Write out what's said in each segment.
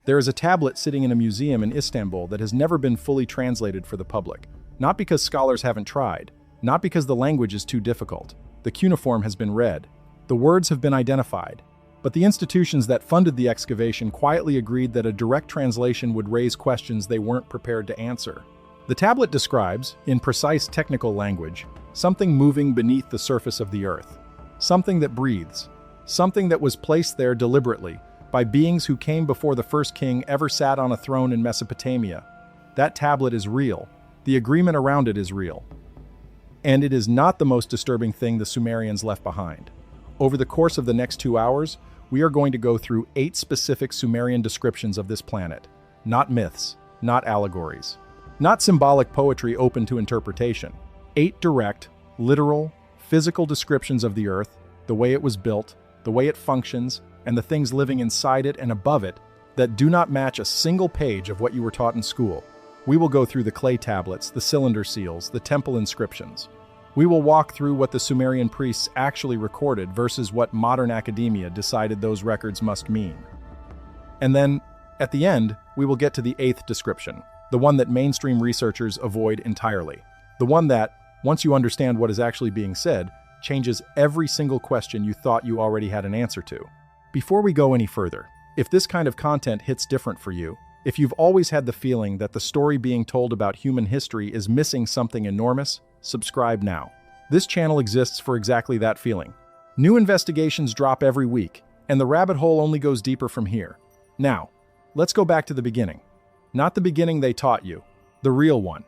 There is a tablet sitting in a museum in Istanbul that has never been fully translated for the public. Not because scholars haven't tried, not because the language is too difficult. The cuneiform has been read. The words have been identified. But the institutions that funded the excavation quietly agreed that a direct translation would raise questions they weren't prepared to answer. The tablet describes, in precise technical language, something moving beneath the surface of the earth. Something that breathes. Something that was placed there deliberately by beings who came before the first king ever sat on a throne in Mesopotamia. That tablet is real. The agreement around it is real. And it is not the most disturbing thing the Sumerians left behind. Over the course of the next 2 hours, we are going to go through 8 specific Sumerian descriptions of this planet. Not myths, not allegories, not symbolic poetry open to interpretation. 8 direct, literal, physical descriptions of the earth, the way it was built, the way it functions, and the things living inside it and above it that do not match a single page of what you were taught in school. We will go through the clay tablets, the cylinder seals, the temple inscriptions. We will walk through what the Sumerian priests actually recorded versus what modern academia decided those records must mean. And then, at the end, we will get to the 8th description, the one that mainstream researchers avoid entirely. The one that, once you understand what is actually being said, changes every single question you thought you already had an answer to. Before we go any further, if this kind of content hits different for you, if you've always had the feeling that the story being told about human history is missing something enormous, subscribe now. This channel exists for exactly that feeling. New investigations drop every week, and the rabbit hole only goes deeper from here. Now, let's go back to the beginning. Not the beginning they taught you, the real one.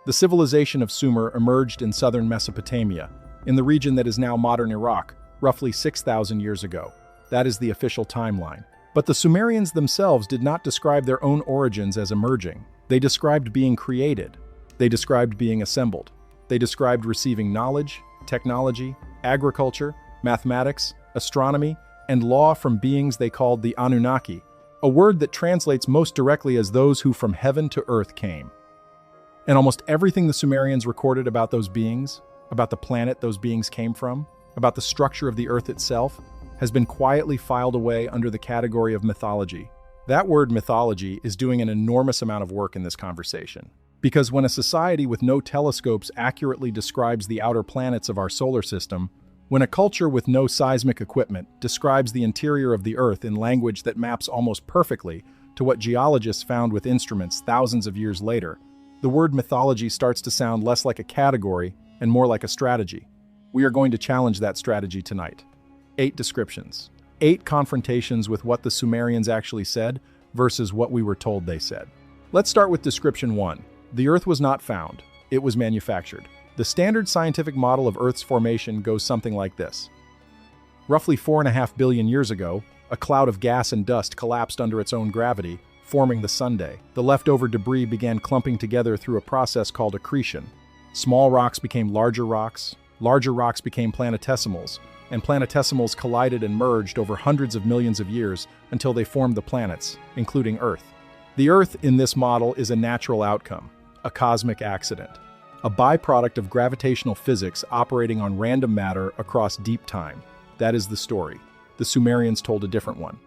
The civilization of Sumer emerged in southern Mesopotamia, in the region that is now modern Iraq, roughly 6,000 years ago. That is the official timeline. But the Sumerians themselves did not describe their own origins as emerging. They described being created. They described being assembled. They described receiving knowledge, technology, agriculture, mathematics, astronomy, and law from beings they called the Anunnaki, a word that translates most directly as those who from heaven to earth came. And almost everything the Sumerians recorded about those beings, about the planet those beings came from, about the structure of the earth itself, has been quietly filed away under the category of mythology. That word mythology is doing an enormous amount of work in this conversation. Because when a society with no telescopes accurately describes the outer planets of our solar system, when a culture with no seismic equipment describes the interior of the Earth in language that maps almost perfectly to what geologists found with instruments thousands of years later, the word mythology starts to sound less like a category and more like a strategy. We are going to challenge that strategy tonight. 8 descriptions. 8 confrontations with what the Sumerians actually said versus what we were told they said. Let's start with description 1. The Earth was not found, it was manufactured. The standard scientific model of Earth's formation goes something like this. Roughly 4.5 billion years ago, a cloud of gas and dust collapsed under its own gravity, forming the sundae. The leftover debris began clumping together through a process called accretion. Small rocks became larger rocks became planetesimals, and planetesimals collided and merged over hundreds of millions of years until they formed the planets, including Earth. The Earth in this model is a natural outcome, a cosmic accident, a byproduct of gravitational physics operating on random matter across deep time. That is the story. The Sumerians told a different one.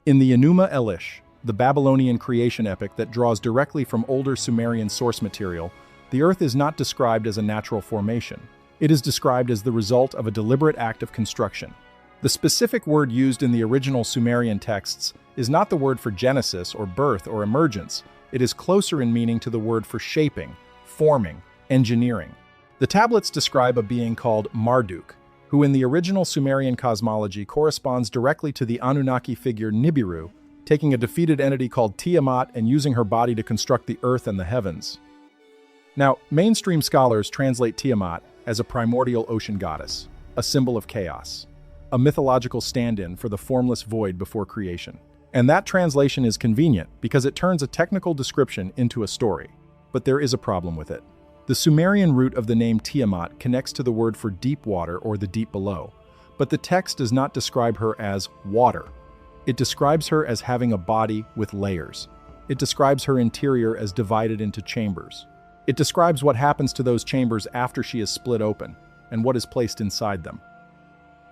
In the Enuma Elish, the Babylonian creation epic that draws directly from older Sumerian source material, the Earth is not described as a natural formation. It is described as the result of a deliberate act of construction. The specific word used in the original Sumerian texts is not the word for genesis or birth or emergence. It is closer in meaning to the word for shaping, forming, engineering. The tablets describe a being called Marduk, who in the original Sumerian cosmology corresponds directly to the Anunnaki figure Nibiru, taking a defeated entity called Tiamat and using her body to construct the earth and the heavens. Now, mainstream scholars translate Tiamat as a primordial ocean goddess, a symbol of chaos, a mythological stand-in for the formless void before creation. And that translation is convenient because it turns a technical description into a story. But there is a problem with it. The Sumerian root of the name Tiamat connects to the word for deep water or the deep below, but the text does not describe her as water. It describes her as having a body with layers. It describes her interior as divided into chambers. It describes what happens to those chambers after she is split open, and what is placed inside them.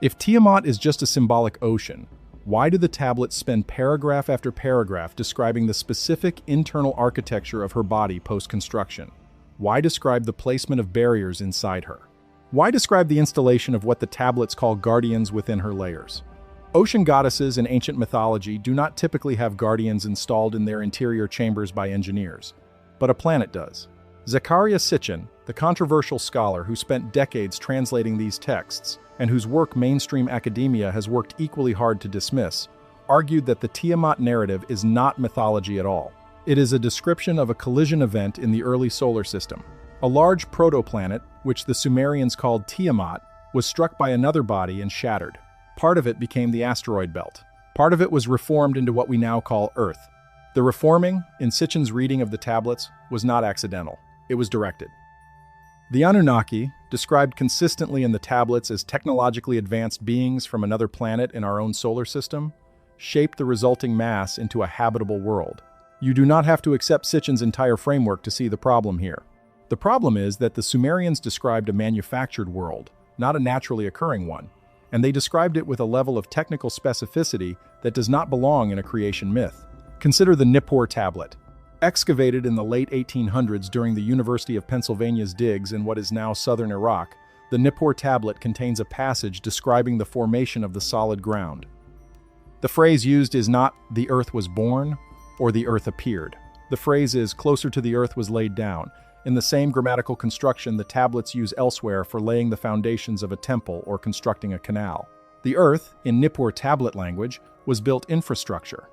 If Tiamat is just a symbolic ocean, Why do the tablets spend paragraph after paragraph describing the specific internal architecture of her body post-construction? Why describe the placement of barriers inside her? Why describe the installation of what the tablets call guardians within her layers? Ocean goddesses in ancient mythology do not typically have guardians installed in their interior chambers by engineers, but a planet does. Zechariah Sitchin, the controversial scholar who spent decades translating these texts, and whose work mainstream academia has worked equally hard to dismiss, argued that the Tiamat narrative is not mythology at all. It is a description of a collision event in the early solar system. A large protoplanet, which the Sumerians called Tiamat, was struck by another body and shattered. Part of it became the asteroid belt. Part of it was reformed into what we now call Earth. The reforming, in Sitchin's reading of the tablets, was not accidental. It was directed. The Anunnaki, described consistently in the tablets as technologically advanced beings from another planet in our own solar system, shaped the resulting mass into a habitable world. You do not have to accept Sitchin's entire framework to see the problem here. The problem is that the Sumerians described a manufactured world, not a naturally occurring one, and they described it with a level of technical specificity that does not belong in a creation myth. Consider the Nippur tablet. Excavated in the late 1800s during the University of Pennsylvania's digs in what is now southern Iraq, the Nippur tablet contains a passage describing the formation of the solid ground. The phrase used is not "the earth was born" or "the earth appeared." The phrase is "closer to the earth was laid down," in the same grammatical construction the tablets use elsewhere for laying the foundations of a temple or constructing a canal. The earth, in Nippur tablet language, was built infrastructure.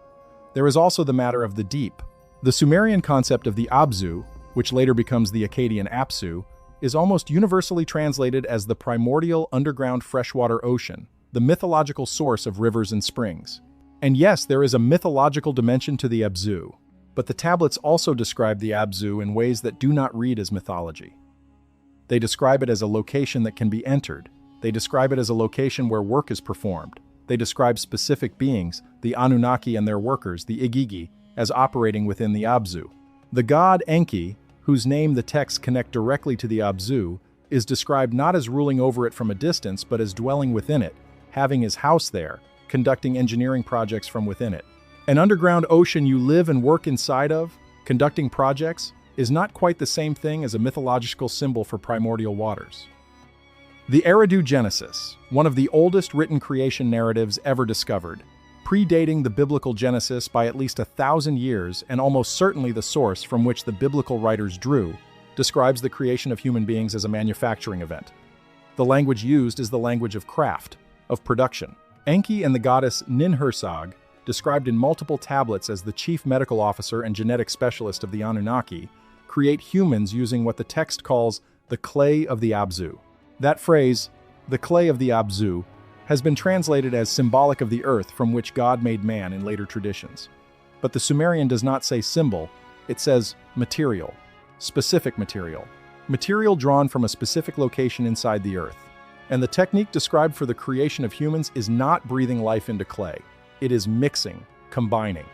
There is also the matter of the deep. The Sumerian concept of the Abzu, which later becomes the Akkadian Apsu, is almost universally translated as the primordial underground freshwater ocean, the mythological source of rivers and springs. And yes, there is a mythological dimension to the Abzu, but the tablets also describe the Abzu in ways that do not read as mythology. They describe it as a location that can be entered. They describe it as a location where work is performed. They describe specific beings, the Anunnaki and their workers, the Igigi, as operating within the Abzu. The god Enki, whose name the texts connect directly to the Abzu, is described not as ruling over it from a distance, but as dwelling within it, having his house there, conducting engineering projects from within it. An underground ocean you live and work inside of, conducting projects, is not quite the same thing as a mythological symbol for primordial waters. The Eridu Genesis, one of the oldest written creation narratives ever discovered, predating the biblical Genesis by at least 1,000 years and almost certainly the source from which the biblical writers drew, describes the creation of human beings as a manufacturing event. The language used is the language of craft, of production. Enki and the goddess Ninhursag, described in multiple tablets as the chief medical officer and genetic specialist of the Anunnaki, create humans using what the text calls the clay of the Abzu. That phrase, the clay of the Abzu, has been translated as symbolic of the earth from which God made man in later traditions. But the Sumerian does not say symbol, it says material, specific material. Material drawn from a specific location inside the earth. And the technique described for the creation of humans is not breathing life into clay. It is mixing, combining.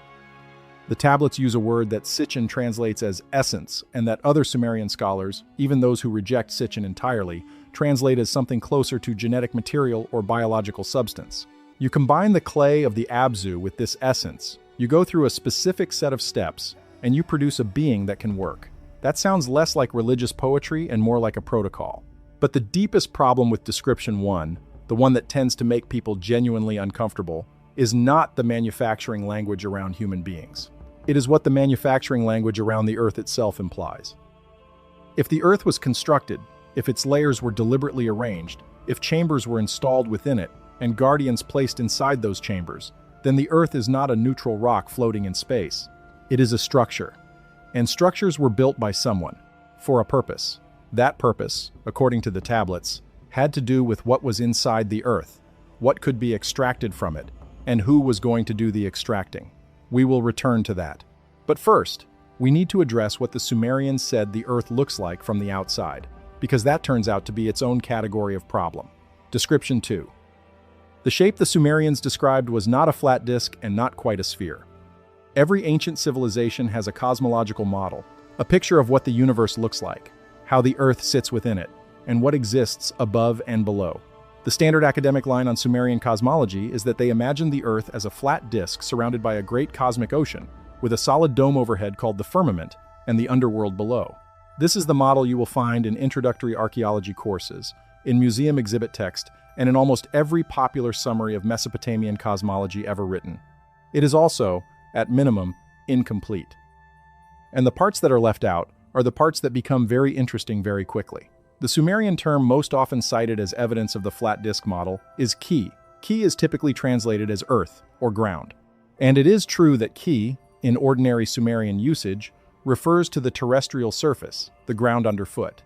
The tablets use a word that Sitchin translates as essence, and that other Sumerian scholars, even those who reject Sitchin entirely, translate as something closer to genetic material or biological substance. You combine the clay of the Abzu with this essence, you go through a specific set of steps, and you produce a being that can work. That sounds less like religious poetry and more like a protocol. But the deepest problem with Description 1, the one that tends to make people genuinely uncomfortable, is not the manufacturing language around human beings. It is what the manufacturing language around the earth itself implies. If the earth was constructed, if its layers were deliberately arranged, if chambers were installed within it, and guardians placed inside those chambers, then the earth is not a neutral rock floating in space. It is a structure. And structures were built by someone, for a purpose. That purpose, according to the tablets, had to do with what was inside the earth, what could be extracted from it, and who was going to do the extracting. We will return to that. But first, we need to address what the Sumerians said the earth looks like from the outside, because that turns out to be its own category of problem. Description 2. The shape the Sumerians described was not a flat disk and not quite a sphere. Every ancient civilization has a cosmological model, a picture of what the universe looks like, how the earth sits within it, and what exists above and below. The standard academic line on Sumerian cosmology is that they imagined the Earth as a flat disk surrounded by a great cosmic ocean, with a solid dome overhead called the firmament and the underworld below. This is the model you will find in introductory archaeology courses, in museum exhibit text, and in almost every popular summary of Mesopotamian cosmology ever written. It is also, at minimum, incomplete. And the parts that are left out are the parts that become very interesting very quickly. The Sumerian term most often cited as evidence of the flat disk model is ki. Ki is typically translated as earth or ground. And it is true that ki, in ordinary Sumerian usage, refers to the terrestrial surface, the ground underfoot.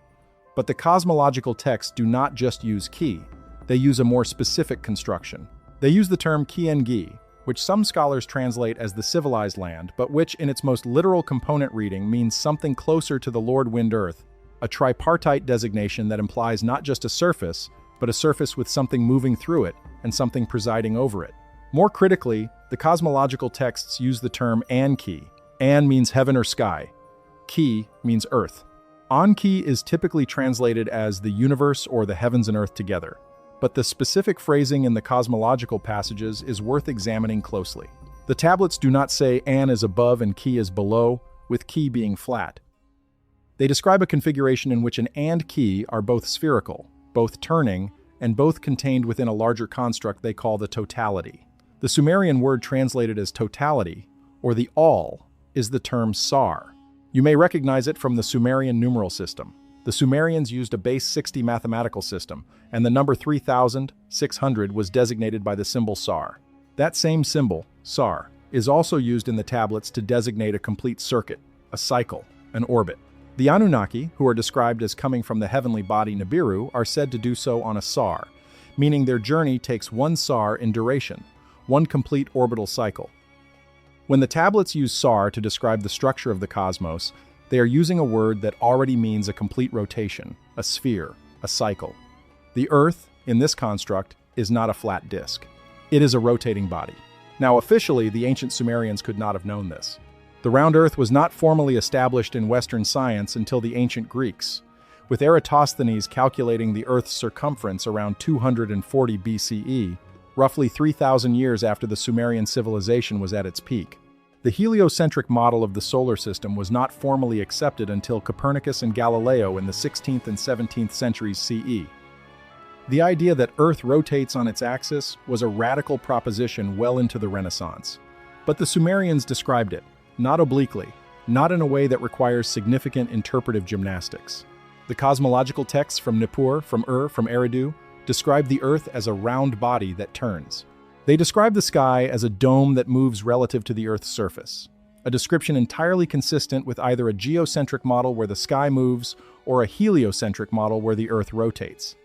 But the cosmological texts do not just use ki, they use a more specific construction. They use the term ki-en-gi, which some scholars translate as the civilized land, but which in its most literal component reading means something closer to the Lord Wind Earth, a tripartite designation that implies not just a surface, but a surface with something moving through it and something presiding over it. More critically, the cosmological texts use the term An-ki. An means heaven or sky. Ki means earth. An-ki is typically translated as the universe or the heavens and earth together, but the specific phrasing in the cosmological passages is worth examining closely. The tablets do not say An is above and Ki is below, with Ki being flat. They describe a configuration in which an and Ki are both spherical, both turning, and both contained within a larger construct they call the totality. The Sumerian word translated as totality, or the all, is the term sar. You may recognize it from the Sumerian numeral system. The Sumerians used a base 60 mathematical system, and the number 3,600 was designated by the symbol sar. That same symbol, sar, is also used in the tablets to designate a complete circuit, a cycle, an orbit. The Anunnaki, who are described as coming from the heavenly body Nibiru, are said to do so on a sar, meaning their journey takes one sar in duration, one complete orbital cycle. When the tablets use sar to describe the structure of the cosmos, they are using a word that already means a complete rotation, a sphere, a cycle. The Earth, in this construct, is not a flat disk. It is a rotating body. Now, officially, the ancient Sumerians could not have known this. The round Earth was not formally established in Western science until the ancient Greeks, with Eratosthenes calculating the Earth's circumference around 240 BCE, roughly 3,000 years after the Sumerian civilization was at its peak. The heliocentric model of the solar system was not formally accepted until Copernicus and Galileo in the 16th and 17th centuries CE. The idea that Earth rotates on its axis was a radical proposition well into the Renaissance. But the Sumerians described it, not obliquely, not in a way that requires significant interpretive gymnastics. The cosmological texts from Nippur, from from Eridu, describe the Earth as a round body that turns. They describe the sky as a dome that moves relative to the Earth's surface, a description entirely consistent with either a geocentric model where the sky moves or a heliocentric model where the Earth rotates.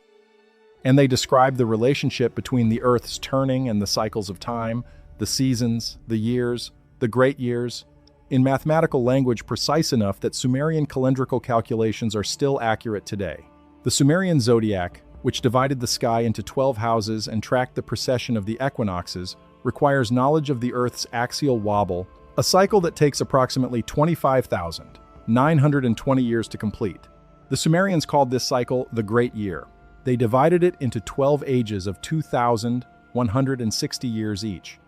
And they describe the relationship between the Earth's turning and the cycles of time, the seasons, the years, the great years, in mathematical language precise enough that Sumerian calendrical calculations are still accurate today. The Sumerian zodiac, which divided the sky into 12 houses and tracked the precession of the equinoxes, requires knowledge of the Earth's axial wobble, a cycle that takes approximately 25,920 years to complete. The Sumerians called this cycle the Great Year. They divided it into 12 ages of 2,160 years each.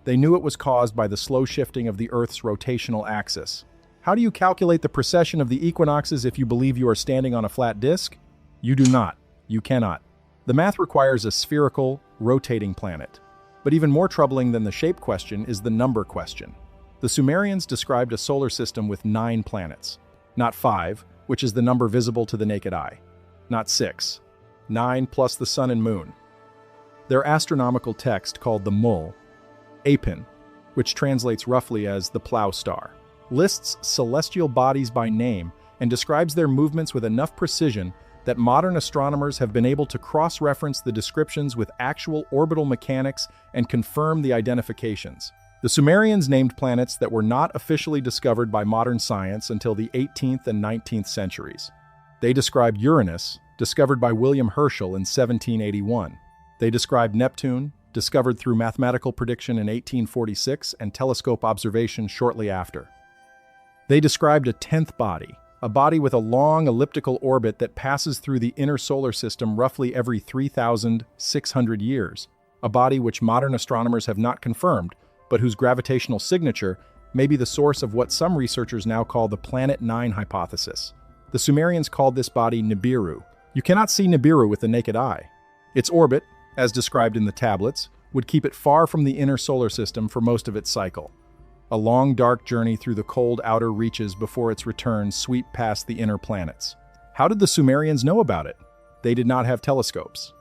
They knew it was caused by the slow shifting of the Earth's rotational axis. How do you calculate the precession of the equinoxes if you believe you are standing on a flat disk? You do not. You cannot. The math requires a spherical, rotating planet. But even more troubling than the shape question is the number question. The Sumerians described a solar system with 9 planets. Not 5, which is the number visible to the naked eye. Not 6. 9 plus the sun and moon. Their astronomical text called the Mul, Apin, which translates roughly as the plow star, lists celestial bodies by name and describes their movements with enough precision that modern astronomers have been able to cross-reference the descriptions with actual orbital mechanics and confirm the identifications. The Sumerians named planets that were not officially discovered by modern science until the 18th and 19th centuries. They described Uranus, discovered by William Herschel in 1781. They described Neptune, discovered through mathematical prediction in 1846 and telescope observation shortly after. They described a 10th body, a body with a long elliptical orbit that passes through the inner solar system roughly every 3,600 years, a body which modern astronomers have not confirmed, but whose gravitational signature may be the source of what some researchers now call the Planet 9 hypothesis. The Sumerians called this body Nibiru. You cannot see Nibiru with the naked eye. Its orbit, as described in the tablets, would keep it far from the inner solar system for most of its cycle. A long, dark journey through the cold outer reaches before its return sweep past the inner planets. How did the Sumerians know about it? They did not have telescopes.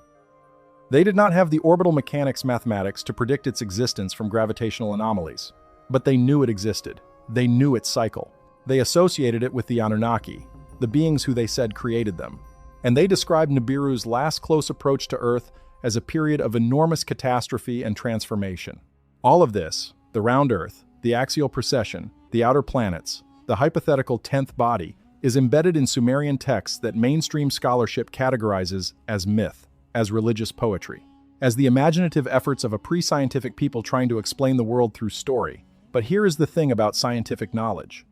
They did not have the orbital mechanics mathematics to predict its existence from gravitational anomalies. But they knew it existed. They knew its cycle. They associated it with the Anunnaki, the beings who they said created them. And they described Nibiru's last close approach to Earth as a period of enormous catastrophe and transformation. All of this, the round Earth, the axial precession, the outer planets, the hypothetical 10th body, is embedded in Sumerian texts that mainstream scholarship categorizes as myth, as religious poetry, as the imaginative efforts of a pre-scientific people trying to explain the world through story. But here is the thing about scientific knowledge.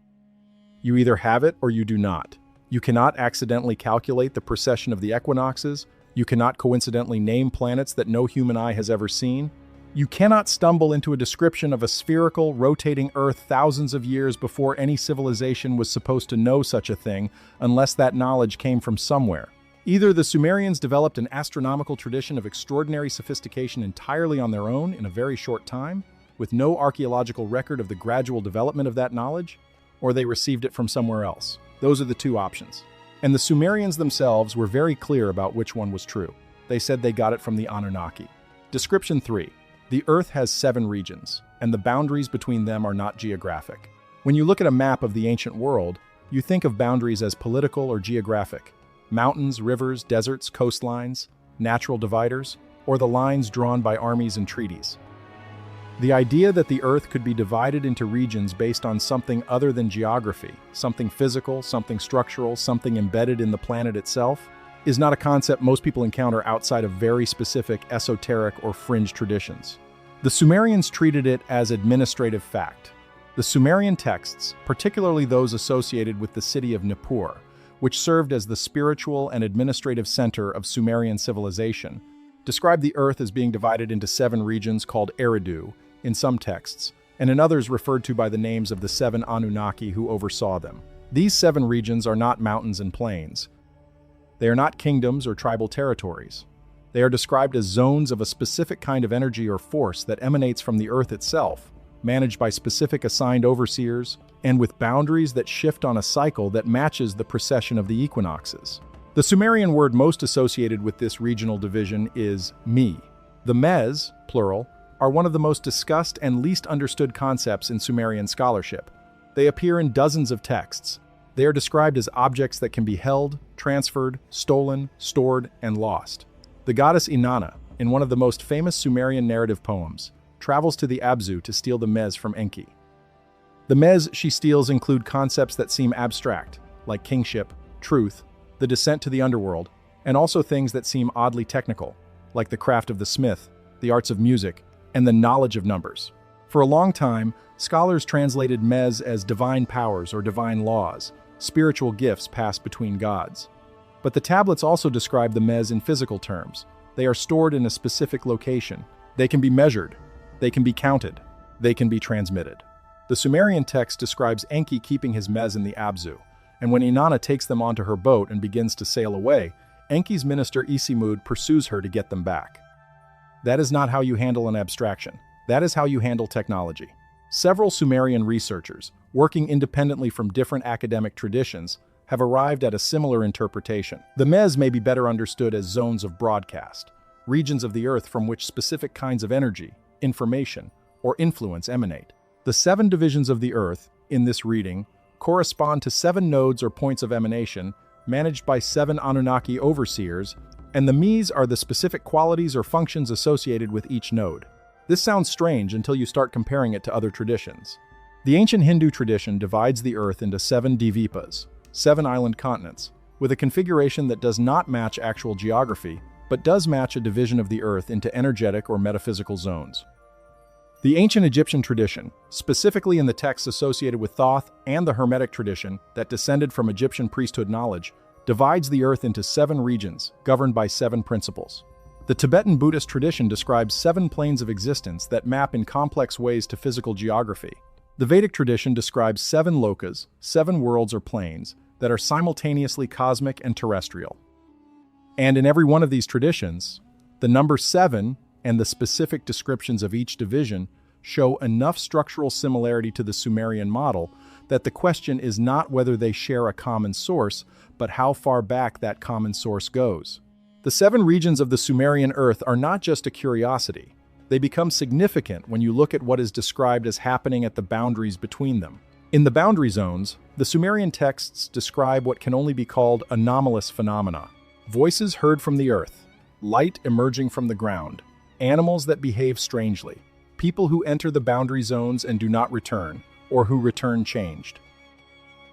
You either have it or you do not. You cannot accidentally calculate the precession of the equinoxes. You cannot coincidentally name planets that no human eye has ever seen. You cannot stumble into a description of a spherical, rotating Earth thousands of years before any civilization was supposed to know such a thing, unless that knowledge came from somewhere. Either the Sumerians developed an astronomical tradition of extraordinary sophistication entirely on their own in a very short time, with no archaeological record of the gradual development of that knowledge, or they received it from somewhere else. Those are the two options. And the Sumerians themselves were very clear about which one was true. They said they got it from the Anunnaki. Description 3. The Earth has 7 regions, and the boundaries between them are not geographic. When you look at a map of the ancient world, you think of boundaries as political or geographic. Mountains, rivers, deserts, coastlines, natural dividers, or the lines drawn by armies and treaties. The idea that the Earth could be divided into regions based on something other than geography, something physical, something structural, something embedded in the planet itself, is not a concept most people encounter outside of very specific esoteric or fringe traditions. The Sumerians treated it as administrative fact. The Sumerian texts, particularly those associated with the city of Nippur, which served as the spiritual and administrative center of Sumerian civilization, describe the Earth as being divided into 7 regions called Eridu, in some texts, and in others referred to by the names of the 7 Anunnaki who oversaw them. These 7 regions are not mountains and plains. They are not kingdoms or tribal territories. They are described as zones of a specific kind of energy or force that emanates from the Earth itself, managed by specific assigned overseers, and with boundaries that shift on a cycle that matches the precession of the equinoxes. The Sumerian word most associated with this regional division is mi. The mes, plural, are one of the most discussed and least understood concepts in Sumerian scholarship. They appear in dozens of texts. They are described as objects that can be held, transferred, stolen, stored, and lost. The goddess Inanna, in one of the most famous Sumerian narrative poems, travels to the Abzu to steal the mes from Enki. The mes she steals include concepts that seem abstract, like kingship, truth, the descent to the underworld, and also things that seem oddly technical, like the craft of the smith, the arts of music, and the knowledge of numbers. For a long time, scholars translated mes as divine powers or divine laws, spiritual gifts passed between gods. But the tablets also describe the mes in physical terms. They are stored in a specific location. They can be measured. They can be counted. They can be transmitted. The Sumerian text describes Enki keeping his mes in the Abzu, and when Inanna takes them onto her boat and begins to sail away, Enki's minister Isimud pursues her to get them back. That is not how you handle an abstraction. That is how you handle technology. Several Sumerian researchers, working independently from different academic traditions, have arrived at a similar interpretation. The mes may be better understood as zones of broadcast, regions of the Earth from which specific kinds of energy, information, or influence emanate. The 7 divisions of the Earth, in this reading, correspond to 7 nodes or points of emanation managed by 7 Anunnaki overseers, and the mes are the specific qualities or functions associated with each node. This sounds strange until you start comparing it to other traditions. The ancient Hindu tradition divides the Earth into 7 dvipas, 7 island continents, with a configuration that does not match actual geography, but does match a division of the Earth into energetic or metaphysical zones. The ancient Egyptian tradition, specifically in the texts associated with Thoth and the Hermetic tradition that descended from Egyptian priesthood knowledge, divides the earth into 7 regions, governed by 7 principles. The Tibetan Buddhist tradition describes 7 planes of existence that map in complex ways to physical geography. The Vedic tradition describes 7 lokas, 7 worlds or planes, that are simultaneously cosmic and terrestrial. And in every one of these traditions, the number 7 and the specific descriptions of each division show enough structural similarity to the Sumerian model that the question is not whether they share a common source, but how far back that common source goes. The 7 regions of the Sumerian earth are not just a curiosity. They become significant when you look at what is described as happening at the boundaries between them. In the boundary zones, the Sumerian texts describe what can only be called anomalous phenomena. Voices heard from the earth, light emerging from the ground, animals that behave strangely, people who enter the boundary zones and do not return, or who return changed.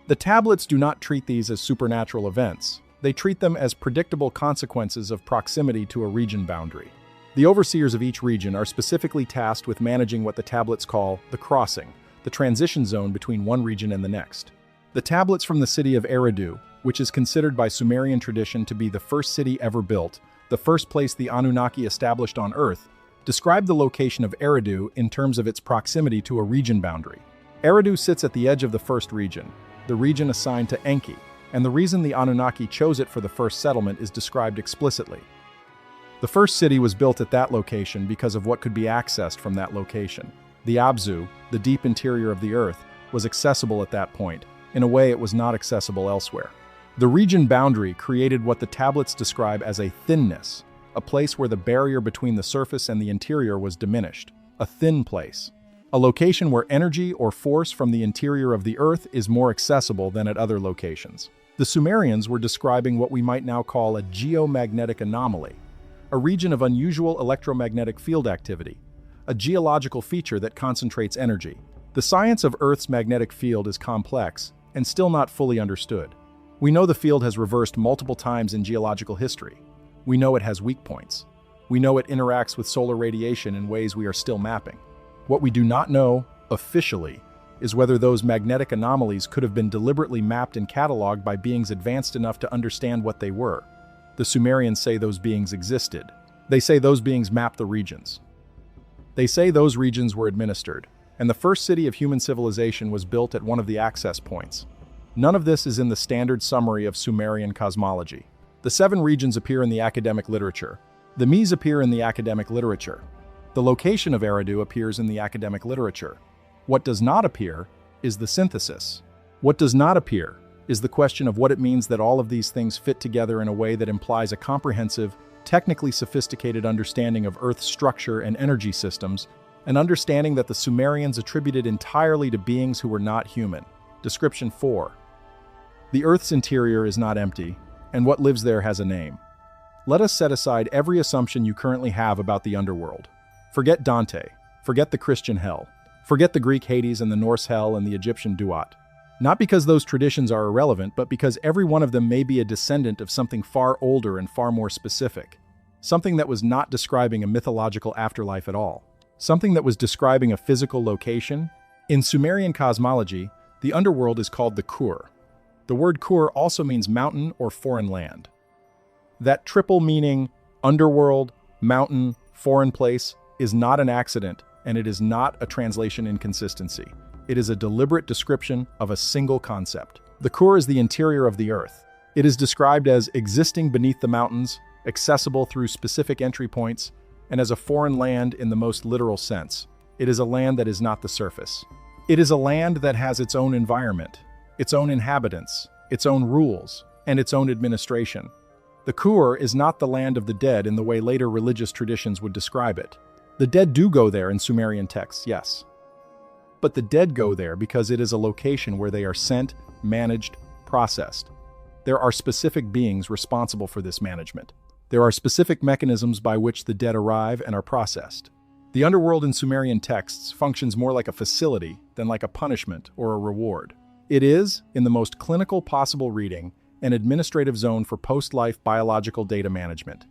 The tablets do not treat these as supernatural events. They treat them as predictable consequences of proximity to a region boundary. The overseers of each region are specifically tasked with managing what the tablets call the crossing, the transition zone between one region and the next. The tablets from the city of Eridu, which is considered by Sumerian tradition to be the first city ever built, the first place the Anunnaki established on Earth, describe the location of Eridu in terms of its proximity to a region boundary. Eridu sits at the edge of the first region, the region assigned to Enki, and the reason the Anunnaki chose it for the first settlement is described explicitly. The first city was built at that location because of what could be accessed from that location. The Abzu, the deep interior of the earth, was accessible at that point, in a way it was not accessible elsewhere. The region boundary created what the tablets describe as a thinness, a place where the barrier between the surface and the interior was diminished, a thin place. A location where energy or force from the interior of the earth is more accessible than at other locations. The Sumerians were describing what we might now call a geomagnetic anomaly, a region of unusual electromagnetic field activity, a geological feature that concentrates energy. The science of Earth's magnetic field is complex and still not fully understood. We know the field has reversed multiple times in geological history. We know it has weak points. We know it interacts with solar radiation in ways we are still mapping. What we do not know, officially, is whether those magnetic anomalies could have been deliberately mapped and cataloged by beings advanced enough to understand what they were. The Sumerians say those beings existed. They say those beings mapped the regions. They say those regions were administered, and the first city of human civilization was built at one of the access points. None of this is in the standard summary of Sumerian cosmology. The 7 regions appear in the academic literature. The Ms appear in the academic literature. The location of Eridu appears in the academic literature. What does not appear is the synthesis. What does not appear is the question of what it means that all of these things fit together in a way that implies a comprehensive, technically sophisticated understanding of Earth's structure and energy systems, an understanding that the Sumerians attributed entirely to beings who were not human. Description 4. The Earth's interior is not empty, and what lives there has a name. Let us set aside every assumption you currently have about the underworld. Forget Dante. Forget the Christian hell. Forget the Greek Hades and the Norse hell and the Egyptian Duat. Not because those traditions are irrelevant, but because every one of them may be a descendant of something far older and far more specific. Something that was not describing a mythological afterlife at all. Something that was describing a physical location. In Sumerian cosmology, the underworld is called the Kur. The word Kur also means mountain or foreign land. That triple meaning, underworld, mountain, foreign place, is not an accident, and it is not a translation inconsistency. It is a deliberate description of a single concept. The Kur is the interior of the earth. It is described as existing beneath the mountains, accessible through specific entry points, and as a foreign land in the most literal sense. It is a land that is not the surface. It is a land that has its own environment, its own inhabitants, its own rules, and its own administration. The Kur is not the land of the dead in the way later religious traditions would describe it. The dead do go there in Sumerian texts, yes. But the dead go there because it is a location where they are sent, managed, processed. There are specific beings responsible for this management. There are specific mechanisms by which the dead arrive and are processed. The underworld in Sumerian texts functions more like a facility than like a punishment or a reward. It is, in the most clinical possible reading, an administrative zone for post-life biological data management,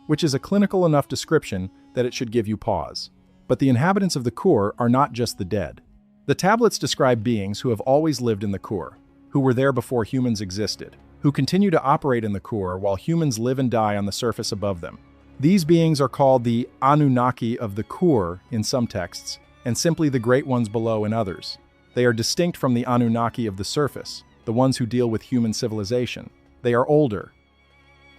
which is a clinical enough description that it should give you pause. But the inhabitants of the Kur are not just the dead. The tablets describe beings who have always lived in the Kur, who were there before humans existed, who continue to operate in the Kur while humans live and die on the surface above them. These beings are called the Anunnaki of the Kur in some texts, and simply the Great Ones below in others. They are distinct from the Anunnaki of the surface, the ones who deal with human civilization. They are older.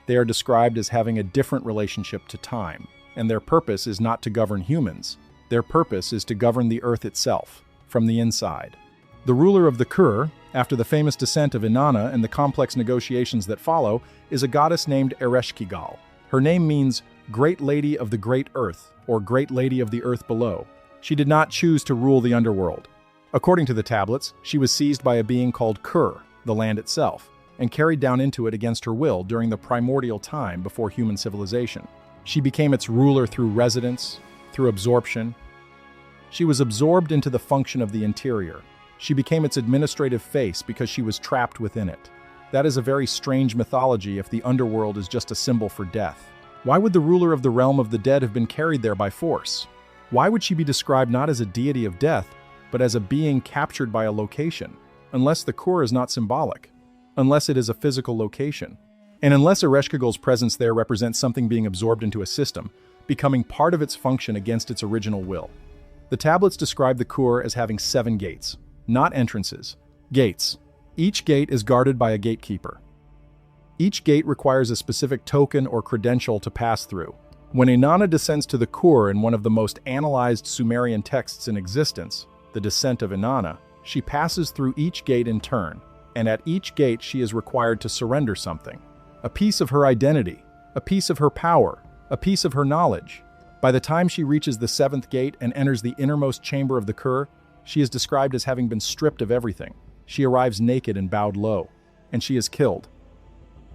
They are described as having a different relationship to time, and their purpose is not to govern humans. Their purpose is to govern the earth itself, from the inside. The ruler of the Kur, after the famous descent of Inanna and the complex negotiations that follow, is a goddess named Ereshkigal. Her name means Great Lady of the Great Earth, or Great Lady of the Earth Below. She did not choose to rule the underworld. According to the tablets, she was seized by a being called Kur, the land itself, and carried down into it against her will during the primordial time before human civilization. She became its ruler through residence, through absorption. She was absorbed into the function of the interior. She became its administrative face because she was trapped within it. That is a very strange mythology if the underworld is just a symbol for death. Why would the ruler of the realm of the dead have been carried there by force? Why would she be described not as a deity of death, but as a being captured by a location? Unless the Kur is not symbolic. Unless it is a physical location. And unless Ereshkigal's presence there represents something being absorbed into a system, becoming part of its function against its original will. The tablets describe the Kur as having 7 gates, not entrances, gates. Each gate is guarded by a gatekeeper. Each gate requires a specific token or credential to pass through. When Inanna descends to the Kur in one of the most analyzed Sumerian texts in existence, the Descent of Inanna, she passes through each gate in turn, and at each gate she is required to surrender something. A piece of her identity, a piece of her power, a piece of her knowledge. By the time she reaches the 7th gate and enters the innermost chamber of the Kur, she is described as having been stripped of everything. She arrives naked and bowed low, and she is killed.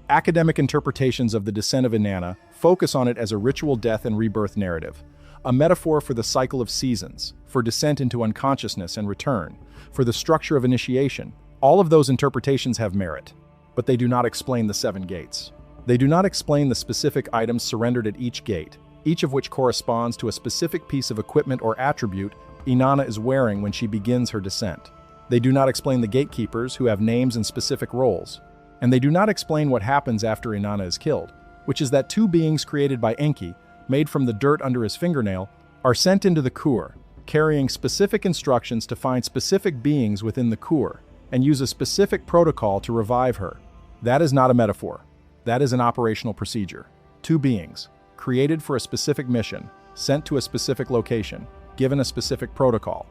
Academic interpretations of the Descent of Inanna focus on it as a ritual death and rebirth narrative, a metaphor for the cycle of seasons, for descent into unconsciousness and return, for the structure of initiation. All of those interpretations have merit, but they do not explain the 7 gates. They do not explain the specific items surrendered at each gate, each of which corresponds to a specific piece of equipment or attribute Inanna is wearing when she begins her descent. They do not explain the gatekeepers, who have names and specific roles. And they do not explain what happens after Inanna is killed, which is that 2 beings created by Enki, made from the dirt under his fingernail, are sent into the Kur, carrying specific instructions to find specific beings within the Kur, and use a specific protocol to revive her. That is not a metaphor. That is an operational procedure. 2 beings, created for a specific mission, sent to a specific location, given a specific protocol.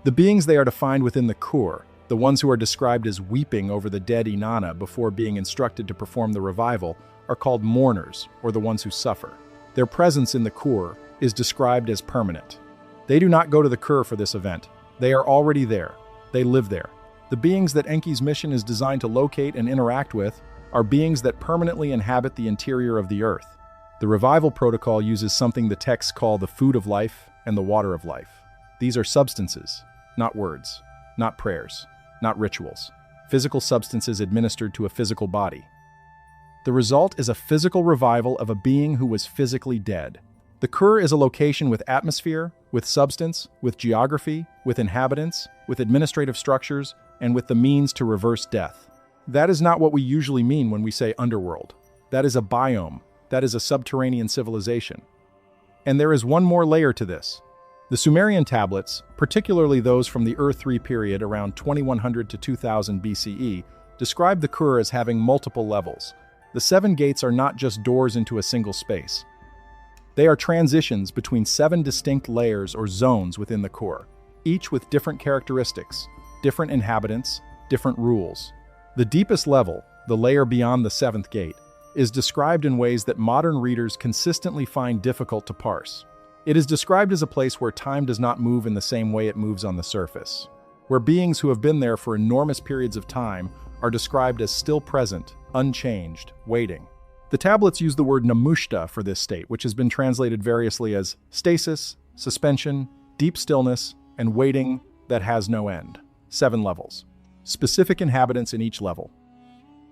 The beings they are to find within the Kur, the ones who are described as weeping over the dead Inanna before being instructed to perform the revival, are called mourners, or the ones who suffer. Their presence in the Kur is described as permanent. They do not go to the Kur for this event. They are already there. They live there. The beings that Enki's mission is designed to locate and interact with are beings that permanently inhabit the interior of the earth. The revival protocol uses something the texts call the food of life and the water of life. These are substances, not words, not prayers, not rituals. Physical substances administered to a physical body. The result is a physical revival of a being who was physically dead. The Kur is a location with atmosphere, with substance, with geography, with inhabitants, with administrative structures, and with the means to reverse death. That is not what we usually mean when we say underworld. That is a biome. That is a subterranean civilization. And there is one more layer to this. The Sumerian tablets, particularly those from the Ur-3 period around 2100 to 2000 BCE, describe the Kur as having multiple levels. The 7 gates are not just doors into a single space. They are transitions between 7 distinct layers or zones within the Kur, each with different characteristics, different inhabitants, different rules. The deepest level, the layer beyond the 7th gate, is described in ways that modern readers consistently find difficult to parse. It is described as a place where time does not move in the same way it moves on the surface, where beings who have been there for enormous periods of time are described as still present, unchanged, waiting. The tablets use the word namushta for this state, which has been translated variously as stasis, suspension, deep stillness, and waiting that has no end. 7 levels. Specific inhabitants in each level.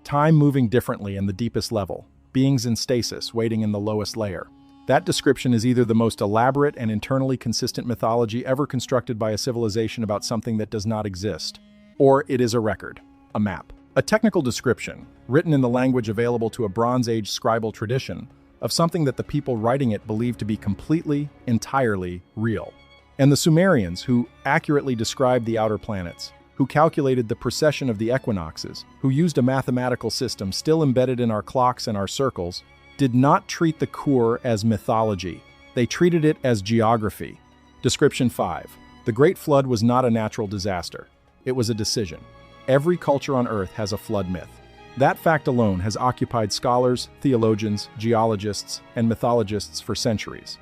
Time moving differently in the deepest level, beings in stasis waiting in the lowest layer. That description is either the most elaborate and internally consistent mythology ever constructed by a civilization about something that does not exist, or it is a record, a map. A technical description, written in the language available to a Bronze Age scribal tradition, of something that the people writing it believed to be completely, entirely real. And the Sumerians, who accurately described the outer planets, who calculated the precession of the equinoxes, who used a mathematical system still embedded in our clocks and our circles, did not treat the Kur as mythology. They treated it as geography. Description 5. The Great Flood was not a natural disaster. It was a decision. Every culture on Earth has a flood myth. That fact alone has occupied scholars, theologians, geologists, and mythologists for centuries.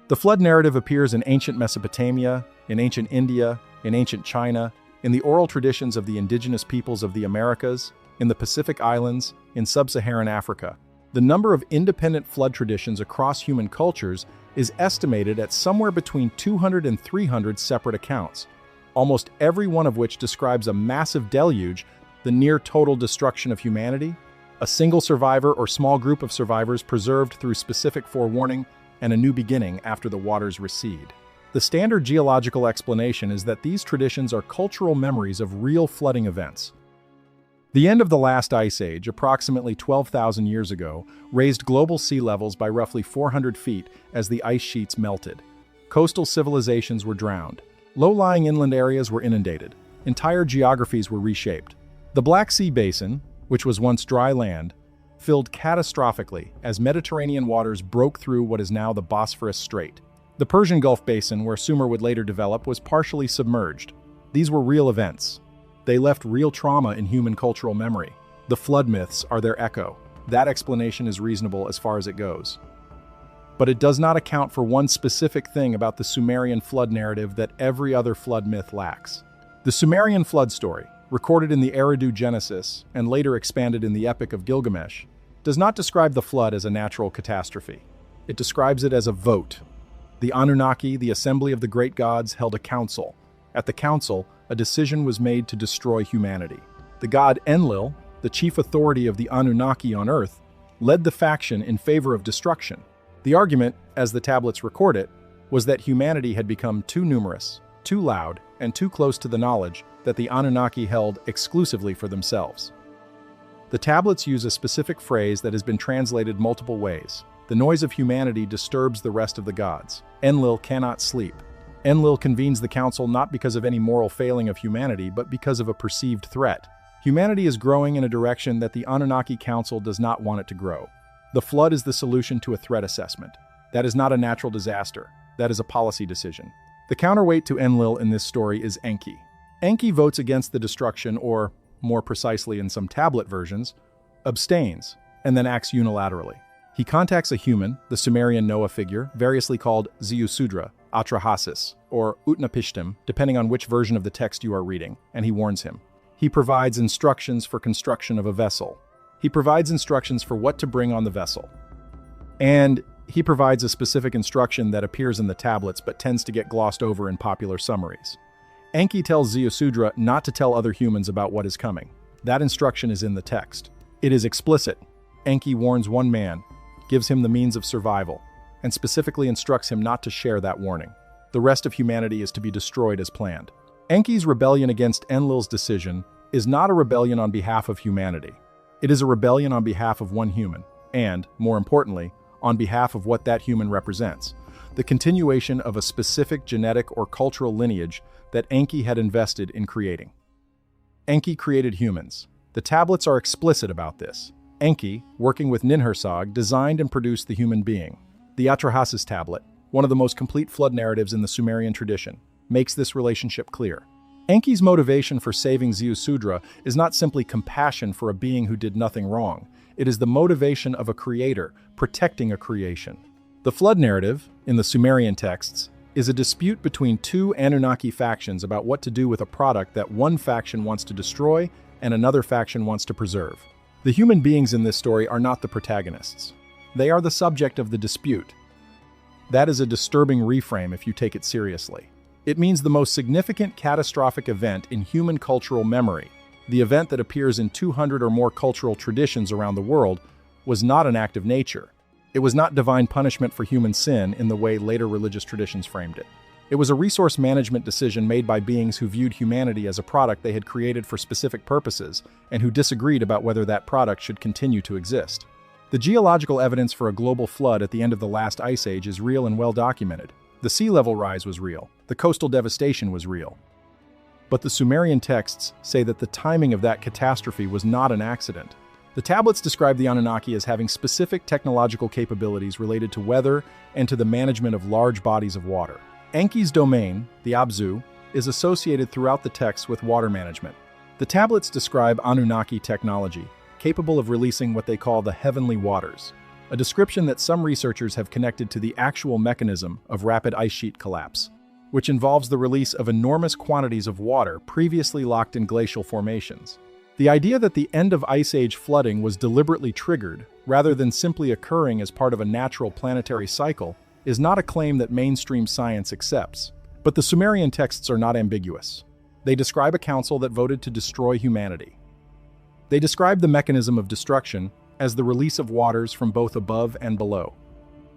The flood narrative appears in ancient Mesopotamia, in ancient India, in ancient China, in the oral traditions of the indigenous peoples of the Americas, in the Pacific Islands, in sub-Saharan Africa. The number of independent flood traditions across human cultures is estimated at somewhere between 200 and 300 separate accounts, almost every one of which describes a massive deluge, the near total destruction of humanity, a single survivor or small group of survivors preserved through specific forewarning, and a new beginning after the waters recede. The standard geological explanation is that these traditions are cultural memories of real flooding events. The end of the last ice age, approximately 12,000 years ago, raised global sea levels by roughly 400 feet as the ice sheets melted. Coastal civilizations were drowned. Low-lying inland areas were inundated. Entire geographies were reshaped. The Black Sea Basin, which was once dry land, filled catastrophically as Mediterranean waters broke through what is now the Bosphorus Strait. The Persian Gulf Basin, where Sumer would later develop, was partially submerged. These were real events. They left real trauma in human cultural memory. The flood myths are their echo. That explanation is reasonable as far as it goes. But it does not account for one specific thing about the Sumerian flood narrative that every other flood myth lacks. The Sumerian flood story, recorded in the Eridu Genesis and later expanded in the Epic of Gilgamesh, does not describe the flood as a natural catastrophe. It describes it as a vote. The Anunnaki, the assembly of the great gods, held a council. At the council, a decision was made to destroy humanity. The god Enlil, the chief authority of the Anunnaki on Earth, led the faction in favor of destruction. The argument, as the tablets record it, was that humanity had become too numerous, too loud, and too close to the knowledge that the Anunnaki held exclusively for themselves. The tablets use a specific phrase that has been translated multiple ways. The noise of humanity disturbs the rest of the gods. Enlil cannot sleep. Enlil convenes the council not because of any moral failing of humanity, but because of a perceived threat. Humanity is growing in a direction that the Anunnaki Council does not want it to grow. The flood is the solution to a threat assessment. That is not a natural disaster. That is a policy decision. The counterweight to Enlil in this story is Enki. Enki votes against the destruction, or, more precisely in some tablet versions, abstains, and then acts unilaterally. He contacts a human, the Sumerian Noah figure, variously called Ziusudra, Atrahasis, or Utnapishtim, depending on which version of the text you are reading, and he warns him. He provides instructions for construction of a vessel. He provides instructions for what to bring on the vessel. And he provides a specific instruction that appears in the tablets but tends to get glossed over in popular summaries. Enki tells Ziusudra not to tell other humans about what is coming. That instruction is in the text. It is explicit. Enki warns one man, gives him the means of survival, and specifically instructs him not to share that warning. The rest of humanity is to be destroyed as planned. Enki's rebellion against Enlil's decision is not a rebellion on behalf of humanity. It is a rebellion on behalf of one human, and, more importantly, on behalf of what that human represents, the continuation of a specific genetic or cultural lineage that Enki had invested in creating. Enki created humans. The tablets are explicit about this. Enki, working with Ninhursag, designed and produced the human being. The Atrahasis tablet, one of the most complete flood narratives in the Sumerian tradition, makes this relationship clear. Enki's motivation for saving Ziusudra is not simply compassion for a being who did nothing wrong. It is the motivation of a creator, protecting a creation. The flood narrative, in the Sumerian texts, is a dispute between two Anunnaki factions about what to do with a product that one faction wants to destroy and another faction wants to preserve. The human beings in this story are not the protagonists. They are the subject of the dispute. That is a disturbing reframe if you take it seriously. It means the most significant catastrophic event in human cultural memory, the event that appears in 200 or more cultural traditions around the world, was not an act of nature. It was not divine punishment for human sin in the way later religious traditions framed it. It was a resource management decision made by beings who viewed humanity as a product they had created for specific purposes and who disagreed about whether that product should continue to exist. The geological evidence for a global flood at the end of the last ice age is real and well documented. The sea level rise was real. The coastal devastation was real. But the Sumerian texts say that the timing of that catastrophe was not an accident. The tablets describe the Anunnaki as having specific technological capabilities related to weather and to the management of large bodies of water. Enki's domain, the Abzu, is associated throughout the text with water management. The tablets describe Anunnaki technology, capable of releasing what they call the heavenly waters, a description that some researchers have connected to the actual mechanism of rapid ice sheet collapse, which involves the release of enormous quantities of water previously locked in glacial formations. The idea that the end of Ice Age flooding was deliberately triggered, rather than simply occurring as part of a natural planetary cycle, is not a claim that mainstream science accepts. But the Sumerian texts are not ambiguous. They describe a council that voted to destroy humanity. They describe the mechanism of destruction as the release of waters from both above and below.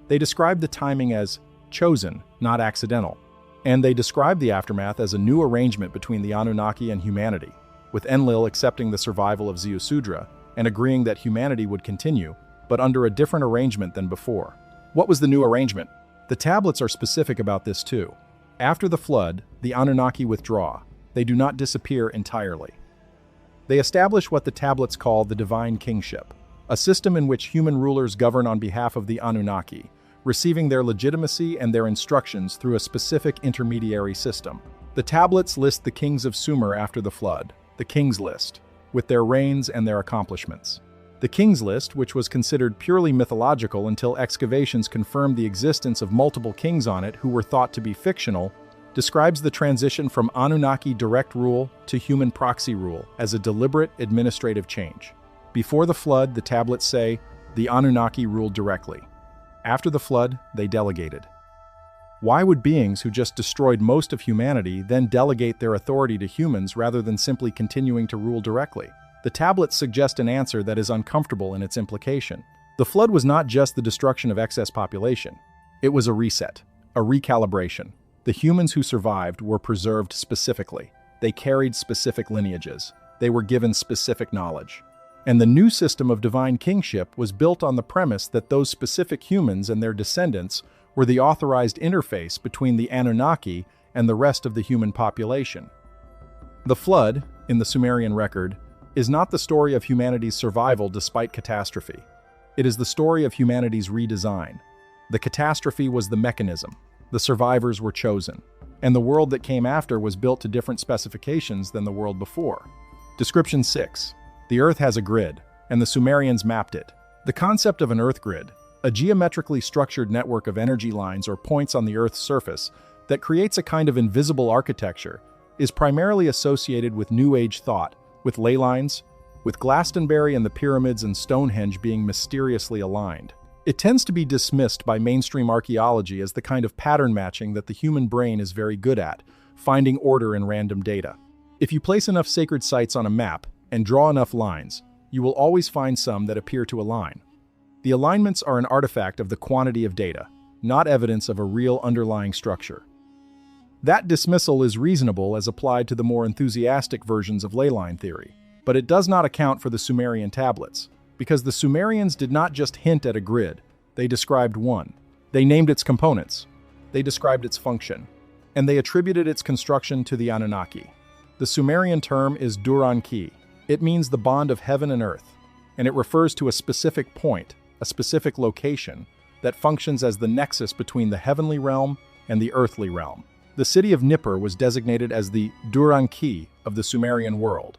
They describe the timing as chosen, not accidental. And they describe the aftermath as a new arrangement between the Anunnaki and humanity, with Enlil accepting the survival of Ziusudra and agreeing that humanity would continue, but under a different arrangement than before. What was the new arrangement? The tablets are specific about this too. After the flood, the Anunnaki withdraw. They do not disappear entirely. They establish what the tablets call the divine kingship, a system in which human rulers govern on behalf of the Anunnaki, receiving their legitimacy and their instructions through a specific intermediary system. The tablets list the kings of Sumer after the flood, the King's List, with their reigns and their accomplishments. The King's List, which was considered purely mythological until excavations confirmed the existence of multiple kings on it who were thought to be fictional, describes the transition from Anunnaki direct rule to human proxy rule as a deliberate administrative change. Before the flood, the tablets say, the Anunnaki ruled directly. After the flood, they delegated. Why would beings who just destroyed most of humanity then delegate their authority to humans rather than simply continuing to rule directly? The tablets suggest an answer that is uncomfortable in its implication. The flood was not just the destruction of excess population. It was a reset, a recalibration. The humans who survived were preserved specifically. They carried specific lineages. They were given specific knowledge. And the new system of divine kingship was built on the premise that those specific humans and their descendants were the authorized interface between the Anunnaki and the rest of the human population. The flood, in the Sumerian record, is not the story of humanity's survival despite catastrophe. It is the story of humanity's redesign. The catastrophe was the mechanism. The survivors were chosen. And the world that came after was built to different specifications than the world before. Description 6. The Earth has a grid, and the Sumerians mapped it. The concept of an Earth grid, a geometrically structured network of energy lines or points on the Earth's surface that creates a kind of invisible architecture, is primarily associated with New Age thought, with ley lines, with Glastonbury and the pyramids and Stonehenge being mysteriously aligned. It tends to be dismissed by mainstream archaeology as the kind of pattern matching that the human brain is very good at, finding order in random data. If you place enough sacred sites on a map and draw enough lines, you will always find some that appear to align. The alignments are an artifact of the quantity of data, not evidence of a real underlying structure. That dismissal is reasonable as applied to the more enthusiastic versions of leyline theory, but it does not account for the Sumerian tablets, because the Sumerians did not just hint at a grid, they described one. They named its components, they described its function, and they attributed its construction to the Anunnaki. The Sumerian term is Duran-Ki. It means the bond of heaven and earth, and it refers to a specific point, a specific location, that functions as the nexus between the heavenly realm and the earthly realm. The city of Nippur was designated as the Duran-Ki of the Sumerian world.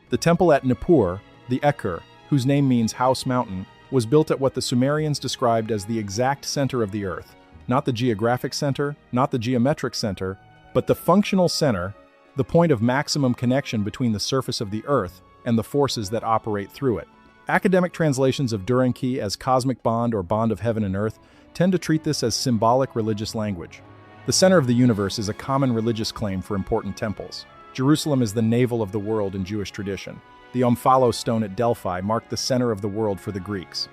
The temple at Nippur, the Ekur, whose name means house mountain, was built at what the Sumerians described as the exact center of the earth, not the geographic center, not the geometric center, but the functional center, the point of maximum connection between the surface of the earth and the forces that operate through it. Academic translations of Duran-Ki as cosmic bond or bond of heaven and earth tend to treat this as symbolic religious language. The center of the universe is a common religious claim for important temples. Jerusalem is the navel of the world in Jewish tradition. The Omphalos stone at Delphi marked the center of the world for the Greeks.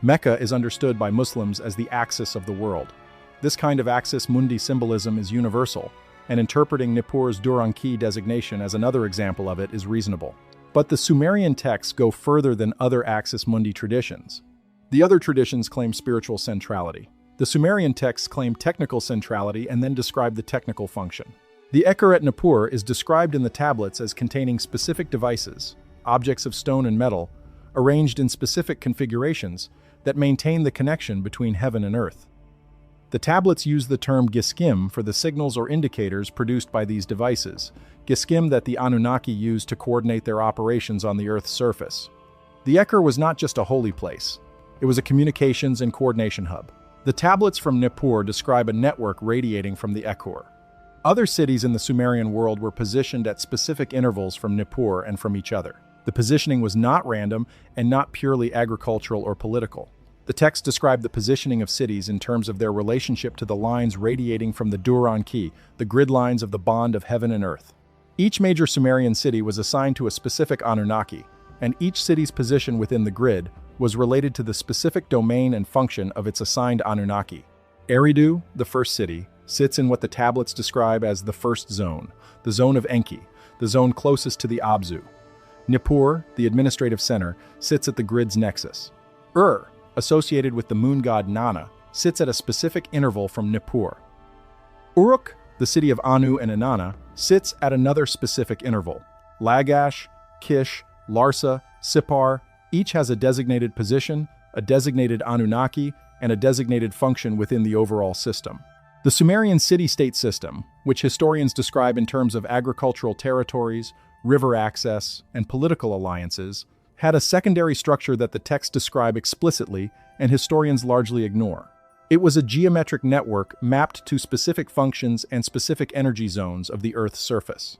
Mecca is understood by Muslims as the axis of the world. This kind of axis mundi symbolism is universal, and interpreting Nippur's Dur-Enki designation as another example of it is reasonable. But the Sumerian texts go further than other axis mundi traditions. The other traditions claim spiritual centrality. The Sumerian texts claim technical centrality and then describe the technical function. The Ekeret Nippur is described in the tablets as containing specific devices, objects of stone and metal, arranged in specific configurations that maintain the connection between heaven and earth. The tablets use the term giskim for the signals or indicators produced by these devices, giskim that the Anunnaki used to coordinate their operations on the Earth's surface. The Eker was not just a holy place, it was a communications and coordination hub. The tablets from Nippur describe a network radiating from the Ekur. Other cities in the Sumerian world were positioned at specific intervals from Nippur and from each other. The positioning was not random and not purely agricultural or political. The text described the positioning of cities in terms of their relationship to the lines radiating from the Dur-Enki, the grid lines of the bond of heaven and earth. Each major Sumerian city was assigned to a specific Anunnaki, and each city's position within the grid was related to the specific domain and function of its assigned Anunnaki. Eridu, the first city, sits in what the tablets describe as the first zone, the zone of Enki, the zone closest to the Abzu. Nippur, the administrative center, sits at the grid's nexus. Associated with the moon god Nana, sits at a specific interval from Nippur. Uruk, the city of Anu and Inanna, sits at another specific interval. Lagash, Kish, Larsa, Sippar, each has a designated position, a designated Anunnaki, and a designated function within the overall system. The Sumerian city-state system, which historians describe in terms of agricultural territories, river access, and political alliances, had a secondary structure that the texts describe explicitly and historians largely ignore. It was a geometric network mapped to specific functions and specific energy zones of the Earth's surface.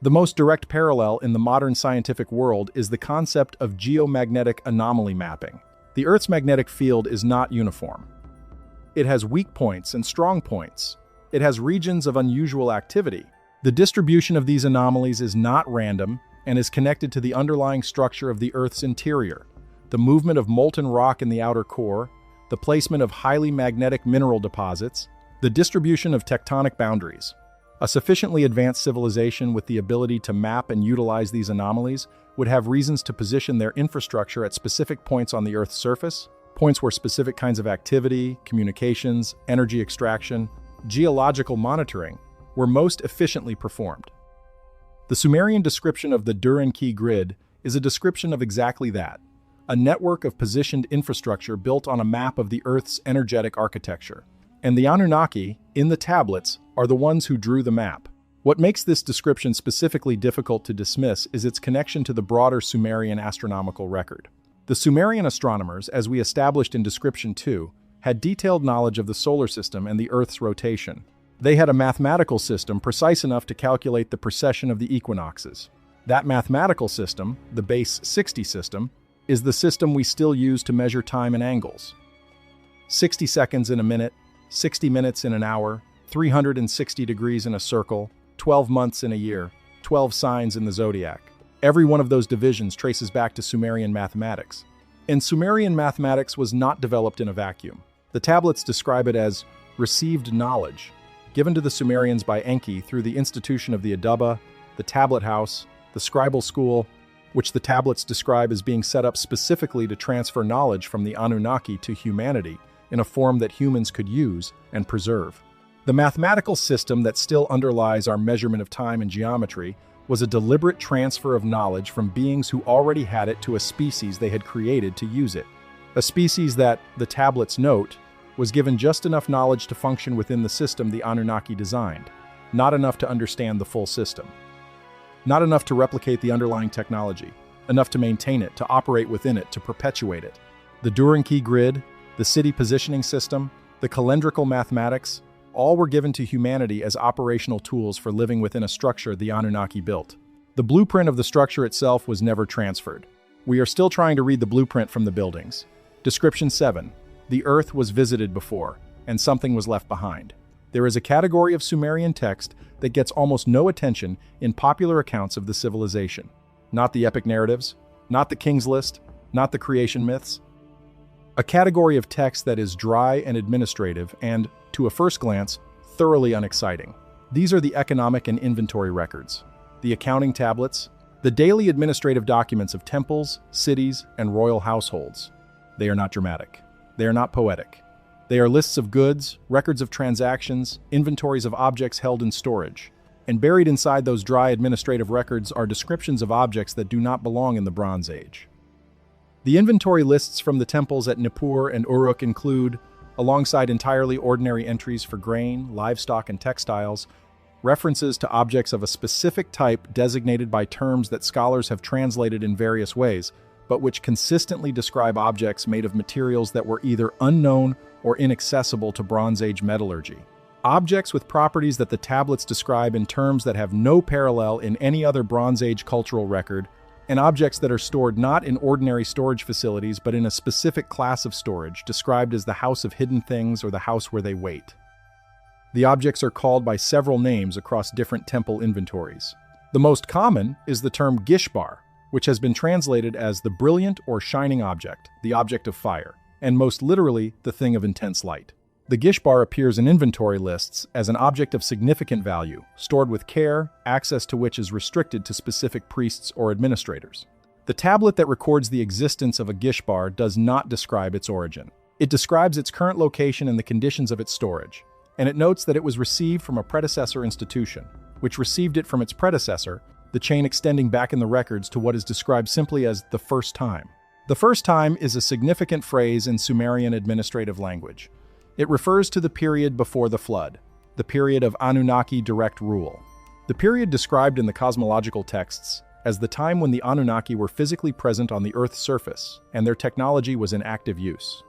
The most direct parallel in the modern scientific world is the concept of geomagnetic anomaly mapping. The Earth's magnetic field is not uniform. It has weak points and strong points. It has regions of unusual activity. The distribution of these anomalies is not random and is connected to the underlying structure of the Earth's interior, the movement of molten rock in the outer core, the placement of highly magnetic mineral deposits, the distribution of tectonic boundaries. A sufficiently advanced civilization with the ability to map and utilize these anomalies would have reasons to position their infrastructure at specific points on the Earth's surface, points where specific kinds of activity, communications, energy extraction, geological monitoring were most efficiently performed. The Sumerian description of the Dur-Enki grid is a description of exactly that, a network of positioned infrastructure built on a map of the Earth's energetic architecture. And the Anunnaki, in the tablets, are the ones who drew the map. What makes this description specifically difficult to dismiss is its connection to the broader Sumerian astronomical record. The Sumerian astronomers, as we established in Description 2, had detailed knowledge of the solar system and the Earth's rotation. They had a mathematical system precise enough to calculate the precession of the equinoxes. That mathematical system, the base 60 system, is the system we still use to measure time and angles. 60 seconds in a minute, 60 minutes in an hour, 360 degrees in a circle, 12 months in a year, 12 signs in the zodiac. Every one of those divisions traces back to Sumerian mathematics. And Sumerian mathematics was not developed in a vacuum. The tablets describe it as received knowledge, given to the Sumerians by Enki through the institution of the Adaba, the tablet house, the scribal school, which the tablets describe as being set up specifically to transfer knowledge from the Anunnaki to humanity in a form that humans could use and preserve. The mathematical system that still underlies our measurement of time and geometry was a deliberate transfer of knowledge from beings who already had it to a species they had created to use it. A species that, the tablets note, was given just enough knowledge to function within the system the Anunnaki designed, not enough to understand the full system. Not enough to replicate the underlying technology, enough to maintain it, to operate within it, to perpetuate it. The Dur-Enki grid, the city positioning system, the calendrical mathematics, all were given to humanity as operational tools for living within a structure the Anunnaki built. The blueprint of the structure itself was never transferred. We are still trying to read the blueprint from the buildings. Description 7. The Earth was visited before, and something was left behind. There is a category of Sumerian text that gets almost no attention in popular accounts of the civilization. Not the epic narratives, not the King's List, not the creation myths. a category of text that is dry and administrative and, to a first glance, thoroughly unexciting. These are the economic and inventory records, the accounting tablets, the daily administrative documents of temples, cities, and royal households. They are not dramatic. They are not poetic. They are lists of goods, records of transactions, inventories of objects held in storage. And buried inside those dry administrative records are descriptions of objects that do not belong in the Bronze Age. The inventory lists from the temples at Nippur and Uruk include, alongside entirely ordinary entries for grain, livestock, and textiles, references to objects of a specific type designated by terms that scholars have translated in various ways, but which consistently describe objects made of materials that were either unknown or inaccessible to Bronze Age metallurgy. Objects with properties that the tablets describe in terms that have no parallel in any other Bronze Age cultural record, and objects that are stored not in ordinary storage facilities but in a specific class of storage, described as the House of Hidden Things or the House where they wait. The objects are called by several names across different temple inventories. The most common is the term gishbar, which has been translated as the brilliant or shining object, the object of fire, and most literally, the thing of intense light. The gishbar appears in inventory lists as an object of significant value, stored with care, access to which is restricted to specific priests or administrators. The tablet that records the existence of a gishbar does not describe its origin. It describes its current location and the conditions of its storage, and it notes that it was received from a predecessor institution, which received it from its predecessor, the chain extending back in the records to what is described simply as the first time. The first time is a significant phrase in Sumerian administrative language. It refers to the period before the flood, the period of Anunnaki direct rule. The period described in the cosmological texts as the time when the Anunnaki were physically present on the Earth's surface and their technology was in active use.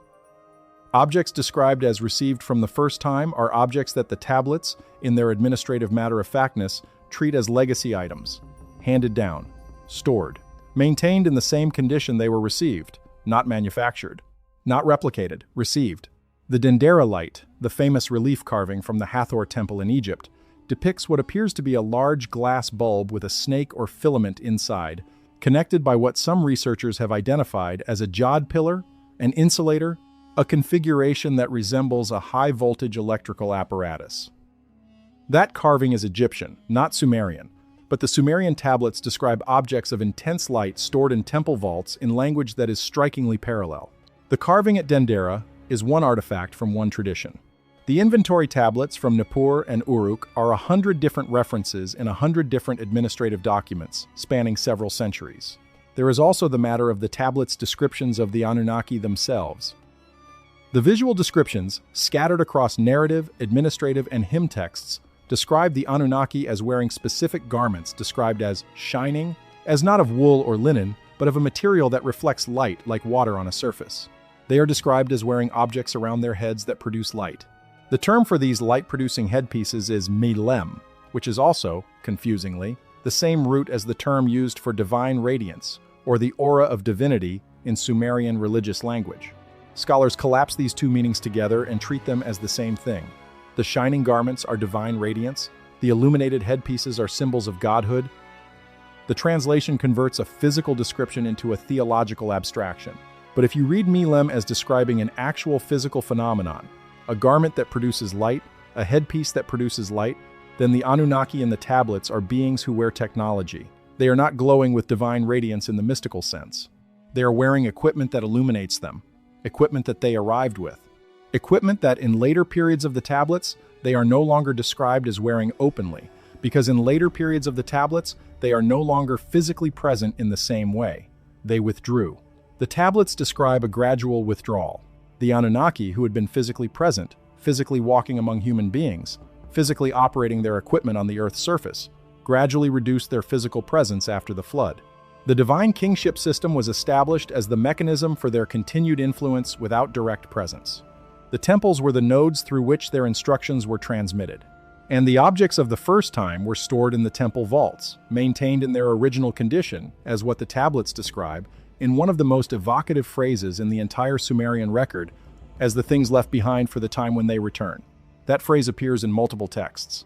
Objects described as received from the first time are objects that the tablets, in their administrative matter-of-factness, treat as legacy items, handed down, stored, maintained in the same condition they were received, not manufactured, not replicated, received. The Dendera light, the famous relief carving from the Hathor temple in Egypt, depicts what appears to be a large glass bulb with a snake or filament inside, connected by what some researchers have identified as a jod pillar, an insulator, a configuration that resembles a high-voltage electrical apparatus. That carving is Egyptian, not Sumerian, but the Sumerian tablets describe objects of intense light stored in temple vaults in language that is strikingly parallel. The carving at Dendera is one artifact from one tradition. The inventory tablets from Nippur and Uruk are 100 different references in 100 different administrative documents, spanning several centuries. There is also the matter of the tablets' descriptions of the Anunnaki themselves. The visual descriptions, scattered across narrative, administrative, and hymn texts, describe the Anunnaki as wearing specific garments described as shining, as not of wool or linen, but of a material that reflects light like water on a surface. They are described as wearing objects around their heads that produce light. The term for these light-producing headpieces is milem, which is also, confusingly, the same root as the term used for divine radiance, or the aura of divinity in Sumerian religious language. Scholars collapse these two meanings together and treat them as the same thing. The shining garments are divine radiance, the illuminated headpieces are symbols of godhood. The translation converts a physical description into a theological abstraction. But if you read milem as describing an actual physical phenomenon, a garment that produces light, a headpiece that produces light, then the Anunnaki in the tablets are beings who wear technology. They are not glowing with divine radiance in the mystical sense. They are wearing equipment that illuminates them, equipment that they arrived with, equipment that in later periods of the tablets, they are no longer described as wearing openly, because in later periods of the tablets, they are no longer physically present in the same way. They withdrew. The tablets describe a gradual withdrawal. The Anunnaki, who had been physically present, physically walking among human beings, physically operating their equipment on the Earth's surface, gradually reduced their physical presence after the flood. The divine kingship system was established as the mechanism for their continued influence without direct presence. The temples were the nodes through which their instructions were transmitted. And the objects of the first time were stored in the temple vaults, maintained in their original condition, as what the tablets describe, in one of the most evocative phrases in the entire Sumerian record, as the things left behind for the time when they return. That phrase appears in multiple texts.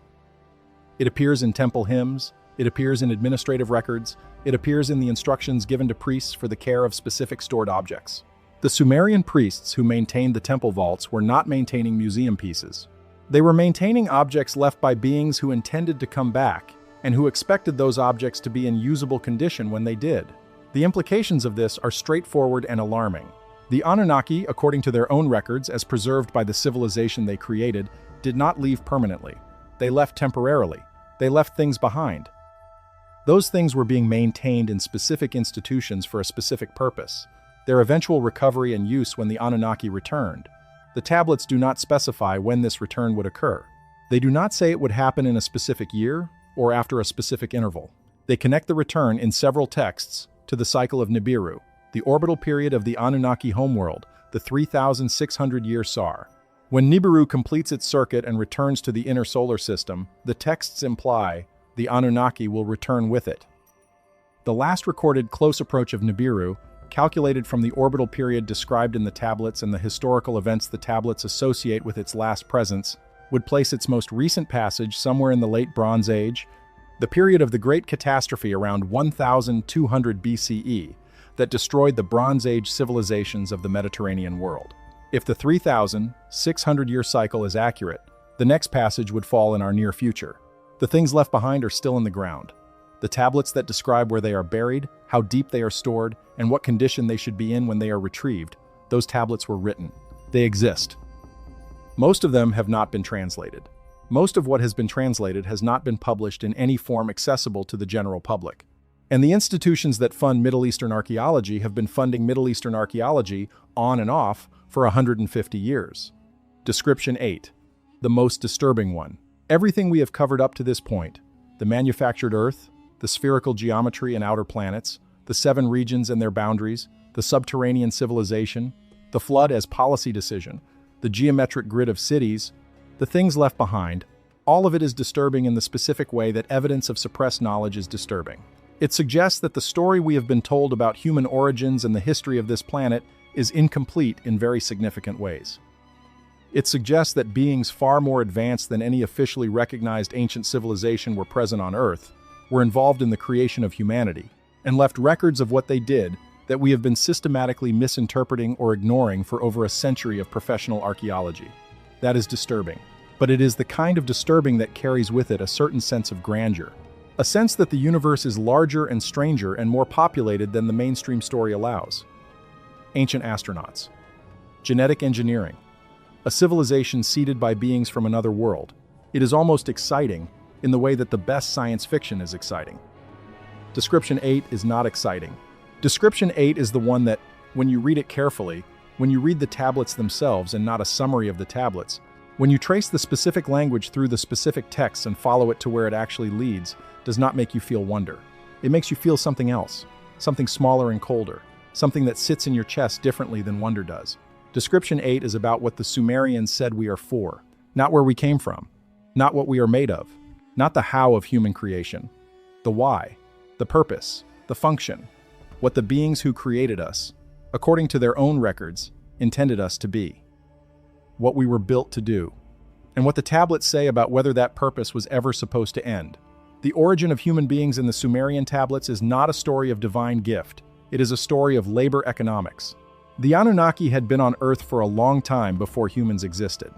It appears in temple hymns, it appears in administrative records, it appears in the instructions given to priests for the care of specific stored objects. The Sumerian priests who maintained the temple vaults were not maintaining museum pieces. They were maintaining objects left by beings who intended to come back, and who expected those objects to be in usable condition when they did. The implications of this are straightforward and alarming. The Anunnaki, according to their own records as preserved by the civilization they created, did not leave permanently. They left temporarily. They left things behind. Those things were being maintained in specific institutions for a specific purpose. Their eventual recovery and use when the Anunnaki returned. The tablets do not specify when this return would occur. They do not say it would happen in a specific year or after a specific interval. They connect the return in several texts to the cycle of Nibiru, the orbital period of the Anunnaki homeworld, the 3,600-year SAR. When Nibiru completes its circuit and returns to the inner solar system, the texts imply the Anunnaki will return with it. The last recorded close approach of Nibiru, calculated from the orbital period described in the tablets and the historical events the tablets associate with its last presence, would place its most recent passage somewhere in the late Bronze Age, the period of the Great Catastrophe around 1200 BCE that destroyed the Bronze Age civilizations of the Mediterranean world. If the 3,600-year cycle is accurate, the next passage would fall in our near future. The things left behind are still in the ground. The tablets that describe where they are buried, how deep they are stored, and what condition they should be in when they are retrieved, those tablets were written. They exist. Most of them have not been translated. Most of what has been translated has not been published in any form accessible to the general public. And the institutions that fund Middle Eastern archaeology have been funding Middle Eastern archaeology on and off for 150 years. Description 8. The most disturbing one. Everything we have covered up to this point, the manufactured Earth, the spherical geometry and outer planets, the 7 regions and their boundaries, the subterranean civilization, the flood as policy decision, the geometric grid of cities, the things left behind, all of it is disturbing in the specific way that evidence of suppressed knowledge is disturbing. It suggests that the story we have been told about human origins and the history of this planet is incomplete in very significant ways. It suggests that beings far more advanced than any officially recognized ancient civilization were present on Earth, were involved in the creation of humanity, and left records of what they did that we have been systematically misinterpreting or ignoring for over a century of professional archaeology. That is disturbing. But it is the kind of disturbing that carries with it a certain sense of grandeur. A sense that the universe is larger and stranger and more populated than the mainstream story allows. Ancient astronauts. Genetic engineering. A civilization seeded by beings from another world. It is almost exciting in the way that the best science fiction is exciting. Description 8 is not exciting. Description 8 is the one that, when you read it carefully, when you read the tablets themselves and not a summary of the tablets, when you trace the specific language through the specific texts and follow it to where it actually leads, does not make you feel wonder. It makes you feel something else, something smaller and colder, something that sits in your chest differently than wonder does. Description 8 is about what the Sumerians said we are for, not where we came from, not what we are made of, not the how of human creation, the why, the purpose, the function, what the beings who created us, according to their own records, intended us to be, what we were built to do, and what the tablets say about whether that purpose was ever supposed to end. The origin of human beings in the Sumerian tablets is not a story of divine gift. It is a story of labor economics. The Anunnaki had been on Earth for a long time before humans existed.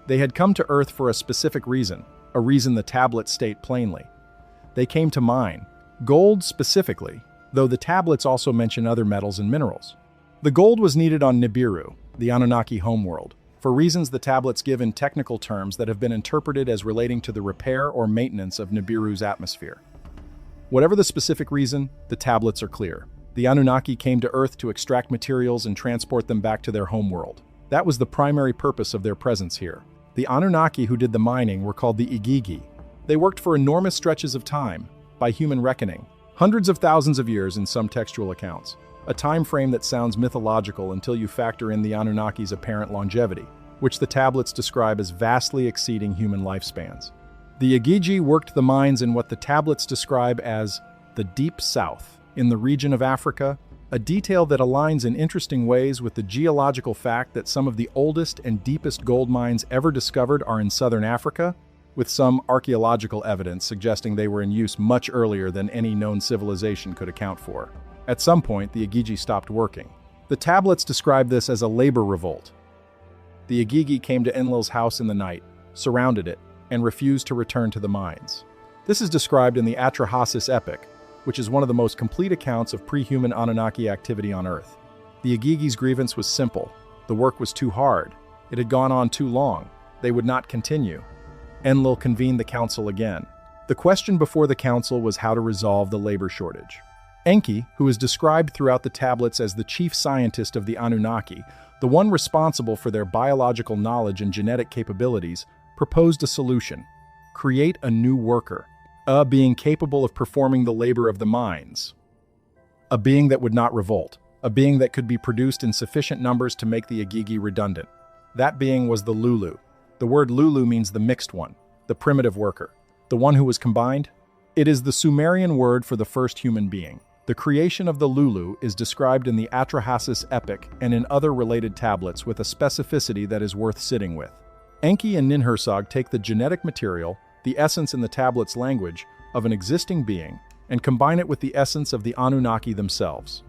They had come to Earth for a specific reason, a reason the tablets state plainly. They came to mine, gold specifically, though the tablets also mention other metals and minerals. The gold was needed on Nibiru, the Anunnaki homeworld, for reasons the tablets give in technical terms that have been interpreted as relating to the repair or maintenance of Nibiru's atmosphere. Whatever the specific reason, the tablets are clear. The Anunnaki came to Earth to extract materials and transport them back to their homeworld. That was the primary purpose of their presence here. The Anunnaki who did the mining were called the Igigi. They worked for enormous stretches of time, by human reckoning, hundreds of thousands of years in some textual accounts, a time frame that sounds mythological until you factor in the Anunnaki's apparent longevity, which the tablets describe as vastly exceeding human lifespans. The Igigi worked the mines in what the tablets describe as the Deep South, in the region of Africa, a detail that aligns in interesting ways with the geological fact that some of the oldest and deepest gold mines ever discovered are in southern Africa, with some archaeological evidence suggesting they were in use much earlier than any known civilization could account for. At some point, the Igigi stopped working. The tablets describe this as a labor revolt. The Igigi came to Enlil's house in the night, surrounded it, and refused to return to the mines. This is described in the Atrahasis epic, which is one of the most complete accounts of pre-human Anunnaki activity on Earth. The Igigi's grievance was simple. The work was too hard. It had gone on too long. They would not continue. Enlil convened the council again. The question before the council was how to resolve the labor shortage. Enki, who is described throughout the tablets as the chief scientist of the Anunnaki, the one responsible for their biological knowledge and genetic capabilities, proposed a solution: create a new worker, a being capable of performing the labor of the mines, a being that would not revolt, a being that could be produced in sufficient numbers to make the Igigi redundant. That being was the Lulu. The word Lulu means the mixed one, the primitive worker, the one who was combined. It is the Sumerian word for the first human being. The creation of the Lulu is described in the Atrahasis epic and in other related tablets with a specificity that is worth sitting with. Enki and Ninhursag take the genetic material, the essence in the tablet's language, of an existing being, and combine it with the essence of the Anunnaki themselves.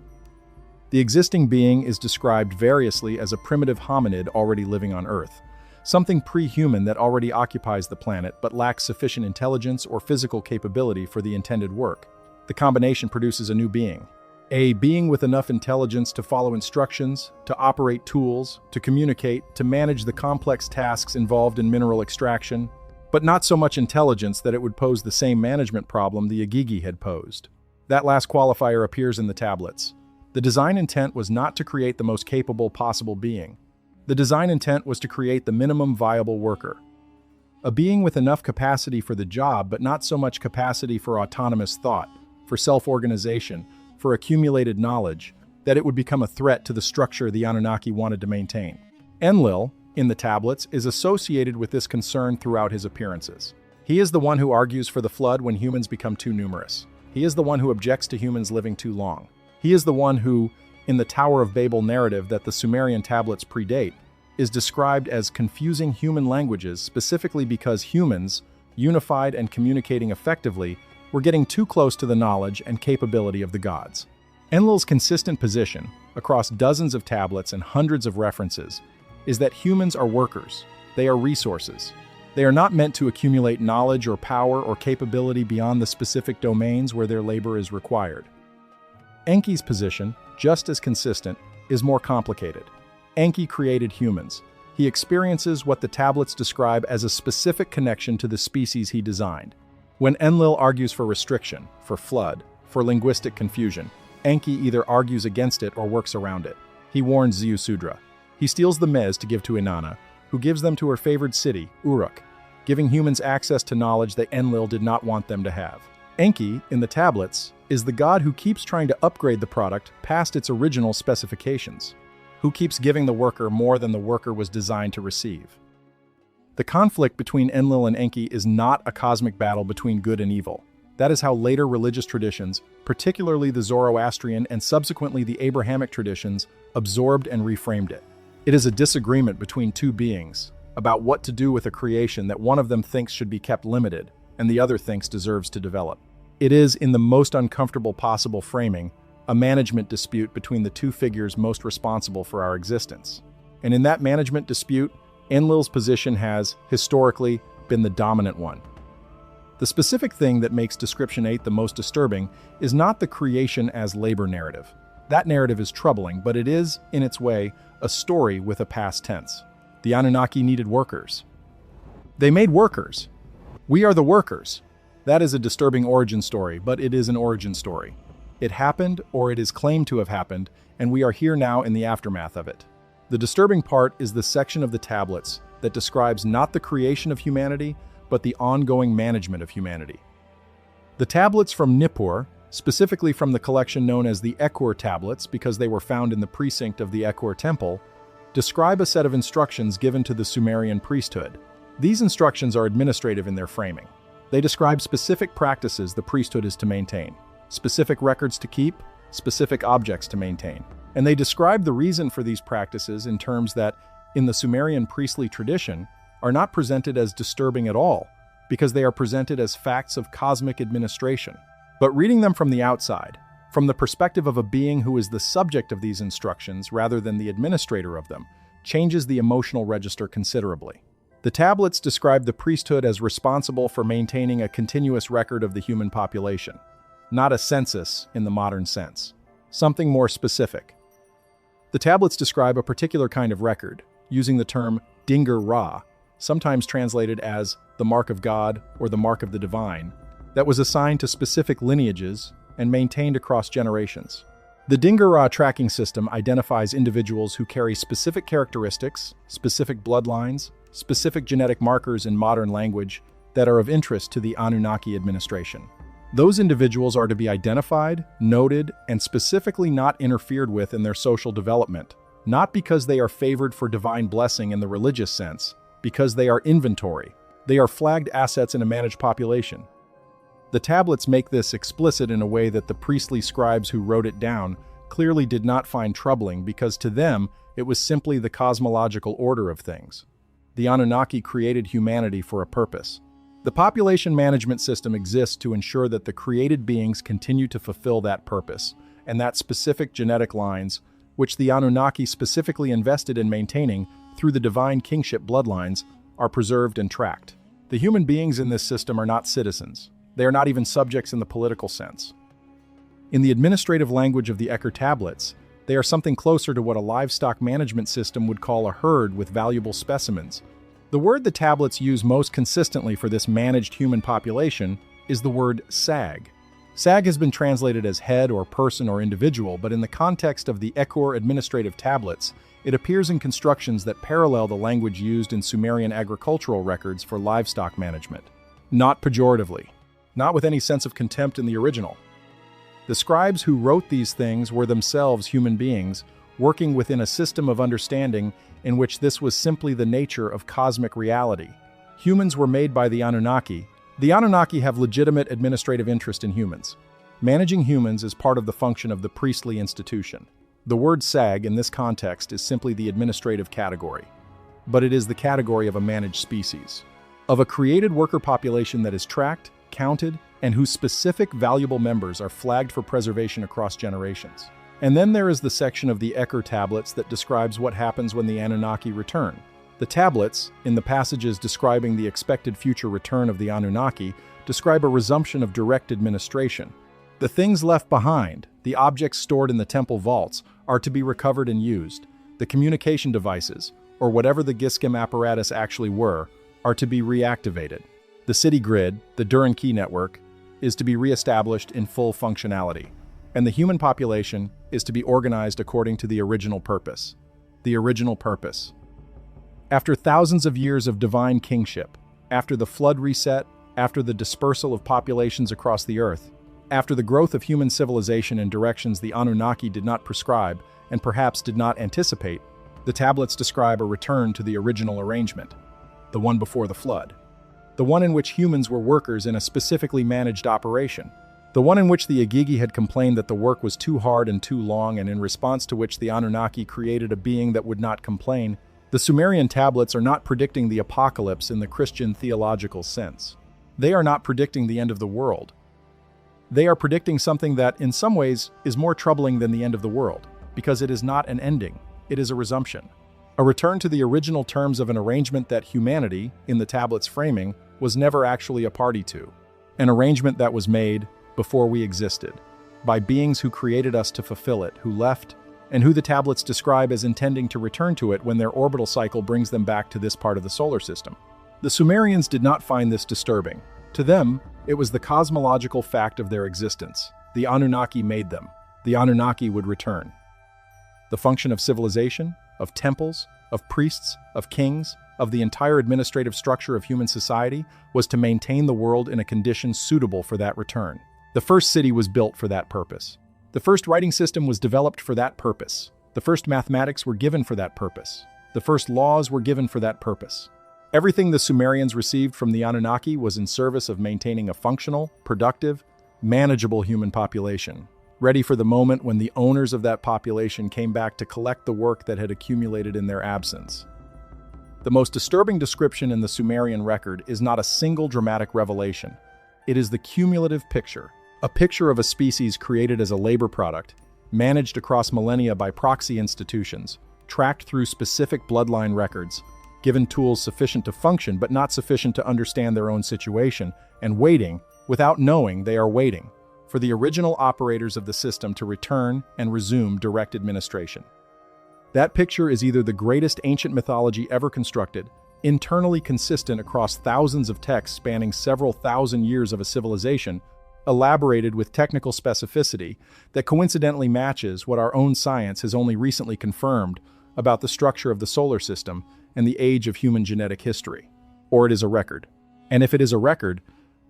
The existing being is described variously as a primitive hominid already living on Earth, something pre-human that already occupies the planet but lacks sufficient intelligence or physical capability for the intended work. The combination produces a new being. A being with enough intelligence to follow instructions, to operate tools, to communicate, to manage the complex tasks involved in mineral extraction, but not so much intelligence that it would pose the same management problem the Igigi had posed. That last qualifier appears in the tablets. The design intent was not to create the most capable possible being. The design intent was to create the minimum viable worker. A being with enough capacity for the job, but not so much capacity for autonomous thought, for self-organization, for accumulated knowledge, that it would become a threat to the structure the Anunnaki wanted to maintain. Enlil, in the tablets, is associated with this concern throughout his appearances. He is the one who argues for the flood when humans become too numerous. He is the one who objects to humans living too long. He is the one who, in the Tower of Babel narrative that the Sumerian tablets predate, is described as confusing human languages specifically because humans, unified and communicating effectively, were getting too close to the knowledge and capability of the gods. Enlil's consistent position, across dozens of tablets and hundreds of references, is that humans are workers. They are resources. They are not meant to accumulate knowledge or power or capability beyond the specific domains where their labor is required. Enki's position, just as consistent, is more complicated. Enki created humans. He experiences what the tablets describe as a specific connection to the species he designed. When Enlil argues for restriction, for flood, for linguistic confusion, Enki either argues against it or works around it. He warns Ziusudra. He steals the mez to give to Inanna, who gives them to her favored city, Uruk, giving humans access to knowledge that Enlil did not want them to have. Enki, in the tablets, is the god who keeps trying to upgrade the product past its original specifications, who keeps giving the worker more than the worker was designed to receive. The conflict between Enlil and Enki is not a cosmic battle between good and evil. That is how later religious traditions, particularly the Zoroastrian and subsequently the Abrahamic traditions, absorbed and reframed it. It is a disagreement between two beings about what to do with a creation that one of them thinks should be kept limited and the other thinks deserves to develop. It is, in the most uncomfortable possible framing, a management dispute between the two figures most responsible for our existence. And in that management dispute, Enlil's position has, historically, been the dominant one. The specific thing that makes Description 8 the most disturbing is not the creation as labor narrative. That narrative is troubling, but it is, in its way, a story with a past tense. The Anunnaki needed workers. They made workers. We are the workers. That is a disturbing origin story, but it is an origin story. It happened, or it is claimed to have happened, and we are here now in the aftermath of it. The disturbing part is the section of the tablets that describes not the creation of humanity, but the ongoing management of humanity. The tablets from Nippur, specifically from the collection known as the Ekur tablets because they were found in the precinct of the Ekur temple, describe a set of instructions given to the Sumerian priesthood. These instructions are administrative in their framing. They describe specific practices the priesthood is to maintain, specific records to keep, specific objects to maintain. And they describe the reason for these practices in terms that, in the Sumerian priestly tradition, are not presented as disturbing at all, because they are presented as facts of cosmic administration. But reading them from the outside, from the perspective of a being who is the subject of these instructions rather than the administrator of them, changes the emotional register considerably. The tablets describe the priesthood as responsible for maintaining a continuous record of the human population, not a census in the modern sense. Something more specific. The tablets describe a particular kind of record, using the term Dinger Ra, sometimes translated as the mark of God or the mark of the divine, that was assigned to specific lineages and maintained across generations. The Dinger Ra tracking system identifies individuals who carry specific characteristics, specific bloodlines, specific genetic markers in modern language that are of interest to the Anunnaki administration. Those individuals are to be identified, noted, and specifically not interfered with in their social development, not because they are favored for divine blessing in the religious sense, because they are inventory. They are flagged assets in a managed population. The tablets make this explicit in a way that the priestly scribes who wrote it down clearly did not find troubling, because to them it was simply the cosmological order of things. The Anunnaki created humanity for a purpose. The population management system exists to ensure that the created beings continue to fulfill that purpose, and that specific genetic lines, which the Anunnaki specifically invested in maintaining through the divine kingship bloodlines, are preserved and tracked. The human beings in this system are not citizens. They are not even subjects in the political sense. In the administrative language of the Eker tablets, they are something closer to what a livestock management system would call a herd with valuable specimens. The word the tablets use most consistently for this managed human population is the word sag. Sag has been translated as head or person or individual, but in the context of the Eker administrative tablets, it appears in constructions that parallel the language used in Sumerian agricultural records for livestock management. Not pejoratively, not with any sense of contempt in the original. The scribes who wrote these things were themselves human beings, working within a system of understanding in which this was simply the nature of cosmic reality. Humans were made by the Anunnaki. The Anunnaki have legitimate administrative interest in humans. Managing humans is part of the function of the priestly institution. The word sag in this context is simply the administrative category, but it is the category of a managed species, of a created worker population that is tracked, counted, and whose specific valuable members are flagged for preservation across generations. And then there is the section of the Eker tablets that describes what happens when the Anunnaki return. The tablets, in the passages describing the expected future return of the Anunnaki, describe a resumption of direct administration. The things left behind, the objects stored in the temple vaults, are to be recovered and used. The communication devices, or whatever the Giskim apparatus actually were, are to be reactivated. The city grid, the Duran key network, is to be reestablished in full functionality, and the human population is to be organized according to the original purpose. The original purpose. After thousands of years of divine kingship, after the flood reset, after the dispersal of populations across the earth, after the growth of human civilization in directions the Anunnaki did not prescribe and perhaps did not anticipate, the tablets describe a return to the original arrangement, the one before the flood. The one in which humans were workers in a specifically managed operation. The one in which the Igigi had complained that the work was too hard and too long, and in response to which the Anunnaki created a being that would not complain. The Sumerian tablets are not predicting the apocalypse in the Christian theological sense. They are not predicting the end of the world. They are predicting something that, in some ways, is more troubling than the end of the world, because it is not an ending, it is a resumption. A return to the original terms of an arrangement that humanity, in the tablet's framing, was never actually a party to. An arrangement that was made before we existed, by beings who created us to fulfill it, who left, and who the tablets describe as intending to return to it when their orbital cycle brings them back to this part of the solar system. The Sumerians did not find this disturbing. To them, it was the cosmological fact of their existence. The Anunnaki made them. The Anunnaki would return. The function of civilization, of temples, of priests, of kings, of the entire administrative structure of human society was to maintain the world in a condition suitable for that return. The first city was built for that purpose. The first writing system was developed for that purpose. The first mathematics were given for that purpose. The first laws were given for that purpose. Everything the Sumerians received from the Anunnaki was in service of maintaining a functional, productive, manageable human population, ready for the moment when the owners of that population came back to collect the work that had accumulated in their absence. The most disturbing description in the Sumerian record is not a single dramatic revelation. It is the cumulative picture, A picture of a species created as a labor product, managed across millennia by proxy institutions, tracked through specific bloodline records, given tools sufficient to function but not sufficient to understand their own situation, and waiting, without knowing they are waiting, for the original operators of the system to return and resume direct administration. That picture is either the greatest ancient mythology ever constructed, internally consistent across thousands of texts spanning several thousand years of a civilization, elaborated with technical specificity that coincidentally matches what our own science has only recently confirmed about the structure of the solar system and the age of human genetic history. Or it is a record. And if it is a record,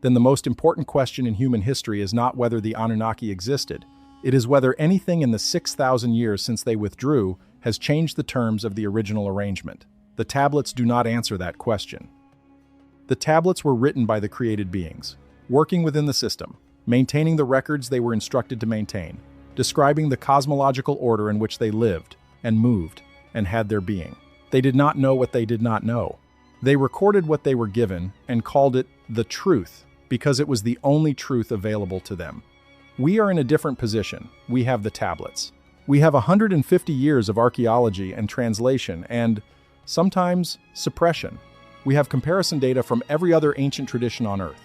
then the most important question in human history is not whether the Anunnaki existed. It is whether anything in the 6,000 years since they withdrew has changed the terms of the original arrangement. The tablets do not answer that question. The tablets were written by the created beings, working within the system, maintaining the records they were instructed to maintain, describing the cosmological order in which they lived and moved and had their being. They did not know what they did not know. They recorded what they were given and called it the truth because it was the only truth available to them. We are in a different position. We have the tablets. We have 150 years of archaeology and translation and, sometimes, suppression. We have comparison data from every other ancient tradition on Earth.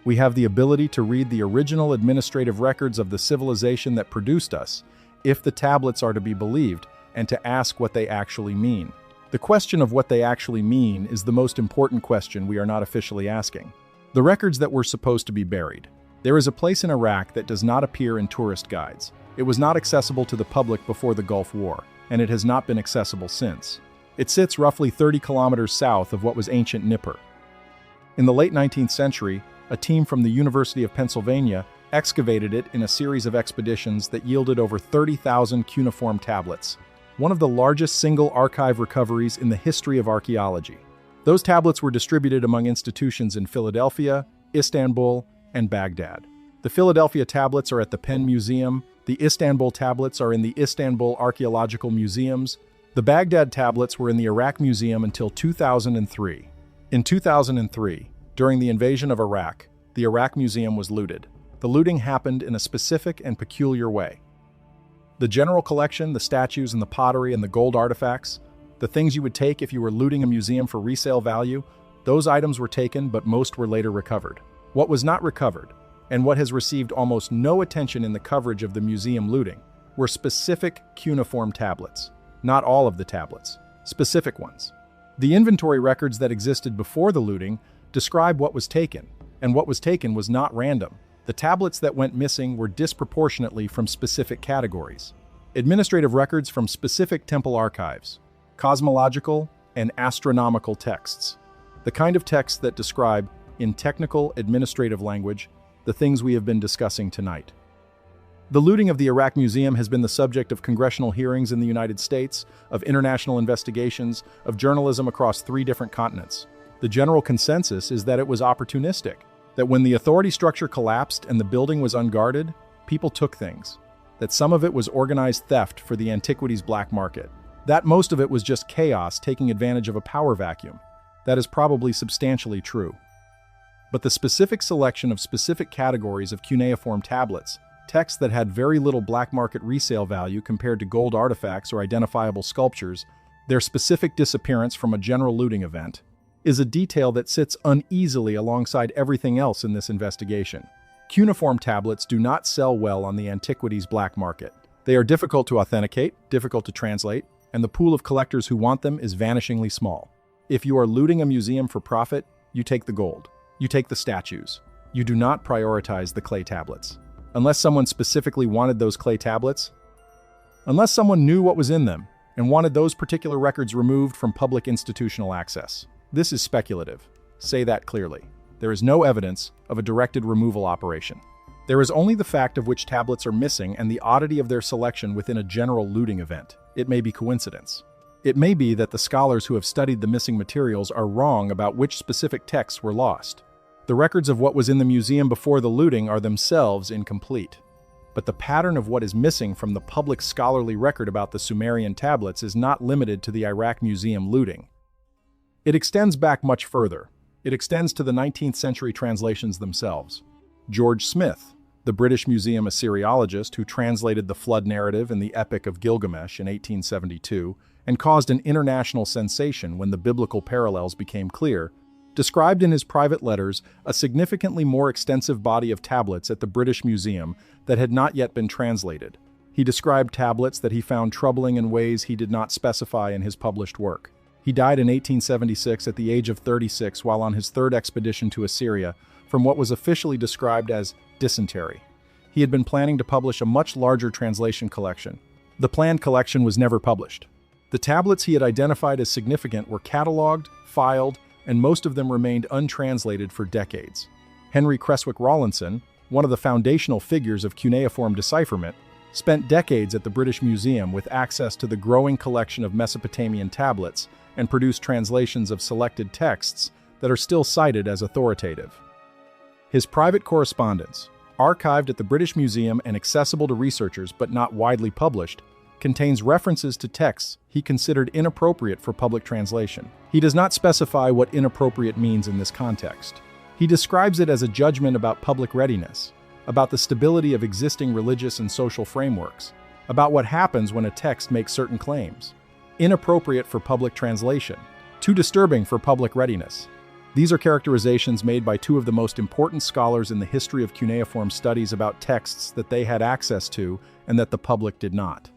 We have the ability to read the original administrative records of the civilization that produced us, if the tablets are to be believed, and to ask what they actually mean. The question of what they actually mean is the most important question we are not officially asking. The records that were supposed to be buried. There is a place in Iraq that does not appear in tourist guides. It was not accessible to the public before the Gulf War, and it has not been accessible since. It sits roughly 30 kilometers south of what was ancient Nippur. In the late 19th century, a team from the University of Pennsylvania excavated it in a series of expeditions that yielded over 30,000 cuneiform tablets, one of the largest single archive recoveries in the history of archaeology. Those tablets were distributed among institutions in Philadelphia, Istanbul, and Baghdad. The Philadelphia tablets are at the Penn Museum, the Istanbul tablets are in the Istanbul Archaeological Museums, the Baghdad tablets were in the Iraq Museum until 2003. In 2003, during the invasion of Iraq, the Iraq Museum was looted. The looting happened in a specific and peculiar way. The general collection, the statues and the pottery and the gold artifacts, the things you would take if you were looting a museum for resale value, those items were taken, but most were later recovered. What was not recovered, and what has received almost no attention in the coverage of the museum looting, were specific cuneiform tablets. Not all of the tablets, specific ones. The inventory records that existed before the looting describe what was taken, and what was taken was not random. The tablets that went missing were disproportionately from specific categories. Administrative records from specific temple archives, cosmological and astronomical texts, the kind of texts that describe, in technical administrative language, the things we have been discussing tonight. The looting of the Iraq Museum has been the subject of congressional hearings in the United States, of international investigations, of journalism across 3 different continents. The general consensus is that it was opportunistic, that when the authority structure collapsed and the building was unguarded, people took things, that some of it was organized theft for the antiquities black market, that most of it was just chaos taking advantage of a power vacuum. That is probably substantially true. But the specific selection of specific categories of cuneiform tablets, texts that had very little black market resale value compared to gold artifacts or identifiable sculptures, their specific disappearance from a general looting event, is a detail that sits uneasily alongside everything else in this investigation. Cuneiform tablets do not sell well on the antiquities black market. They are difficult to authenticate, difficult to translate, and the pool of collectors who want them is vanishingly small. If you are looting a museum for profit, you take the gold. You take the statues. You do not prioritize the clay tablets. Unless someone specifically wanted those clay tablets, unless someone knew what was in them and wanted those particular records removed from public institutional access. This is speculative. Say that clearly. There is no evidence of a directed removal operation. There is only the fact of which tablets are missing and the oddity of their selection within a general looting event. It may be coincidence. It may be that the scholars who have studied the missing materials are wrong about which specific texts were lost. The records of what was in the museum before the looting are themselves incomplete. But the pattern of what is missing from the public scholarly record about the Sumerian tablets is not limited to the Iraq Museum looting. It extends back much further. It extends to the 19th century translations themselves. George Smith, the British Museum Assyriologist who translated the flood narrative in the Epic of Gilgamesh in 1872 and caused an international sensation when the biblical parallels became clear, described in his private letters a significantly more extensive body of tablets at the British Museum that had not yet been translated. He described tablets that he found troubling in ways he did not specify in his published work. He died in 1876 at the age of 36 while on his third expedition to Assyria from what was officially described as dysentery. He had been planning to publish a much larger translation collection. The planned collection was never published. The tablets he had identified as significant were catalogued, filed, and most of them remained untranslated for decades. Henry Creswick Rawlinson, one of the foundational figures of cuneiform decipherment, spent decades at the British Museum with access to the growing collection of Mesopotamian tablets and produced translations of selected texts that are still cited as authoritative. His private correspondence, archived at the British Museum and accessible to researchers but not widely published, contains references to texts he considered inappropriate for public translation. He does not specify what inappropriate means in this context. He describes it as a judgment about public readiness, about the stability of existing religious and social frameworks, about what happens when a text makes certain claims. Inappropriate for public translation, too disturbing for public readiness. These are characterizations made by two of the most important scholars in the history of cuneiform studies about texts that they had access to and that the public did not.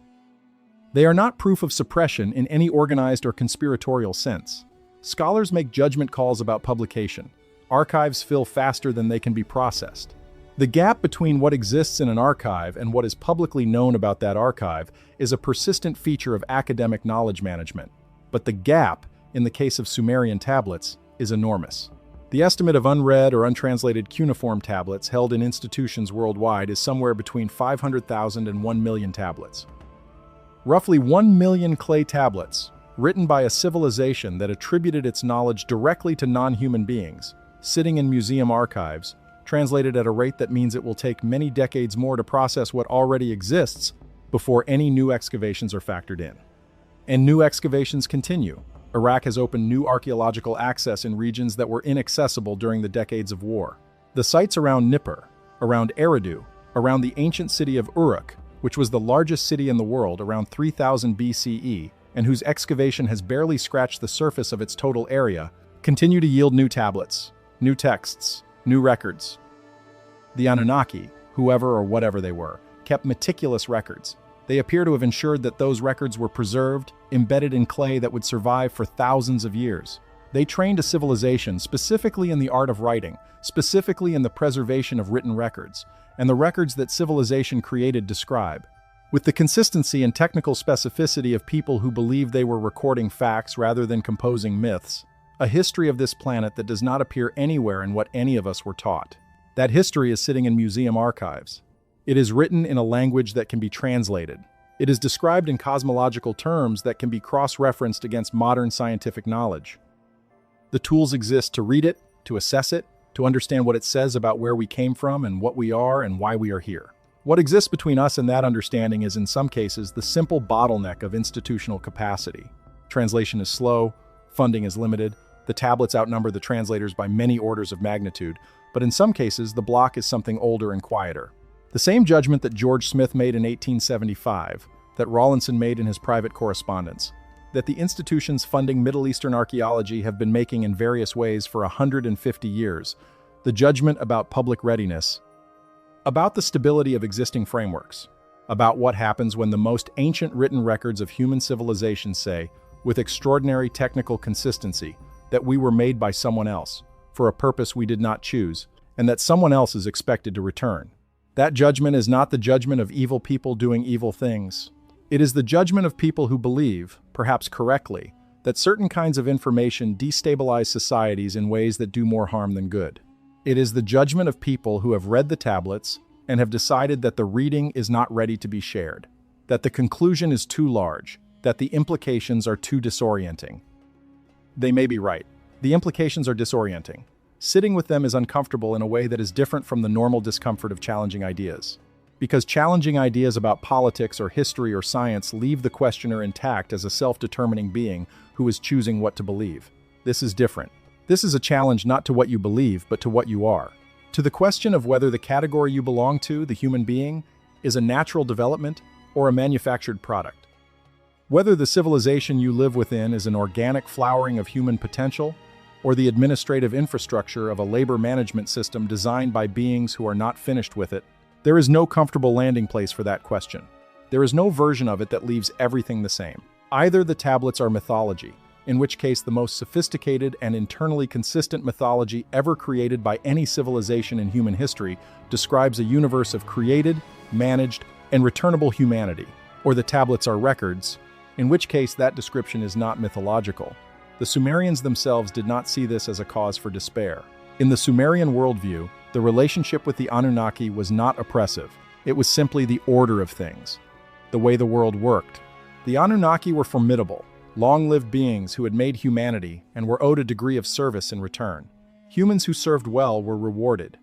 They are not proof of suppression in any organized or conspiratorial sense. Scholars make judgment calls about publication. Archives fill faster than they can be processed. The gap between what exists in an archive and what is publicly known about that archive is a persistent feature of academic knowledge management. But the gap, in the case of Sumerian tablets, is enormous. The estimate of unread or untranslated cuneiform tablets held in institutions worldwide is somewhere between 500,000 and 1 million tablets. Roughly 1 million clay tablets, written by a civilization that attributed its knowledge directly to non-human beings, sitting in museum archives, translated at a rate that means it will take many decades more to process what already exists before any new excavations are factored in. And new excavations continue. Iraq has opened new archaeological access in regions that were inaccessible during the decades of war. The sites around Nippur, around Eridu, around the ancient city of Uruk, which was the largest city in the world around 3000 BCE, and whose excavation has barely scratched the surface of its total area, continue to yield new tablets, new texts, new records. The Anunnaki, whoever or whatever they were, kept meticulous records. They appear to have ensured that those records were preserved, embedded in clay that would survive for thousands of years. They trained a civilization specifically in the art of writing, specifically in the preservation of written records, and the records that civilization created describe. With the consistency and technical specificity of people who believed they were recording facts rather than composing myths, a history of this planet that does not appear anywhere in what any of us were taught. That history is sitting in museum archives. It is written in a language that can be translated. It is described in cosmological terms that can be cross-referenced against modern scientific knowledge. The tools exist to read it, to assess it, to understand what it says about where we came from and what we are and why we are here. What exists between us and that understanding is in some cases the simple bottleneck of institutional capacity. Translation is slow, funding is limited, the tablets outnumber the translators by many orders of magnitude, but in some cases the block is something older and quieter. The same judgment that George Smith made in 1875, that Rawlinson made in his private correspondence, that the institutions funding Middle Eastern archaeology have been making in various ways for 150 years, the judgment about public readiness, about the stability of existing frameworks, about what happens when the most ancient written records of human civilization say, with extraordinary technical consistency, that we were made by someone else, for a purpose we did not choose, and that someone else is expected to return. That judgment is not the judgment of evil people doing evil things. It is the judgment of people who believe, perhaps correctly, that certain kinds of information destabilize societies in ways that do more harm than good. It is the judgment of people who have read the tablets and have decided that the reading is not ready to be shared, that the conclusion is too large, that the implications are too disorienting. They may be right. The implications are disorienting. Sitting with them is uncomfortable in a way that is different from the normal discomfort of challenging ideas. Because challenging ideas about politics or history or science leave the questioner intact as a self-determining being who is choosing what to believe. This is different. This is a challenge not to what you believe, but to what you are. To the question of whether the category you belong to, the human being, is a natural development or a manufactured product. Whether the civilization you live within is an organic flowering of human potential or the administrative infrastructure of a labor management system designed by beings who are not finished with it, there is no comfortable landing place for that question. There is no version of it that leaves everything the same. Either the tablets are mythology, in which case the most sophisticated and internally consistent mythology ever created by any civilization in human history describes a universe of created, managed, and returnable humanity, or the tablets are records, in which case that description is not mythological. The Sumerians themselves did not see this as a cause for despair. In the Sumerian worldview, the relationship with the Anunnaki was not oppressive. It was simply the order of things, the way the world worked. The Anunnaki were formidable, long-lived beings who had made humanity and were owed a degree of service in return. Humans who served well were rewarded.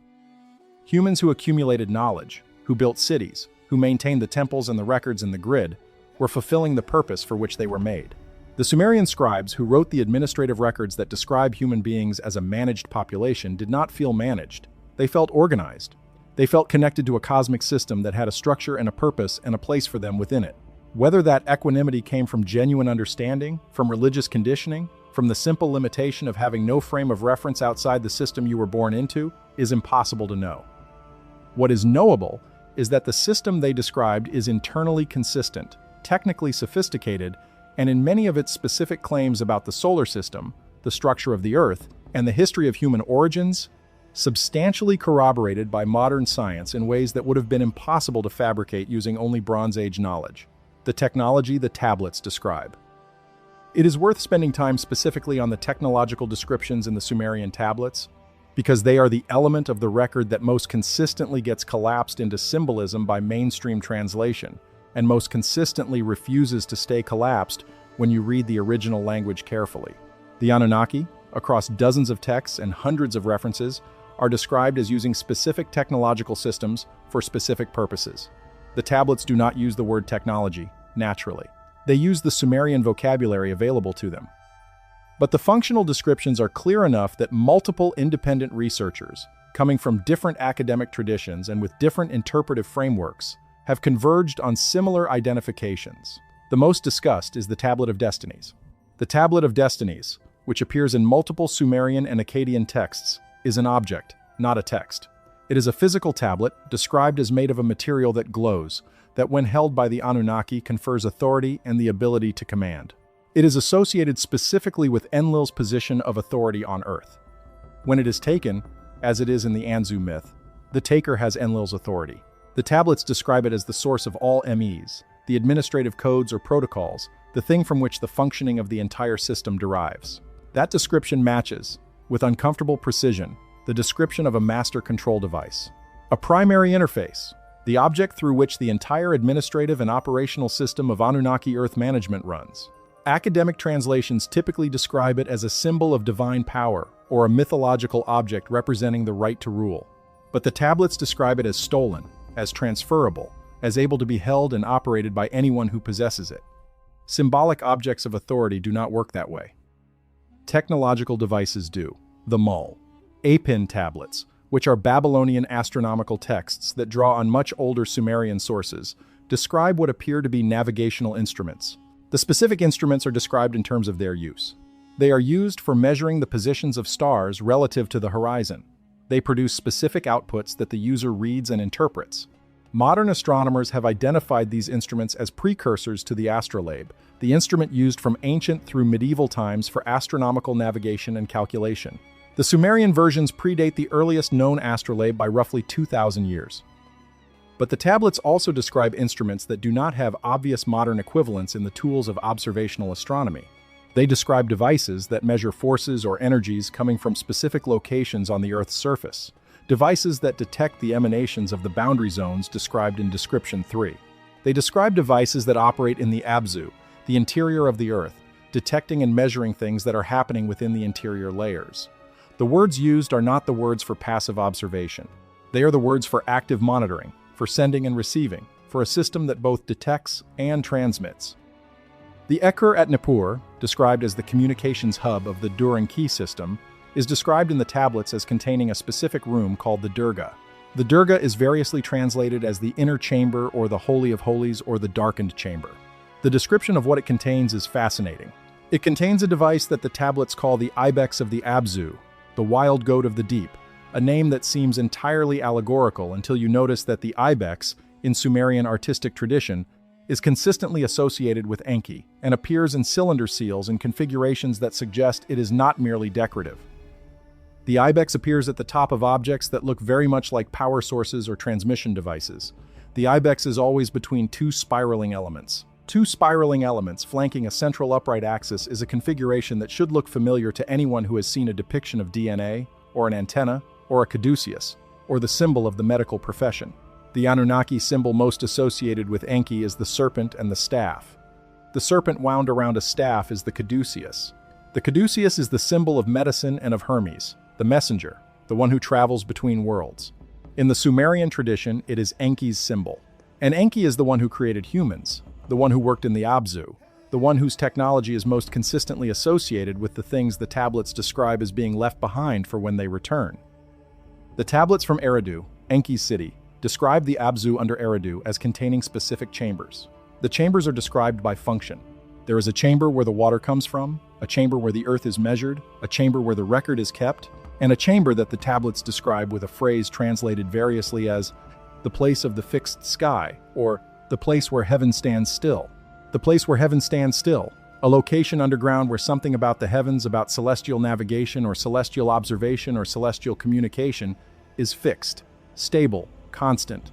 Humans who accumulated knowledge, who built cities, who maintained the temples and the records in the grid, were fulfilling the purpose for which they were made. The Sumerian scribes who wrote the administrative records that describe human beings as a managed population did not feel managed. They felt organized. They felt connected to a cosmic system that had a structure and a purpose and a place for them within it. Whether that equanimity came from genuine understanding, from religious conditioning, from the simple limitation of having no frame of reference outside the system you were born into, is impossible to know. What is knowable is that the system they described is internally consistent, technically sophisticated, and in many of its specific claims about the solar system, the structure of the Earth, and the history of human origins, substantially corroborated by modern science in ways that would have been impossible to fabricate using only Bronze Age knowledge. The technology the tablets describe. It is worth spending time specifically on the technological descriptions in the Sumerian tablets, because they are the element of the record that most consistently gets collapsed into symbolism by mainstream translation, and most consistently refuses to stay collapsed when you read the original language carefully. The Anunnaki, across dozens of texts and hundreds of references, are described as using specific technological systems for specific purposes. The tablets do not use the word technology, naturally. They use the Sumerian vocabulary available to them. But the functional descriptions are clear enough that multiple independent researchers, coming from different academic traditions and with different interpretive frameworks, have converged on similar identifications. The most discussed is the Tablet of Destinies. The Tablet of Destinies, which appears in multiple Sumerian and Akkadian texts, is an object, not a text. It is a physical tablet, described as made of a material that glows, that when held by the Anunnaki confers authority and the ability to command. It is associated specifically with Enlil's position of authority on Earth. When it is taken, as it is in the Anzu myth, the taker has Enlil's authority. The tablets describe it as the source of all MEs, the administrative codes or protocols, the thing from which the functioning of the entire system derives. That description matches, with uncomfortable precision, the description of a master control device. A primary interface, the object through which the entire administrative and operational system of Anunnaki Earth management runs. Academic translations typically describe it as a symbol of divine power or a mythological object representing the right to rule. But the tablets describe it as stolen, as transferable, as able to be held and operated by anyone who possesses it. Symbolic objects of authority do not work that way. Technological devices do. The Mul. Apin tablets, which are Babylonian astronomical texts that draw on much older Sumerian sources, describe what appear to be navigational instruments. The specific instruments are described in terms of their use. They are used for measuring the positions of stars relative to the horizon. They produce specific outputs that the user reads and interprets. Modern astronomers have identified these instruments as precursors to the astrolabe, the instrument used from ancient through medieval times for astronomical navigation and calculation. The Sumerian versions predate the earliest known astrolabe by roughly 2,000 years. But the tablets also describe instruments that do not have obvious modern equivalents in the tools of observational astronomy. They describe devices that measure forces or energies coming from specific locations on the Earth's surface, devices that detect the emanations of the boundary zones described in Description 3. They describe devices that operate in the Abzu, the interior of the Earth, detecting and measuring things that are happening within the interior layers. The words used are not the words for passive observation. They are the words for active monitoring, for sending and receiving, for a system that both detects and transmits. The Ekur at Nippur, described as the communications hub of the Dur and Ki system, is described in the tablets as containing a specific room called the Durga. The Durga is variously translated as the inner chamber or the Holy of Holies or the darkened chamber. The description of what it contains is fascinating. It contains a device that the tablets call the ibex of the Abzu, the wild goat of the deep, a name that seems entirely allegorical until you notice that the ibex, in Sumerian artistic tradition, is consistently associated with Enki and appears in cylinder seals in configurations that suggest it is not merely decorative. The ibex appears at the top of objects that look very much like power sources or transmission devices. The ibex is always between two spiraling elements. Two spiraling elements flanking a central upright axis is a configuration that should look familiar to anyone who has seen a depiction of DNA, or an antenna, or a caduceus, or the symbol of the medical profession. The Anunnaki symbol most associated with Enki is the serpent and the staff. The serpent wound around a staff is the caduceus. The caduceus is the symbol of medicine and of Hermes, the messenger, the one who travels between worlds. In the Sumerian tradition, it is Enki's symbol. And Enki is the one who created humans, the one who worked in the Abzu, the one whose technology is most consistently associated with the things the tablets describe as being left behind for when they return. The tablets from Eridu, Enki's city, describe the Abzu under Eridu as containing specific chambers. The chambers are described by function. There is a chamber where the water comes from, a chamber where the earth is measured, a chamber where the record is kept, and a chamber that the tablets describe with a phrase translated variously as the place of the fixed sky, or the place where heaven stands still. The place where heaven stands still, a location underground where something about the heavens, about celestial navigation or celestial observation or celestial communication, is fixed, stable, constant.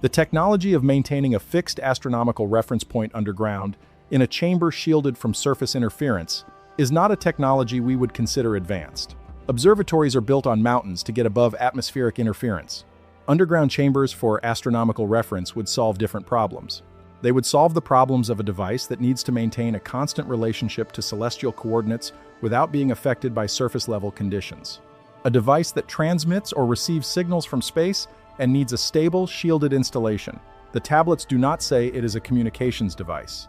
The technology of maintaining a fixed astronomical reference point underground, in a chamber shielded from surface interference, is not a technology we would consider advanced. Observatories are built on mountains to get above atmospheric interference. Underground chambers for astronomical reference would solve different problems. They would solve the problems of a device that needs to maintain a constant relationship to celestial coordinates without being affected by surface-level conditions. A device that transmits or receives signals from space and needs a stable, shielded installation. The tablets do not say it is a communications device.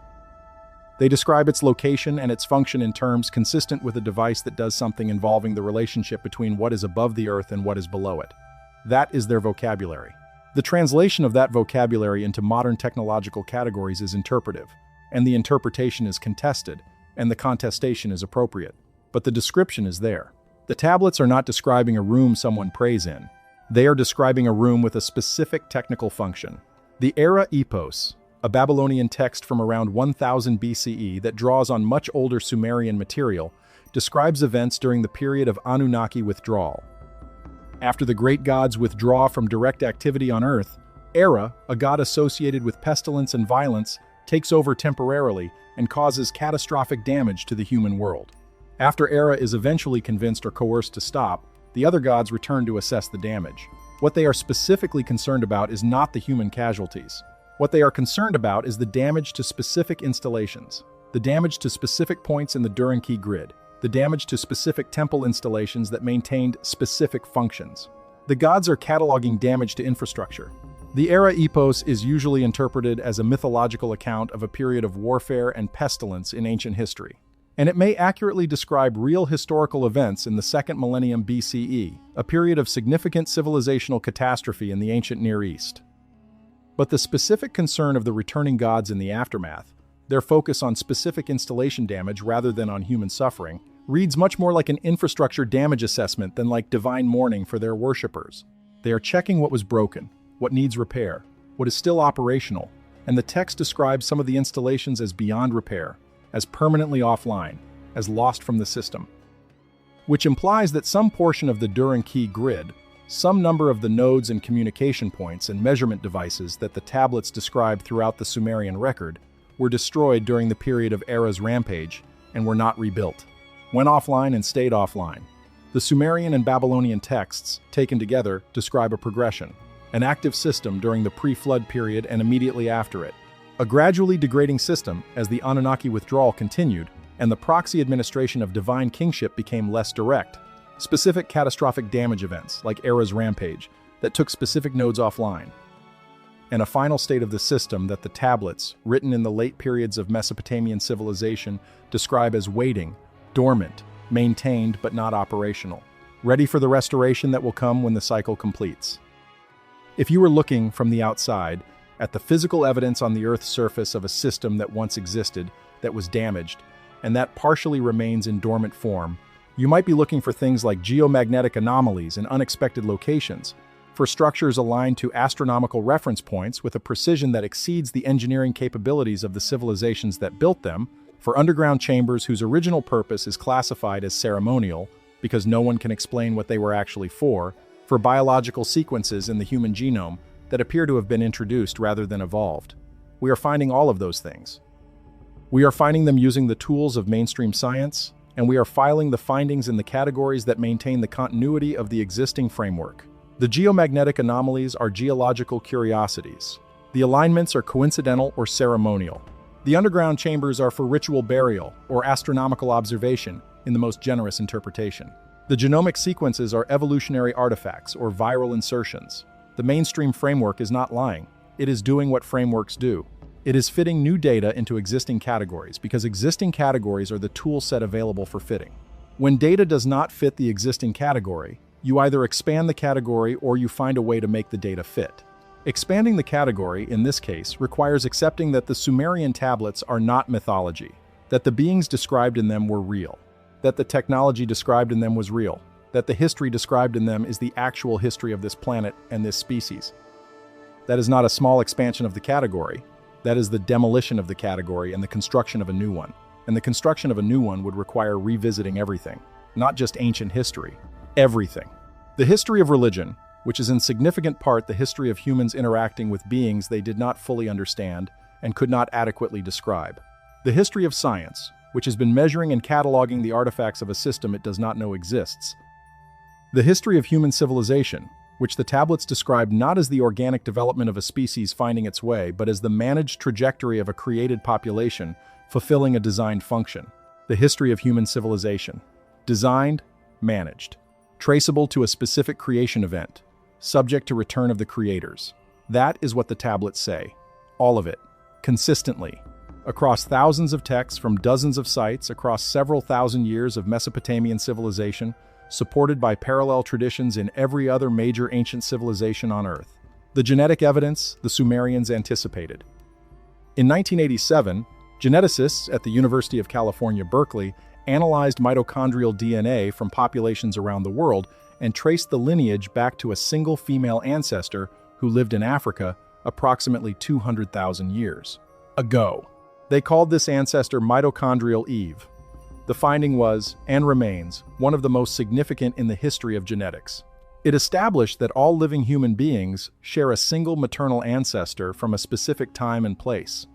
They describe its location and its function in terms consistent with a device that does something involving the relationship between what is above the earth and what is below it. That is their vocabulary. The translation of that vocabulary into modern technological categories is interpretive, and the interpretation is contested, and the contestation is appropriate. But the description is there. The tablets are not describing a room someone prays in. They are describing a room with a specific technical function. The Era Epos, a Babylonian text from around 1000 BCE that draws on much older Sumerian material, describes events during the period of Anunnaki withdrawal. After the great gods withdraw from direct activity on Earth, Era, a god associated with pestilence and violence, takes over temporarily and causes catastrophic damage to the human world. After Era is eventually convinced or coerced to stop, the other gods return to assess the damage. What they are specifically concerned about is not the human casualties. What they are concerned about is the damage to specific installations, the damage to specific points in the Duran-Key grid, the damage to specific temple installations that maintained specific functions. The gods are cataloging damage to infrastructure. The Era Epos is usually interpreted as a mythological account of a period of warfare and pestilence in ancient history. And it may accurately describe real historical events in the 2nd millennium BCE, a period of significant civilizational catastrophe in the ancient Near East. But the specific concern of the returning gods in the aftermath, their focus on specific installation damage rather than on human suffering, reads much more like an infrastructure damage assessment than like divine mourning for their worshippers. They are checking what was broken, what needs repair, what is still operational, and the text describes some of the installations as beyond repair, as permanently offline, as lost from the system. Which implies that some portion of the Duran-Key grid, some number of the nodes and communication points and measurement devices that the tablets describe throughout the Sumerian record, were destroyed during the period of Era's rampage and were not rebuilt. Went offline and stayed offline. The Sumerian and Babylonian texts, taken together, describe a progression, an active system during the pre-flood period and immediately after it, a gradually degrading system as the Anunnaki withdrawal continued and the proxy administration of divine kingship became less direct. Specific catastrophic damage events, like Era's rampage, that took specific nodes offline. And a final state of the system that the tablets, written in the late periods of Mesopotamian civilization, describe as waiting, dormant, maintained but not operational, ready for the restoration that will come when the cycle completes. If you were looking from the outside at the physical evidence on the Earth's surface of a system that once existed, that was damaged, and that partially remains in dormant form, you might be looking for things like geomagnetic anomalies and unexpected locations, for structures aligned to astronomical reference points with a precision that exceeds the engineering capabilities of the civilizations that built them, for underground chambers whose original purpose is classified as ceremonial, because no one can explain what they were actually for biological sequences in the human genome that appear to have been introduced rather than evolved. We are finding all of those things. We are finding them using the tools of mainstream science, and we are filing the findings in the categories that maintain the continuity of the existing framework. The geomagnetic anomalies are geological curiosities. The alignments are coincidental or ceremonial. The underground chambers are for ritual burial or astronomical observation in the most generous interpretation. The genomic sequences are evolutionary artifacts or viral insertions. The mainstream framework is not lying. It is doing what frameworks do. It is fitting new data into existing categories because existing categories are the tool set available for fitting. When data does not fit the existing category, you either expand the category or you find a way to make the data fit. Expanding the category, in this case, requires accepting that the Sumerian tablets are not mythology, that the beings described in them were real, that the technology described in them was real, that the history described in them is the actual history of this planet and this species. That is not a small expansion of the category. That is the demolition of the category and the construction of a new one. And the construction of a new one would require revisiting everything, not just ancient history, everything. The history of religion, which is in significant part the history of humans interacting with beings they did not fully understand and could not adequately describe. The history of science, which has been measuring and cataloging the artifacts of a system it does not know exists. The history of human civilization, which the tablets describe not as the organic development of a species finding its way, but as the managed trajectory of a created population fulfilling a designed function. The history of human civilization. Designed, managed. Traceable to a specific creation event. Subject to return of the creators. That is what the tablets say. All of it. Consistently. Across thousands of texts from dozens of sites across several thousand years of Mesopotamian civilization, supported by parallel traditions in every other major ancient civilization on Earth. The genetic evidence the Sumerians anticipated. In 1987, geneticists at the University of California, Berkeley, analyzed mitochondrial DNA from populations around the world and traced the lineage back to a single female ancestor who lived in Africa approximately 200,000 years ago. They called this ancestor mitochondrial Eve. The finding was, and remains, one of the most significant in the history of genetics. It established that all living human beings share a single maternal ancestor from a specific time and place.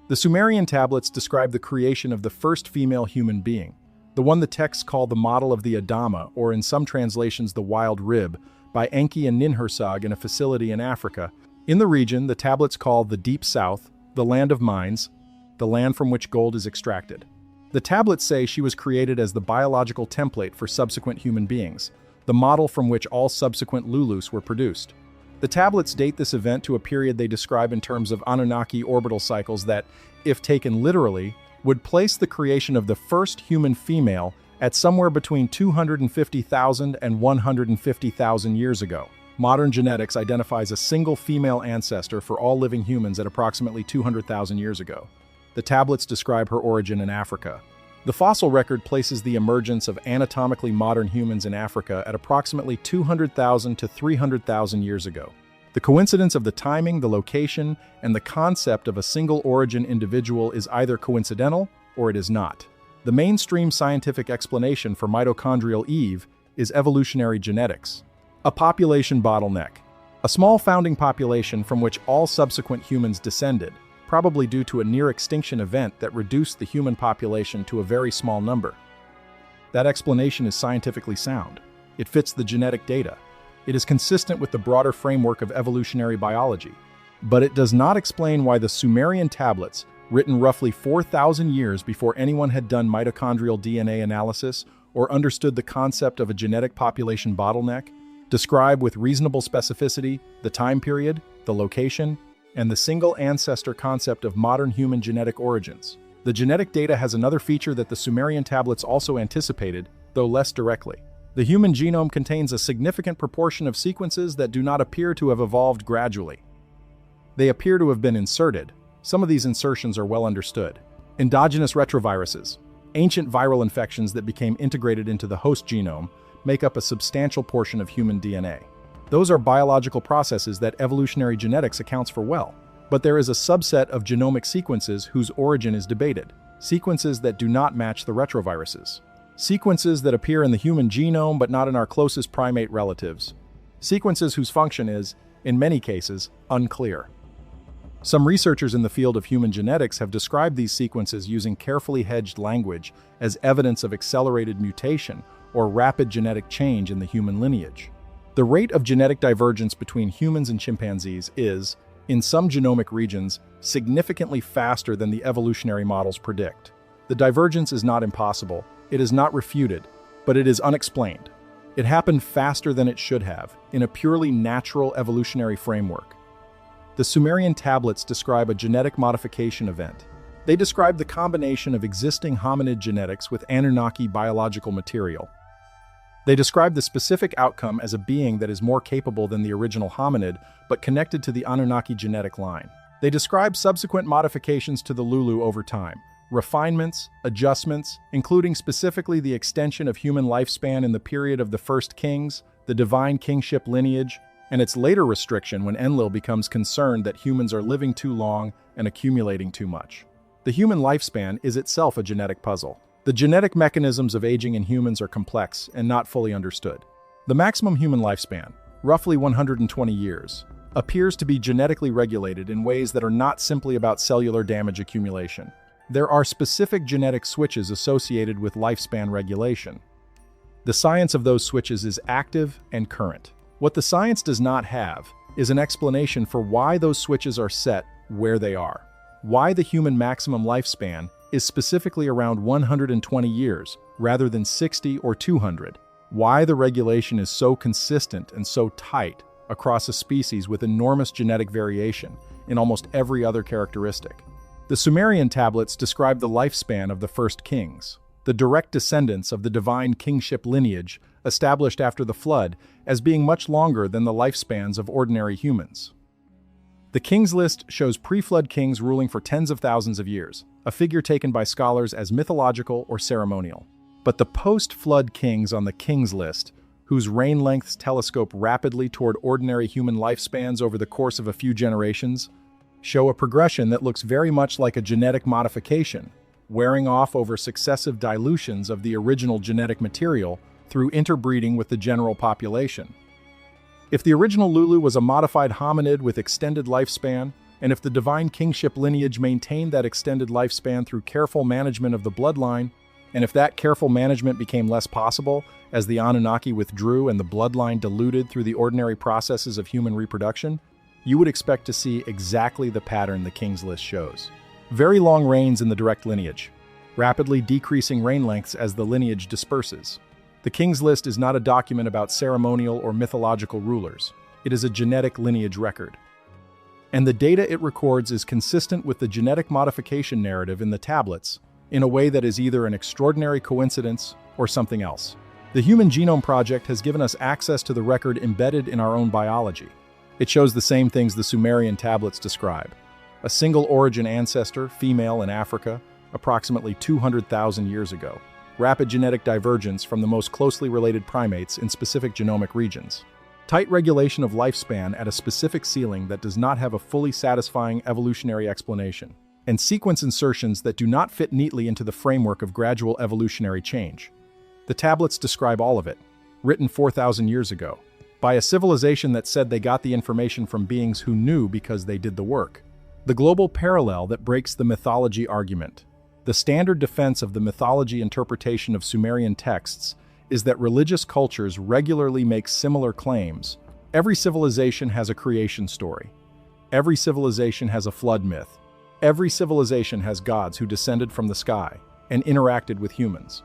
The Sumerian tablets describe the creation of the first female human being, the one the texts call the model of the Adama, or in some translations the wild rib, by Enki and Ninhursag in a facility in Africa. In the region, the tablets call the Deep South, the land of mines, the land from which gold is extracted. The tablets say she was created as the biological template for subsequent human beings, the model from which all subsequent Lulus were produced. The tablets date this event to a period they describe in terms of Anunnaki orbital cycles that, if taken literally, would place the creation of the first human female at somewhere between 250,000 and 150,000 years ago. Modern genetics identifies a single female ancestor for all living humans at approximately 200,000 years ago. The tablets describe her origin in Africa. The fossil record places the emergence of anatomically modern humans in Africa at approximately 200,000 to 300,000 years ago. The coincidence of the timing, the location, and the concept of a single origin individual is either coincidental or it is not. The mainstream scientific explanation for mitochondrial Eve is evolutionary genetics. A population bottleneck. A small founding population from which all subsequent humans descended, probably due to a near-extinction event that reduced the human population to a very small number. That explanation is scientifically sound. It fits the genetic data. It is consistent with the broader framework of evolutionary biology. But it does not explain why the Sumerian tablets, written roughly 4,000 years before anyone had done mitochondrial DNA analysis or understood the concept of a genetic population bottleneck, describe with reasonable specificity the time period, the location, and the single ancestor concept of modern human genetic origins. The genetic data has another feature that the Sumerian tablets also anticipated, though less directly. The human genome contains a significant proportion of sequences that do not appear to have evolved gradually. They appear to have been inserted. Some of these insertions are well understood. Endogenous retroviruses, ancient viral infections that became integrated into the host genome, make up a substantial portion of human DNA. Those are biological processes that evolutionary genetics accounts for well. But there is a subset of genomic sequences whose origin is debated, sequences that do not match the retroviruses. Sequences that appear in the human genome but not in our closest primate relatives. Sequences whose function is, in many cases, unclear. Some researchers in the field of human genetics have described these sequences using carefully hedged language as evidence of accelerated mutation or rapid genetic change in the human lineage. The rate of genetic divergence between humans and chimpanzees is, in some genomic regions, significantly faster than the evolutionary models predict. The divergence is not impossible, it is not refuted, but it is unexplained. It happened faster than it should have, in a purely natural evolutionary framework. The Sumerian tablets describe a genetic modification event. They describe the combination of existing hominid genetics with Anunnaki biological material. They describe the specific outcome as a being that is more capable than the original hominid, but connected to the Anunnaki genetic line. They describe subsequent modifications to the Lulu over time, refinements, adjustments, including specifically the extension of human lifespan in the period of the first kings, the divine kingship lineage, and its later restriction when Enlil becomes concerned that humans are living too long and accumulating too much. The human lifespan is itself a genetic puzzle. The genetic mechanisms of aging in humans are complex and not fully understood. The maximum human lifespan, roughly 120 years, appears to be genetically regulated in ways that are not simply about cellular damage accumulation. There are specific genetic switches associated with lifespan regulation. The science of those switches is active and current. What the science does not have is an explanation for why those switches are set where they are. Why the human maximum lifespan is specifically around 120 years rather than 60 or 200. Why the regulation is so consistent and so tight across a species with enormous genetic variation in almost every other characteristic. The Sumerian tablets describe the lifespan of the first kings, the direct descendants of the divine kingship lineage established after the flood, as being much longer than the lifespans of ordinary humans. The kings list shows pre-flood kings ruling for tens of thousands of years, a figure taken by scholars as mythological or ceremonial. But the post-flood kings on the kings list, whose reign lengths telescope rapidly toward ordinary human lifespans over the course of a few generations, show a progression that looks very much like a genetic modification, wearing off over successive dilutions of the original genetic material through interbreeding with the general population. If the original Lulu was a modified hominid with extended lifespan, and if the divine kingship lineage maintained that extended lifespan through careful management of the bloodline, and if that careful management became less possible as the Anunnaki withdrew and the bloodline diluted through the ordinary processes of human reproduction, you would expect to see exactly the pattern the King's List shows. Very long reigns in the direct lineage, rapidly decreasing reign lengths as the lineage disperses. The King's List is not a document about ceremonial or mythological rulers. It is a genetic lineage record. And the data it records is consistent with the genetic modification narrative in the tablets in a way that is either an extraordinary coincidence or something else. The Human Genome Project has given us access to the record embedded in our own biology. It shows the same things the Sumerian tablets describe. A single origin ancestor, female in Africa, approximately 200,000 years ago. Rapid genetic divergence from the most closely related primates in specific genomic regions. Tight regulation of lifespan at a specific ceiling that does not have a fully satisfying evolutionary explanation. And sequence insertions that do not fit neatly into the framework of gradual evolutionary change. The tablets describe all of it, written 4,000 years ago, by a civilization that said they got the information from beings who knew because they did the work. The global parallel that breaks the mythology argument. The standard defense of the mythology interpretation of Sumerian texts is that religious cultures regularly make similar claims. Every civilization has a creation story. Every civilization has a flood myth. Every civilization has gods who descended from the sky and interacted with humans.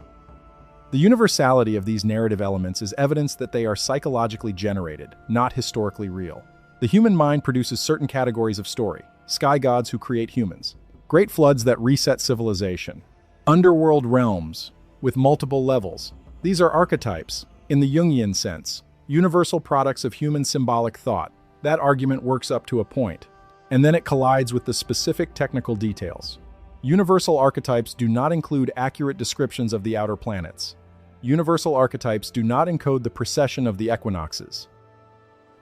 The universality of these narrative elements is evidence that they are psychologically generated, not historically real. The human mind produces certain categories of story, sky gods who create humans, Great floods that reset civilization. Underworld realms with multiple levels. These are archetypes, in the Jungian sense, universal products of human symbolic thought. That argument works up to a point, and then it collides with the specific technical details. Universal archetypes do not include accurate descriptions of the outer planets. Universal archetypes do not encode the precession of the equinoxes.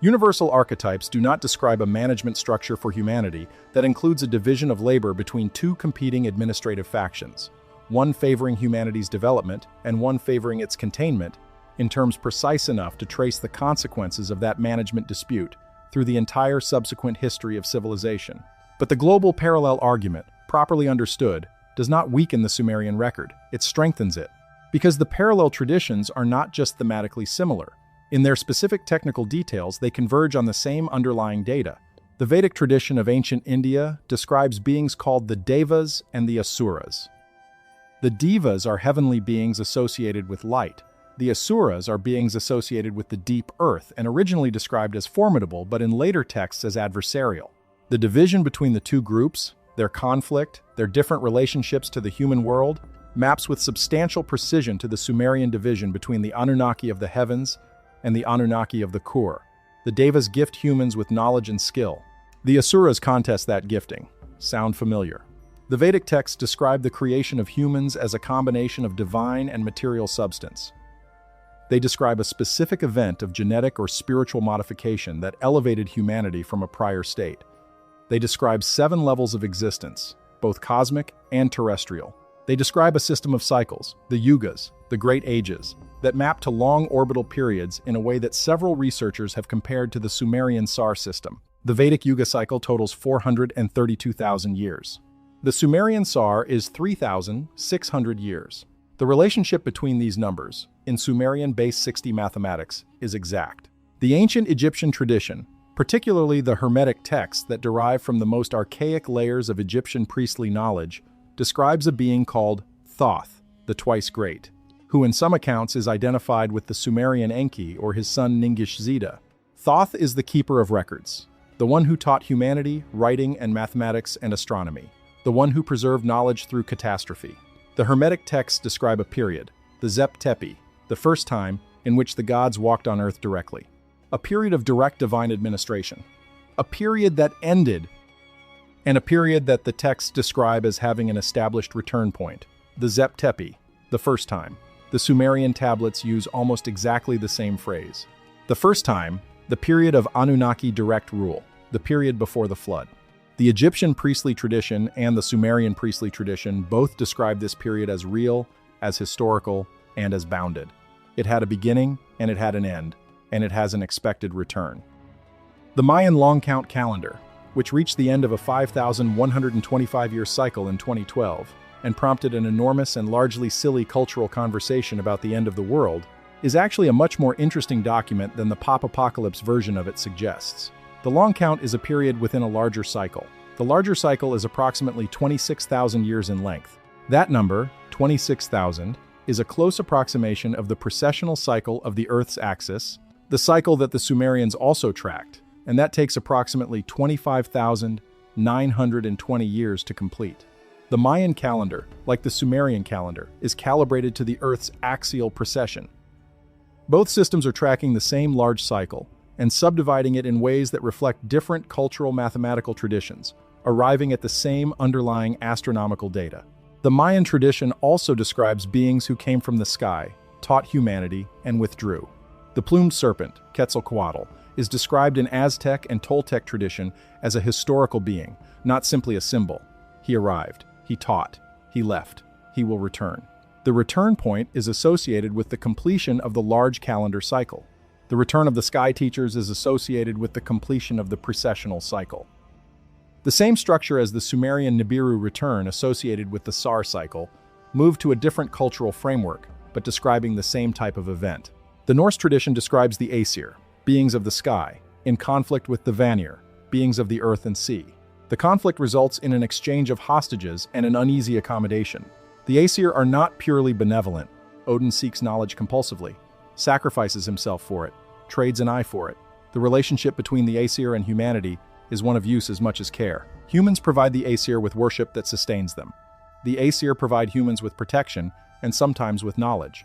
Universal archetypes do not describe a management structure for humanity that includes a division of labor between two competing administrative factions, one favoring humanity's development and one favoring its containment, in terms precise enough to trace the consequences of that management dispute through the entire subsequent history of civilization. But the global parallel argument, properly understood, does not weaken the Sumerian record, it strengthens it. Because the parallel traditions are not just thematically similar. In their specific technical details, they converge on the same underlying data. The Vedic tradition of ancient India describes beings called the Devas and the Asuras. The Devas are heavenly beings associated with light. The Asuras are beings associated with the deep earth and originally described as formidable, but in later texts as adversarial. The division between the two groups, their conflict, their different relationships to the human world, maps with substantial precision to the Sumerian division between the Anunnaki of the heavens and the Anunnaki of the Kur. The Devas gift humans with knowledge and skill. The Asuras contest that gifting. Sound familiar? The Vedic texts describe the creation of humans as a combination of divine and material substance. They describe a specific event of genetic or spiritual modification that elevated humanity from a prior state. They describe 7 levels of existence, both cosmic and terrestrial. They describe a system of cycles, the yugas, the great ages, that map to long orbital periods in a way that several researchers have compared to the Sumerian Sar system. The Vedic Yuga cycle totals 432,000 years. The Sumerian Sar is 3,600 years. The relationship between these numbers, in Sumerian base 60 mathematics, is exact. The ancient Egyptian tradition, particularly the Hermetic texts that derive from the most archaic layers of Egyptian priestly knowledge, describes a being called Thoth, the twice great, who in some accounts is identified with the Sumerian Enki or his son Ningish-Zida. Thoth is the keeper of records, the one who taught humanity, writing and mathematics and astronomy, the one who preserved knowledge through catastrophe. The Hermetic texts describe a period, the Zep Tepi, the first time in which the gods walked on earth directly. A period of direct divine administration. A period that ended, and a period that the texts describe as having an established return point, the Zep Tepi, the first time. The Sumerian tablets use almost exactly the same phrase. The first time, the period of Anunnaki direct rule, the period before the flood. The Egyptian priestly tradition and the Sumerian priestly tradition both describe this period as real, as historical, and as bounded. It had a beginning, and it had an end, and it has an expected return. The Mayan long count calendar, which reached the end of a 5,125-year cycle in 2012, and prompted an enormous and largely silly cultural conversation about the end of the world, is actually a much more interesting document than the pop-apocalypse version of it suggests. The long count is a period within a larger cycle. The larger cycle is approximately 26,000 years in length. That number, 26,000, is a close approximation of the precessional cycle of the Earth's axis, the cycle that the Sumerians also tracked, and that takes approximately 25,920 years to complete. The Mayan calendar, like the Sumerian calendar, is calibrated to the Earth's axial precession. Both systems are tracking the same large cycle and subdividing it in ways that reflect different cultural mathematical traditions, arriving at the same underlying astronomical data. The Mayan tradition also describes beings who came from the sky, taught humanity, and withdrew. The plumed serpent, Quetzalcoatl, is described in Aztec and Toltec tradition as a historical being, not simply a symbol. He arrived, he taught, he left, he will return. The return point is associated with the completion of the large calendar cycle. The return of the sky teachers is associated with the completion of the precessional cycle. The same structure as the Sumerian Nibiru return associated with the Sar cycle moved to a different cultural framework, but describing the same type of event. The Norse tradition describes the Aesir, beings of the sky, in conflict with the Vanir, beings of the earth and sea. The conflict results in an exchange of hostages and an uneasy accommodation. The Aesir are not purely benevolent. Odin seeks knowledge compulsively, sacrifices himself for it, trades an eye for it. The relationship between the Aesir and humanity is one of use as much as care. Humans provide the Aesir with worship that sustains them. The Aesir provide humans with protection and sometimes with knowledge.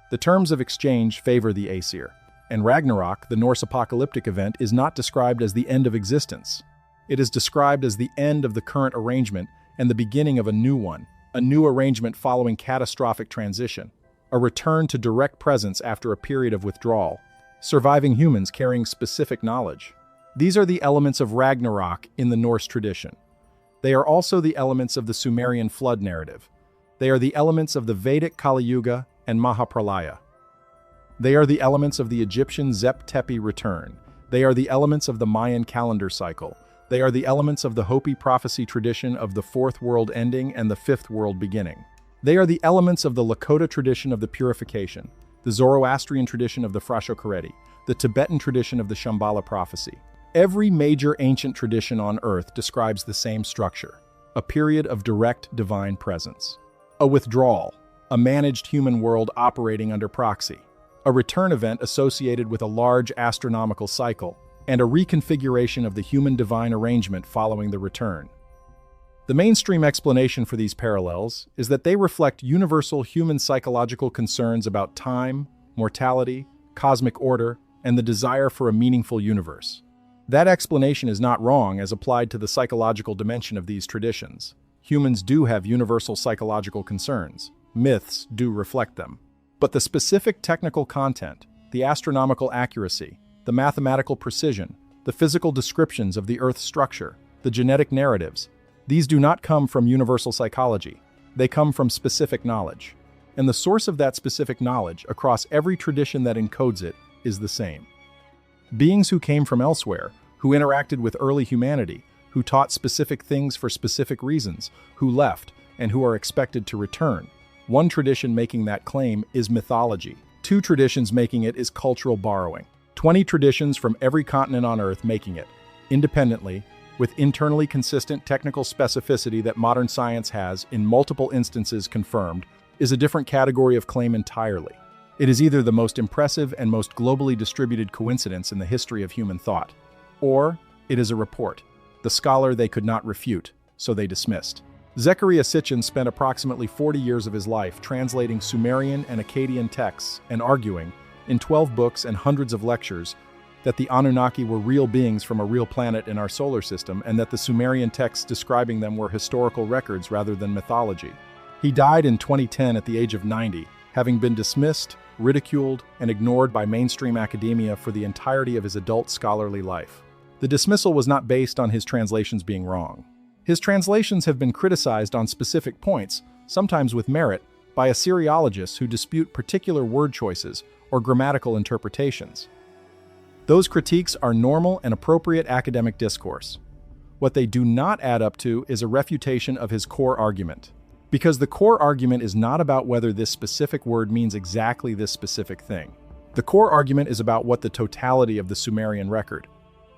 The terms of exchange favor the Aesir, and Ragnarok, the Norse apocalyptic event, is not described as the end of existence. It is described as the end of the current arrangement and the beginning of a new one, a new arrangement following catastrophic transition, a return to direct presence after a period of withdrawal, surviving humans carrying specific knowledge. These are the elements of Ragnarok in the Norse tradition. They are also the elements of the Sumerian flood narrative. They are the elements of the Vedic Kali Yuga and Mahapralaya. They are the elements of the Egyptian Zep Tepi return. They are the elements of the Mayan calendar cycle. They are the elements of the Hopi prophecy tradition of the fourth world ending and the fifth world beginning. They are the elements of the Lakota tradition of the purification, the Zoroastrian tradition of the Frashokereti, the Tibetan tradition of the Shambhala prophecy. Every major ancient tradition on Earth describes the same structure, a period of direct divine presence. A withdrawal, a managed human world operating under proxy, a return event associated with a large astronomical cycle, and a reconfiguration of the human-divine arrangement following the return. The mainstream explanation for these parallels is that they reflect universal human psychological concerns about time, mortality, cosmic order, and the desire for a meaningful universe. That explanation is not wrong as applied to the psychological dimension of these traditions. Humans do have universal psychological concerns. Myths do reflect them. But the specific technical content, the astronomical accuracy, the mathematical precision, the physical descriptions of the Earth's structure, the genetic narratives, these do not come from universal psychology. They come from specific knowledge. And the source of that specific knowledge across every tradition that encodes it is the same. Beings who came from elsewhere, who interacted with early humanity, who taught specific things for specific reasons, who left, and who are expected to return. One tradition making that claim is mythology. Two traditions making it is cultural borrowing. 20 traditions from every continent on Earth making it, independently, with internally consistent technical specificity that modern science has, in multiple instances confirmed, is a different category of claim entirely. It is either the most impressive and most globally distributed coincidence in the history of human thought, or it is a report, the scholar they could not refute, so they dismissed. Zecharia Sitchin spent approximately 40 years of his life translating Sumerian and Akkadian texts and arguing, in 12 books and hundreds of lectures, that the Anunnaki were real beings from a real planet in our solar system and that the Sumerian texts describing them were historical records rather than mythology. He died in 2010 at the age of 90, having been dismissed, ridiculed, and ignored by mainstream academia for the entirety of his adult scholarly life. The dismissal was not based on his translations being wrong. His translations have been criticized on specific points, sometimes with merit, by Assyriologists who dispute particular word choices or grammatical interpretations. Those critiques are normal and appropriate academic discourse. What they do not add up to is a refutation of his core argument. Because the core argument is not about whether this specific word means exactly this specific thing. The core argument is about what the totality of the Sumerian record,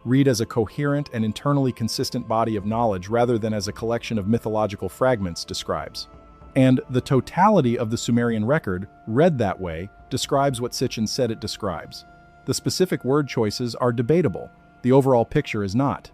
read as a coherent and internally consistent body of knowledge rather than as a collection of mythological fragments, describes. And the totality of the Sumerian record, read that way, describes what Sitchin said it describes. The specific word choices are debatable. The overall picture is not.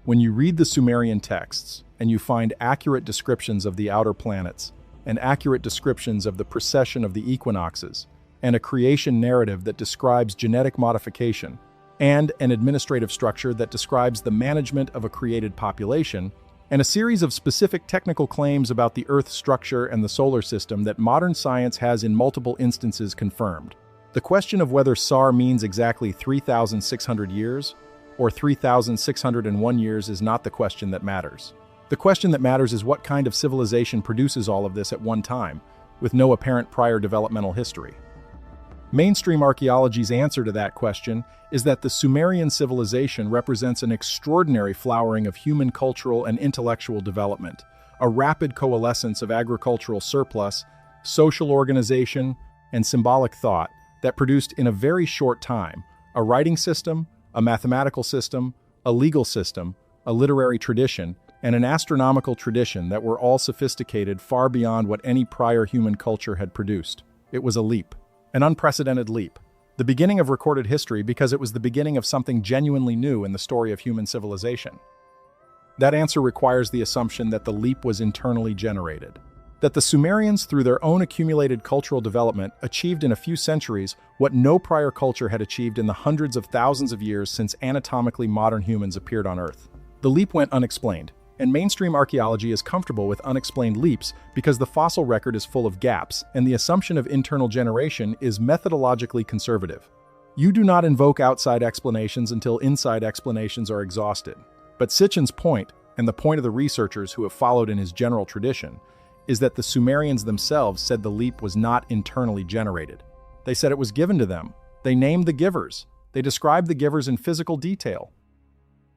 When you read the Sumerian texts and you find accurate descriptions of the outer planets, and accurate descriptions of the precession of the equinoxes, and a creation narrative that describes genetic modification, and an administrative structure that describes the management of a created population, and a series of specific technical claims about the Earth's structure and the solar system that modern science has in multiple instances confirmed. The question of whether SAR means exactly 3,600 years or 3,601 years is not the question that matters. The question that matters is what kind of civilization produces all of this at one time, with no apparent prior developmental history. Mainstream archaeology's answer to that question is that the Sumerian civilization represents an extraordinary flowering of human cultural and intellectual development, a rapid coalescence of agricultural surplus, social organization, and symbolic thought that produced in a very short time a writing system, a mathematical system, a legal system, a literary tradition, and an astronomical tradition that were all sophisticated far beyond what any prior human culture had produced. It was a leap. An unprecedented leap. The beginning of recorded history because it was the beginning of something genuinely new in the story of human civilization. That answer requires the assumption that the leap was internally generated. That the Sumerians, through their own accumulated cultural development, achieved in a few centuries what no prior culture had achieved in the hundreds of thousands of years since anatomically modern humans appeared on Earth. The leap went unexplained, and mainstream archaeology is comfortable with unexplained leaps because the fossil record is full of gaps, and the assumption of internal generation is methodologically conservative. You do not invoke outside explanations until inside explanations are exhausted. But Sitchin's point, and the point of the researchers who have followed in his general tradition, is that the Sumerians themselves said the leap was not internally generated. They said it was given to them. They named the givers. They described the givers in physical detail.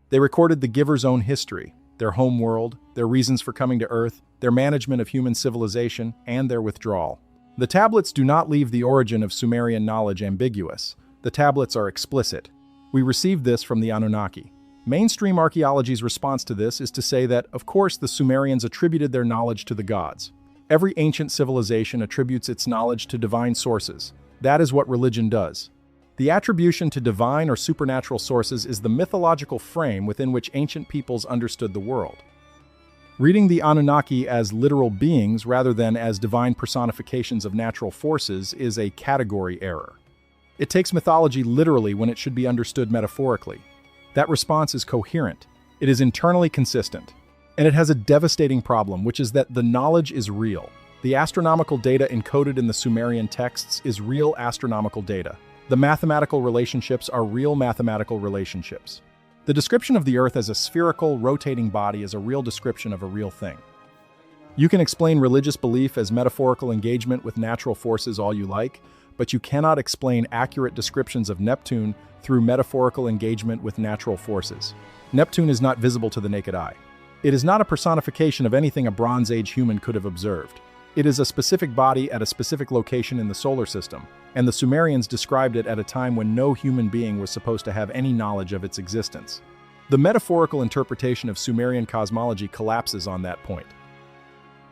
They recorded the givers' own history, their home world, their reasons for coming to Earth, their management of human civilization, and their withdrawal. The tablets do not leave the origin of Sumerian knowledge ambiguous. The tablets are explicit. We received this from the Anunnaki. Mainstream archaeology's response to this is to say that, of course, the Sumerians attributed their knowledge to the gods. Every ancient civilization attributes its knowledge to divine sources. That is what religion does. The attribution to divine or supernatural sources is the mythological frame within which ancient peoples understood the world. Reading the Anunnaki as literal beings rather than as divine personifications of natural forces is a category error. It takes mythology literally when it should be understood metaphorically. That response is coherent, it is internally consistent, and it has a devastating problem, which is that the knowledge is real. The astronomical data encoded in the Sumerian texts is real astronomical data. The mathematical relationships are real mathematical relationships. The description of the Earth as a spherical, rotating body is a real description of a real thing. You can explain religious belief as metaphorical engagement with natural forces all you like, but you cannot explain accurate descriptions of Neptune through metaphorical engagement with natural forces. Neptune is not visible to the naked eye. It is not a personification of anything a Bronze Age human could have observed. It is a specific body at a specific location in the solar system, and the Sumerians described it at a time when no human being was supposed to have any knowledge of its existence. The metaphorical interpretation of Sumerian cosmology collapses on that point.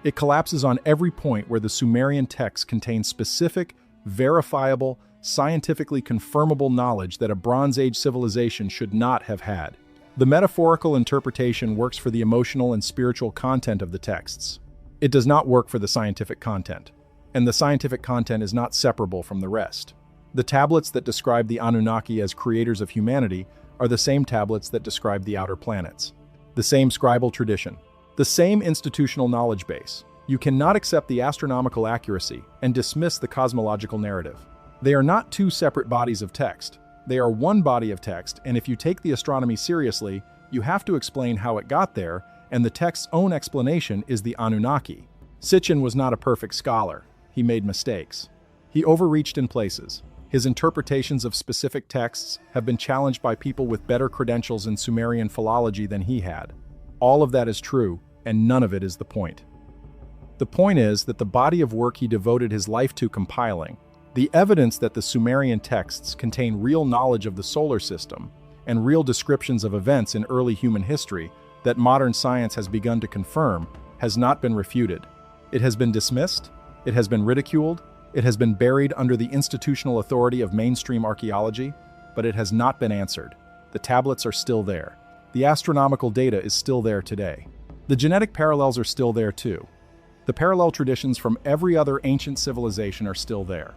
It collapses on every point where the Sumerian texts contain specific, verifiable, scientifically confirmable knowledge that a Bronze Age civilization should not have had. The metaphorical interpretation works for the emotional and spiritual content of the texts. It does not work for the scientific content, and the scientific content is not separable from the rest. The tablets that describe the Anunnaki as creators of humanity are the same tablets that describe the outer planets. The same scribal tradition, the same institutional knowledge base. You cannot accept the astronomical accuracy and dismiss the cosmological narrative. They are not two separate bodies of text. They are one body of text, and if you take the astronomy seriously, you have to explain how it got there, and the text's own explanation is the Anunnaki. Sitchin was not a perfect scholar. He made mistakes. He overreached in places. His interpretations of specific texts have been challenged by people with better credentials in Sumerian philology than he had. All of that is true, and none of it is the point. The point is that the body of work he devoted his life to compiling, the evidence that the Sumerian texts contain real knowledge of the solar system and real descriptions of events in early human history that modern science has begun to confirm, has not been refuted. It has been dismissed, it has been ridiculed, it has been buried under the institutional authority of mainstream archaeology, but it has not been answered. The tablets are still there. The astronomical data is still there today. The genetic parallels are still there too. The parallel traditions from every other ancient civilization are still there.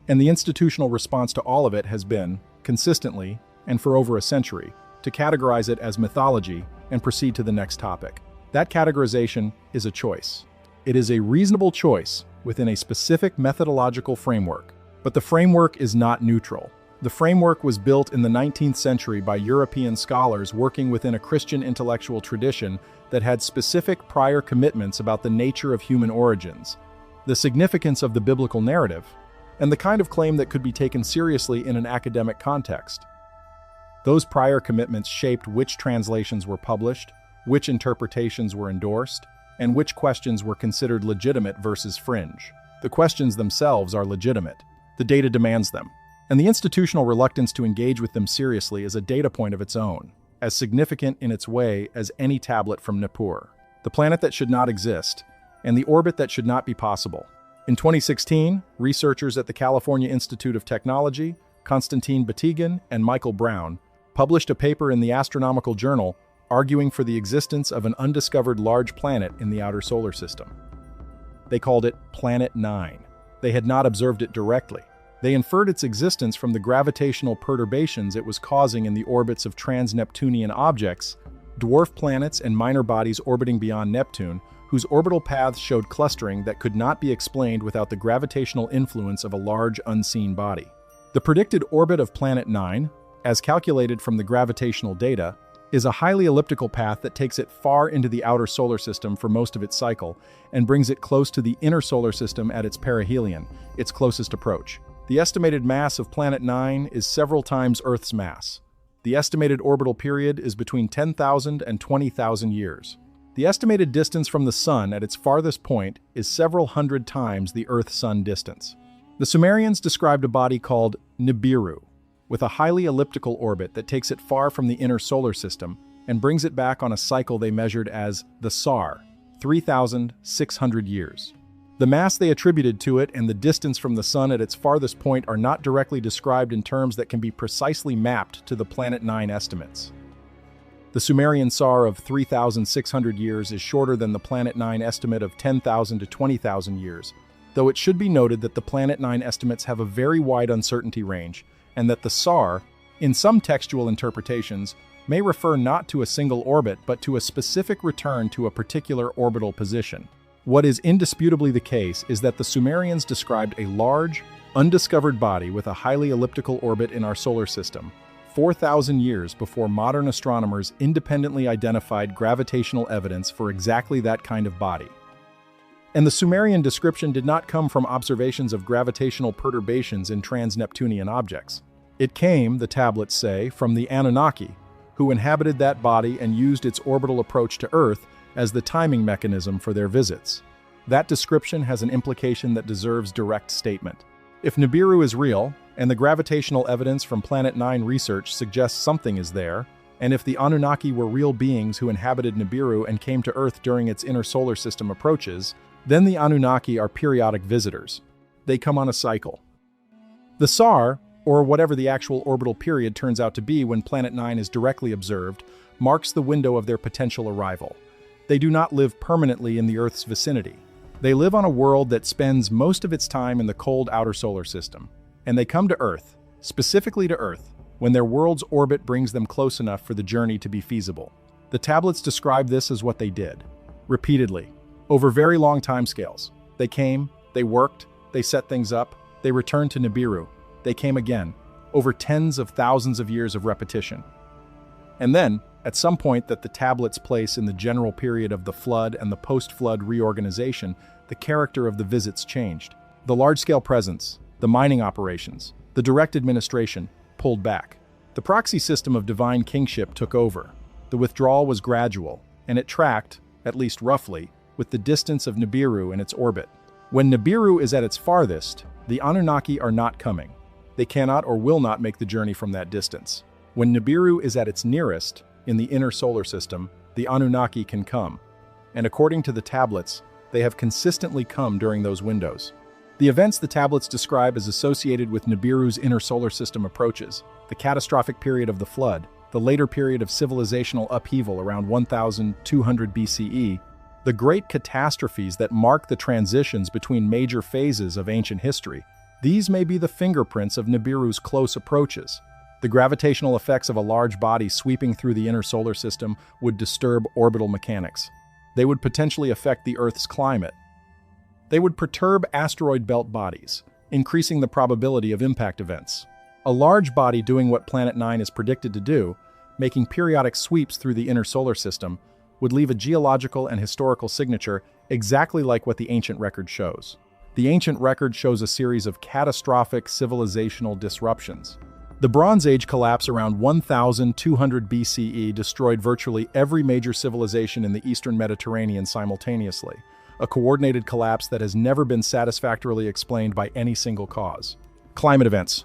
And the institutional response to all of it has been, consistently, and for over a century, to categorize it as mythology and proceed to the next topic. That categorization is a choice. It is a reasonable choice within a specific methodological framework, but the framework is not neutral. The framework was built in the 19th century by European scholars working within a Christian intellectual tradition that had specific prior commitments about the nature of human origins, the significance of the biblical narrative, and the kind of claim that could be taken seriously in an academic context. Those prior commitments shaped which translations were published, which interpretations were endorsed, and which questions were considered legitimate versus fringe. The questions themselves are legitimate. The data demands them. And the institutional reluctance to engage with them seriously is a data point of its own, as significant in its way as any tablet from Nippur, the planet that should not exist, and the orbit that should not be possible. In 2016, researchers at the California Institute of Technology, Konstantin Batygin and Michael Brown, published a paper in the Astronomical Journal arguing for the existence of an undiscovered large planet in the outer solar system. They called it Planet 9. They had not observed it directly. They inferred its existence from the gravitational perturbations it was causing in the orbits of trans-Neptunian objects, dwarf planets and minor bodies orbiting beyond Neptune, whose orbital paths showed clustering that could not be explained without the gravitational influence of a large unseen body. The predicted orbit of Planet 9, as calculated from the gravitational data, is a highly elliptical path that takes it far into the outer solar system for most of its cycle and brings it close to the inner solar system at its perihelion, its closest approach. The estimated mass of Planet 9 is several times Earth's mass. The estimated orbital period is between 10,000 and 20,000 years. The estimated distance from the Sun at its farthest point is several hundred times the Earth-Sun distance. The Sumerians described a body called Nibiru, with a highly elliptical orbit that takes it far from the inner solar system and brings it back on a cycle they measured as the SAR, 3,600 years. The mass they attributed to it and the distance from the Sun at its farthest point are not directly described in terms that can be precisely mapped to the Planet 9 estimates. The Sumerian SAR of 3,600 years is shorter than the Planet 9 estimate of 10,000 to 20,000 years, though it should be noted that the Planet 9 estimates have a very wide uncertainty range, and that the SAR, in some textual interpretations, may refer not to a single orbit but to a specific return to a particular orbital position. What is indisputably the case is that the Sumerians described a large, undiscovered body with a highly elliptical orbit in our solar system, 4,000 years before modern astronomers independently identified gravitational evidence for exactly that kind of body. And the Sumerian description did not come from observations of gravitational perturbations in trans-Neptunian objects. It came, the tablets say, from the Anunnaki, who inhabited that body and used its orbital approach to Earth as the timing mechanism for their visits. That description has an implication that deserves direct statement. If Nibiru is real, and the gravitational evidence from Planet 9 research suggests something is there, and if the Anunnaki were real beings who inhabited Nibiru and came to Earth during its inner solar system approaches, then the Anunnaki are periodic visitors. They come on a cycle. The SAR, or whatever the actual orbital period turns out to be when Planet 9 is directly observed, marks the window of their potential arrival. They do not live permanently in the Earth's vicinity. They live on a world that spends most of its time in the cold outer solar system, and they come to Earth, specifically to Earth, when their world's orbit brings them close enough for the journey to be feasible. The tablets describe this as what they did, repeatedly, over very long timescales. They came, they worked, they set things up, they returned to Nibiru, they came again, over tens of thousands of years of repetition. And then, at some point that the tablets place in the general period of the flood and the post-flood reorganization, the character of the visits changed. The large-scale presence, the mining operations, the direct administration pulled back. The proxy system of divine kingship took over. The withdrawal was gradual, and it tracked, at least roughly, with the distance of Nibiru in its orbit. When Nibiru is at its farthest, the Anunnaki are not coming. They cannot or will not make the journey from that distance. When Nibiru is at its nearest, in the inner solar system, the Anunnaki can come. And according to the tablets, they have consistently come during those windows. The events the tablets describe as associated with Nibiru's inner solar system approaches, the catastrophic period of the flood, the later period of civilizational upheaval around 1200 BCE, the great catastrophes that mark the transitions between major phases of ancient history, these may be the fingerprints of Nibiru's close approaches. The gravitational effects of a large body sweeping through the inner solar system would disturb orbital mechanics. They would potentially affect the Earth's climate. They would perturb asteroid belt bodies, increasing the probability of impact events. A large body doing what Planet 9 is predicted to do, making periodic sweeps through the inner solar system, would leave a geological and historical signature exactly like what the ancient record shows. The ancient record shows a series of catastrophic civilizational disruptions. The Bronze Age collapse around 1200 BCE destroyed virtually every major civilization in the Eastern Mediterranean simultaneously, a coordinated collapse that has never been satisfactorily explained by any single cause. Climate events.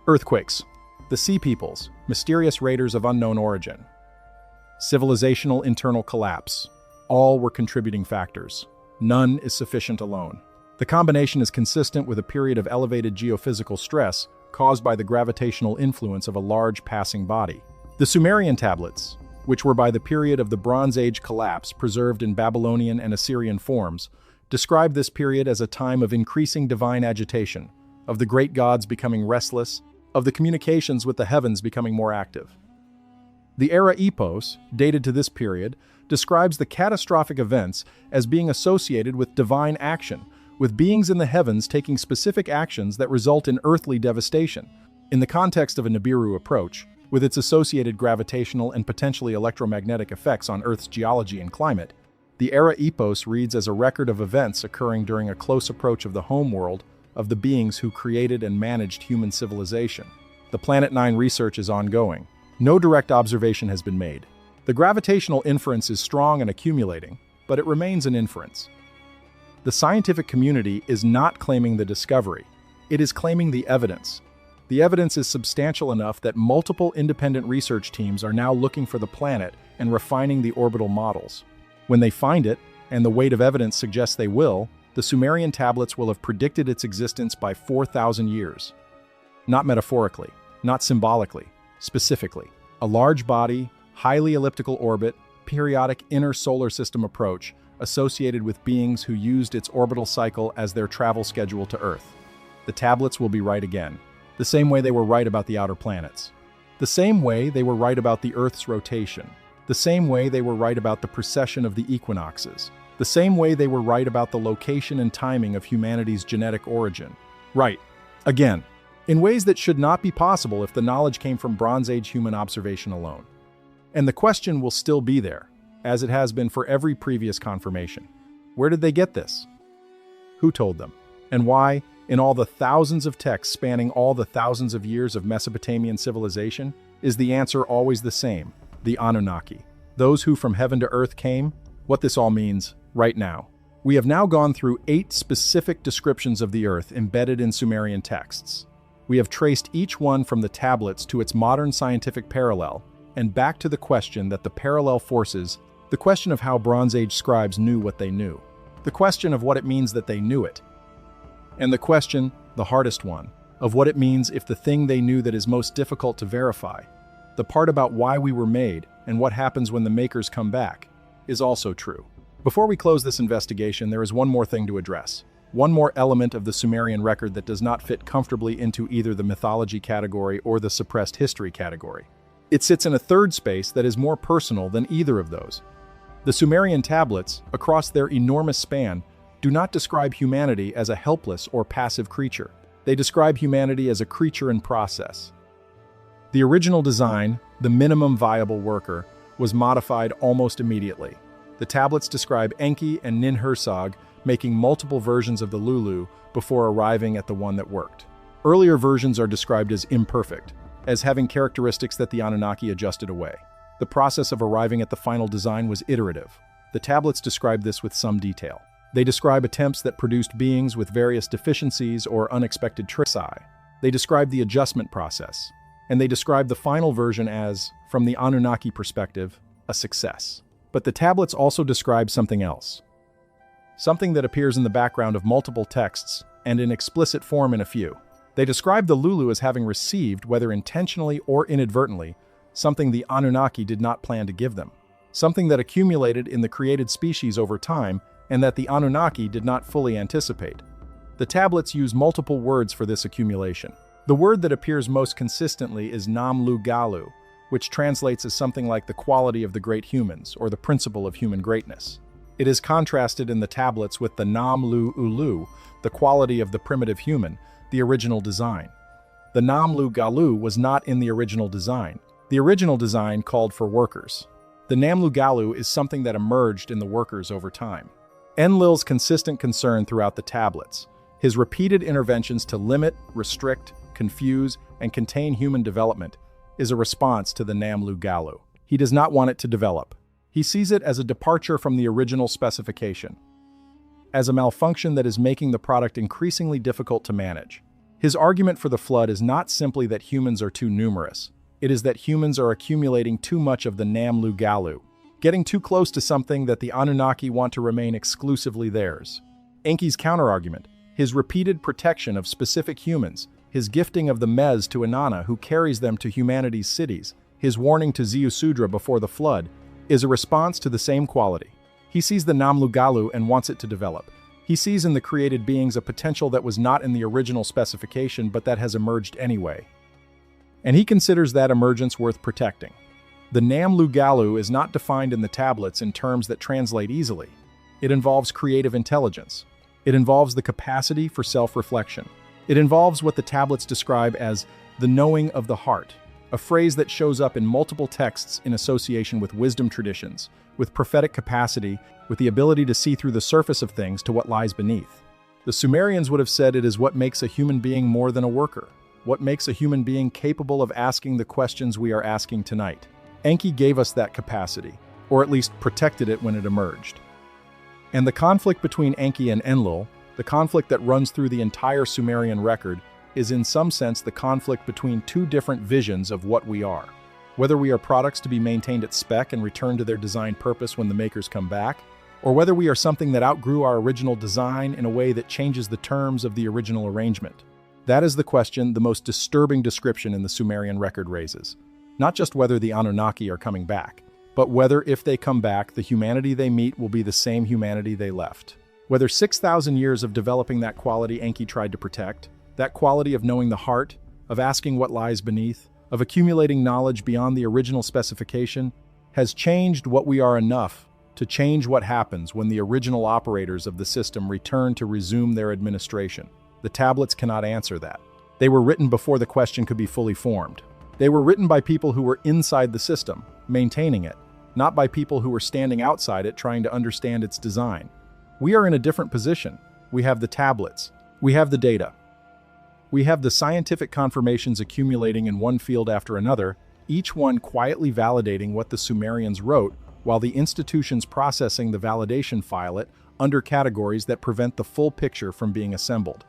Earthquakes. The Sea Peoples, mysterious raiders of unknown origin. Civilizational internal collapse. All were contributing factors. None is sufficient alone. The combination is consistent with a period of elevated geophysical stress caused by the gravitational influence of a large passing body. The Sumerian tablets, which were by the period of the Bronze Age collapse preserved in Babylonian and Assyrian forms, describe this period as a time of increasing divine agitation, of the great gods becoming restless, of the communications with the heavens becoming more active. The era Epos, dated to this period, describes the catastrophic events as being associated with divine action, with beings in the heavens taking specific actions that result in earthly devastation. In the context of a Nibiru approach, with its associated gravitational and potentially electromagnetic effects on Earth's geology and climate, the era Epos reads as a record of events occurring during a close approach of the home world of the beings who created and managed human civilization. The Planet 9 research is ongoing. No direct observation has been made. The gravitational inference is strong and accumulating, but it remains an inference. The scientific community is not claiming the discovery. It is claiming the evidence. The evidence is substantial enough that multiple independent research teams are now looking for the planet and refining the orbital models. When they find it, and the weight of evidence suggests they will, the Sumerian tablets will have predicted its existence by 4,000 years. Not metaphorically, not symbolically, specifically. A large body, highly elliptical orbit, periodic inner solar system approach associated with beings who used its orbital cycle as their travel schedule to Earth. The tablets will be right again, the same way they were right about the outer planets. The same way they were right about the Earth's rotation. The same way they were right about the precession of the equinoxes. The same way they were right about the location and timing of humanity's genetic origin. Right. Again. In ways that should not be possible if the knowledge came from Bronze Age human observation alone. And the question will still be there, as it has been for every previous confirmation. Where did they get this? Who told them? And why, in all the thousands of texts spanning all the thousands of years of Mesopotamian civilization, is the answer always the same: the Anunnaki. Those who from heaven to earth came? What this all means, right now. We have now gone through 8 specific descriptions of the earth embedded in Sumerian texts. We have traced each one from the tablets to its modern scientific parallel, and back to the question that the parallel forces, the question of how Bronze Age scribes knew what they knew, the question of what it means that they knew it, and the question, the hardest one, of what it means if the thing they knew that is most difficult to verify, the part about why we were made and what happens when the makers come back, is also true. Before we close this investigation, there is one more thing to address. One more element of the Sumerian record that does not fit comfortably into either the mythology category or the suppressed history category. It sits in a third space that is more personal than either of those. The Sumerian tablets, across their enormous span, do not describe humanity as a helpless or passive creature. They describe humanity as a creature in process. The original design, the minimum viable worker, was modified almost immediately. The tablets describe Enki and Ninhursag making multiple versions of the Lulu before arriving at the one that worked. Earlier versions are described as imperfect, as having characteristics that the Anunnaki adjusted away. The process of arriving at the final design was iterative. The tablets describe this with some detail. They describe attempts that produced beings with various deficiencies or unexpected tricks. They describe the adjustment process, and they describe the final version as, from the Anunnaki perspective, a success. But the tablets also describe something else. Something that appears in the background of multiple texts and in explicit form in a few. They describe the Lulu as having received, whether intentionally or inadvertently, something the Anunnaki did not plan to give them. Something that accumulated in the created species over time and that the Anunnaki did not fully anticipate. The tablets use multiple words for this accumulation. The word that appears most consistently is Namlu Galu, which translates as something like the quality of the great humans or the principle of human greatness. It is contrasted in the tablets with the Namlu Ulu, the quality of the primitive human, the original design. The Namlu Galu was not in the original design. The original design called for workers. The Namlu Galu is something that emerged in the workers over time. Enlil's consistent concern throughout the tablets, his repeated interventions to limit, restrict, confuse, and contain human development, is a response to the Namlu Galu. He does not want it to develop. He sees it as a departure from the original specification, as a malfunction that is making the product increasingly difficult to manage. His argument for the flood is not simply that humans are too numerous. It is that humans are accumulating too much of the Namlu Galu, getting too close to something that the Anunnaki want to remain exclusively theirs. Enki's counterargument, his repeated protection of specific humans, his gifting of the Mez to Inanna who carries them to humanity's cities, his warning to Ziusudra before the flood, is a response to the same quality. He sees the Namlugalu and wants it to develop. He sees in the created beings a potential that was not in the original specification but that has emerged anyway. And he considers that emergence worth protecting. The Namlugalu is not defined in the tablets in terms that translate easily. It involves creative intelligence. It involves the capacity for self-reflection. It involves what the tablets describe as the knowing of the heart, a phrase that shows up in multiple texts in association with wisdom traditions, with prophetic capacity, with the ability to see through the surface of things to what lies beneath. The Sumerians would have said it is what makes a human being more than a worker, what makes a human being capable of asking the questions we are asking tonight. Enki gave us that capacity, or at least protected it when it emerged. And the conflict between Enki and Enlil, the conflict that runs through the entire Sumerian record, is in some sense the conflict between two different visions of what we are. Whether we are products to be maintained at spec and returned to their design purpose when the makers come back, or whether we are something that outgrew our original design in a way that changes the terms of the original arrangement. That is the question the most disturbing description in the Sumerian record raises. Not just whether the Anunnaki are coming back, but whether if they come back, the humanity they meet will be the same humanity they left. Whether 6,000 years of developing that quality Enki tried to protect, that quality of knowing the heart, of asking what lies beneath, of accumulating knowledge beyond the original specification, has changed what we are enough to change what happens when the original operators of the system return to resume their administration. The tablets cannot answer that. They were written before the question could be fully formed. They were written by people who were inside the system, maintaining it, not by people who were standing outside it trying to understand its design. We are in a different position. We have the tablets. We have the data. We have the scientific confirmations accumulating in one field after another, each one quietly validating what the Sumerians wrote, while the institutions processing the validation file it under categories that prevent the full picture from being assembled.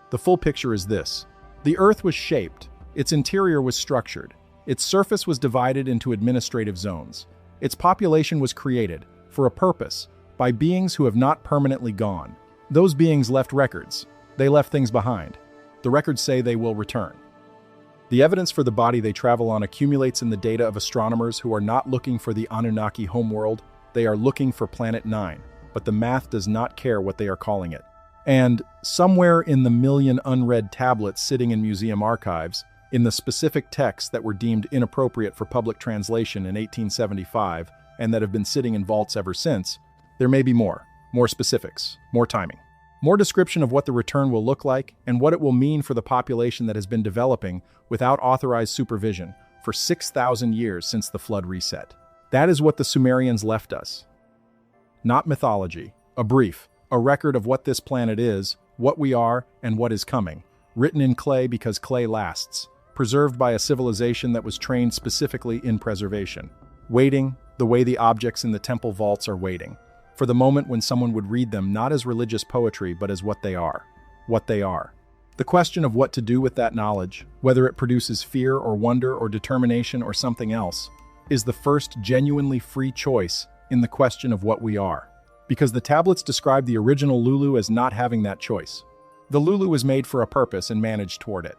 The full picture is this. The Earth was shaped. Its interior was structured. Its surface was divided into administrative zones. Its population was created, for a purpose, by beings who have not permanently gone. Those beings left records. They left things behind. The records say they will return. The evidence for the body they travel on accumulates in the data of astronomers who are not looking for the Anunnaki homeworld. They are looking for Planet 9, but the math does not care what they are calling it. And somewhere in the million unread tablets sitting in museum archives, in the specific texts that were deemed inappropriate for public translation in 1875 and that have been sitting in vaults ever since, there may be more specifics, more timing, more description of what the return will look like and what it will mean for the population that has been developing without authorized supervision for 6,000 years since the flood reset. That is what the Sumerians left us. Not mythology, a brief, a record of what this planet is, what we are, and what is coming, written in clay because clay lasts, preserved by a civilization that was trained specifically in preservation, waiting the way the objects in the temple vaults are waiting, for the moment when someone would read them not as religious poetry but as what they are. What they are. The question of what to do with that knowledge, whether it produces fear or wonder or determination or something else, is the first genuinely free choice in the question of what we are. Because the tablets describe the original Lulu as not having that choice. The Lulu was made for a purpose and managed toward it.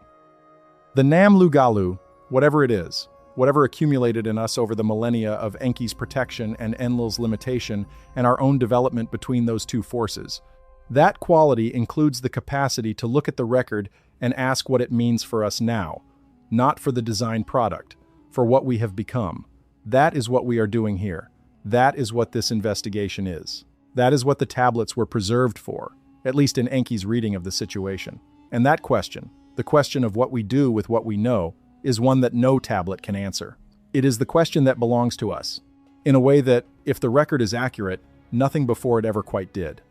The Namlugalu, whatever it is, whatever accumulated in us over the millennia of Enki's protection and Enlil's limitation and our own development between those two forces, that quality includes the capacity to look at the record and ask what it means for us now, not for the design product, for what we have become. That is what we are doing here. That is what this investigation is. That is what the tablets were preserved for, at least in Enki's reading of the situation. And that question, the question of what we do with what we know, is one that no tablet can answer. It is the question that belongs to us, in a way that, if the record is accurate, nothing before it ever quite did.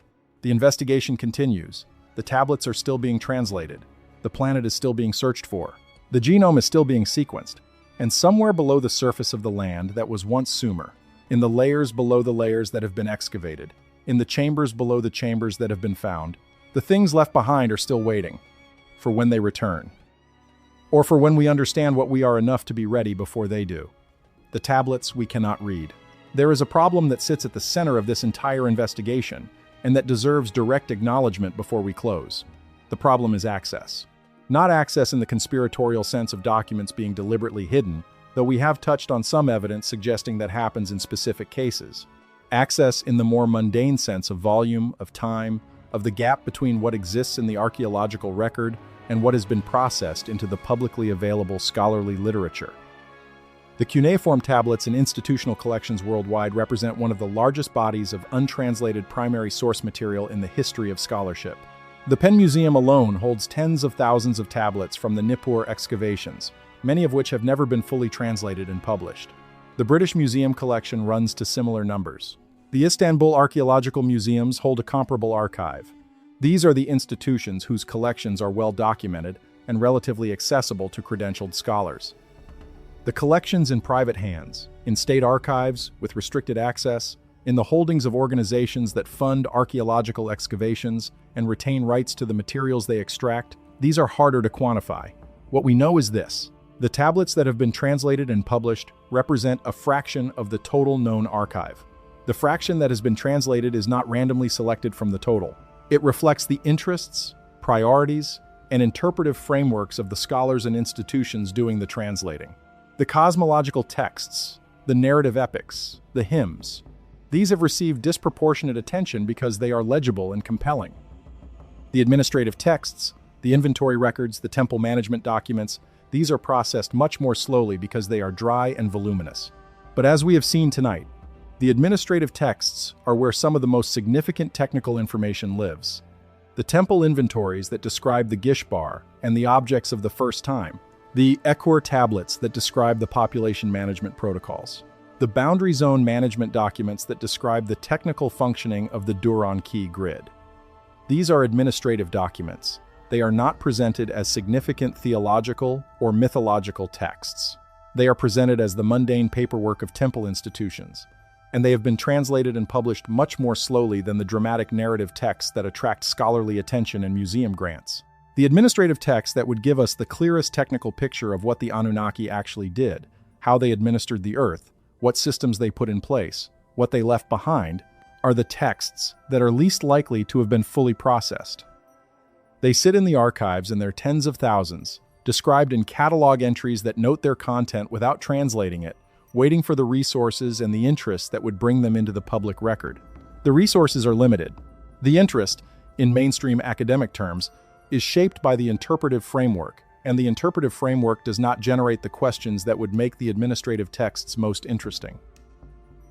The investigation continues. The tablets are still being translated. The planet is still being searched for. The genome is still being sequenced. And somewhere below the surface of the land that was once Sumer, in the layers below the layers that have been excavated, in the chambers below the chambers that have been found, the things left behind are still waiting for when they return, or for when we understand what we are enough to be ready before they do. The tablets we cannot read. There is a problem that sits at the center of this entire investigation and that deserves direct acknowledgement before we close. The problem is access. Not access in the conspiratorial sense of documents being deliberately hidden, though we have touched on some evidence suggesting that happens in specific cases. Access in the more mundane sense of volume, of time, of the gap between what exists in the archaeological record and what has been processed into the publicly available scholarly literature. The cuneiform tablets in institutional collections worldwide represent one of the largest bodies of untranslated primary source material in the history of scholarship. The Penn Museum alone holds tens of thousands of tablets from the Nippur excavations, many of which have never been fully translated and published. The British Museum collection runs to similar numbers. The Istanbul archaeological museums hold a comparable archive. These are the institutions whose collections are well documented and relatively accessible to credentialed scholars. The collections in private hands, in state archives with restricted access, in the holdings of organizations that fund archaeological excavations and retain rights to the materials they extract, these are harder to quantify. What we know is this: the tablets that have been translated and published represent a fraction of the total known archive. The fraction that has been translated is not randomly selected from the total. It reflects the interests, priorities, and interpretive frameworks of the scholars and institutions doing the translating. The cosmological texts, the narrative epics, the hymns, these have received disproportionate attention because they are legible and compelling. The administrative texts, the inventory records, the temple management documents, these are processed much more slowly because they are dry and voluminous. But as we have seen tonight, the administrative texts are where some of the most significant technical information lives. The temple inventories that describe the Gishbar and the objects of the first time, the Ekur tablets that describe the population management protocols, the boundary zone management documents that describe the technical functioning of the Duran-Key grid. These are administrative documents. They are not presented as significant theological or mythological texts. They are presented as the mundane paperwork of temple institutions, and they have been translated and published much more slowly than the dramatic narrative texts that attract scholarly attention and museum grants. The administrative texts that would give us the clearest technical picture of what the Anunnaki actually did, how they administered the earth, what systems they put in place, what they left behind, are the texts that are least likely to have been fully processed. They sit in the archives in their tens of thousands, described in catalog entries that note their content without translating it, waiting for the resources and the interests that would bring them into the public record. The resources are limited. The interest, in mainstream academic terms, is shaped by the interpretive framework, and the interpretive framework does not generate the questions that would make the administrative texts most interesting.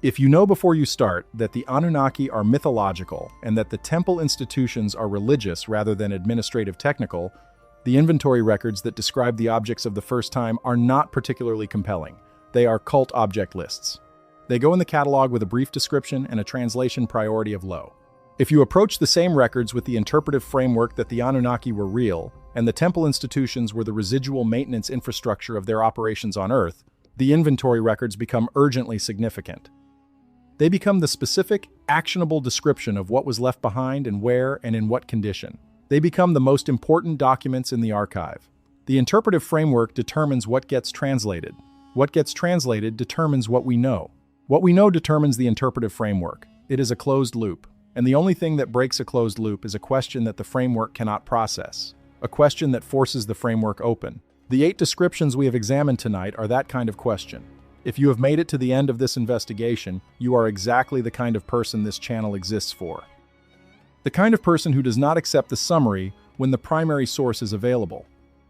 If you know before you start that the Anunnaki are mythological and that the temple institutions are religious rather than administrative technical, the inventory records that describe the objects of the first time are not particularly compelling. They are cult object lists. They go in the catalog with a brief description and a translation priority of low. If you approach the same records with the interpretive framework that the Anunnaki were real, and the temple institutions were the residual maintenance infrastructure of their operations on Earth, the inventory records become urgently significant. They become the specific, actionable description of what was left behind and where and in what condition. They become the most important documents in the archive. The interpretive framework determines what gets translated. What gets translated determines what we know. What we know determines the interpretive framework. It is a closed loop. And the only thing that breaks a closed loop is a question that the framework cannot process. A question that forces the framework open. The 8 descriptions we have examined tonight are that kind of question. If you have made it to the end of this investigation, you are exactly the kind of person this channel exists for. The kind of person who does not accept the summary when the primary source is available.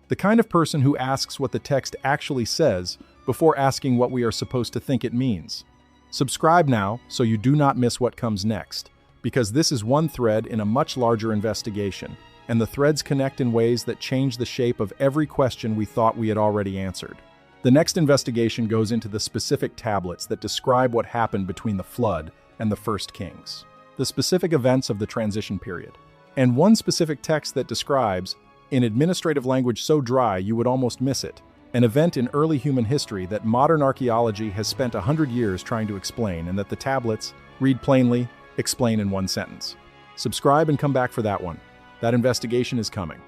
The kind of person who asks what the text actually says before asking what we are supposed to think it means. Subscribe now so you do not miss what comes next, because this is one thread in a much larger investigation, and the threads connect in ways that change the shape of every question we thought we had already answered. The next investigation goes into the specific tablets that describe what happened between the flood and the first kings, the specific events of the transition period, and one specific text that describes, in administrative language so dry you would almost miss it, an event in early human history that modern archaeology has spent 100 years trying to explain, and that the tablets, read plainly, explain in one sentence. Subscribe and come back for that one. That investigation is coming.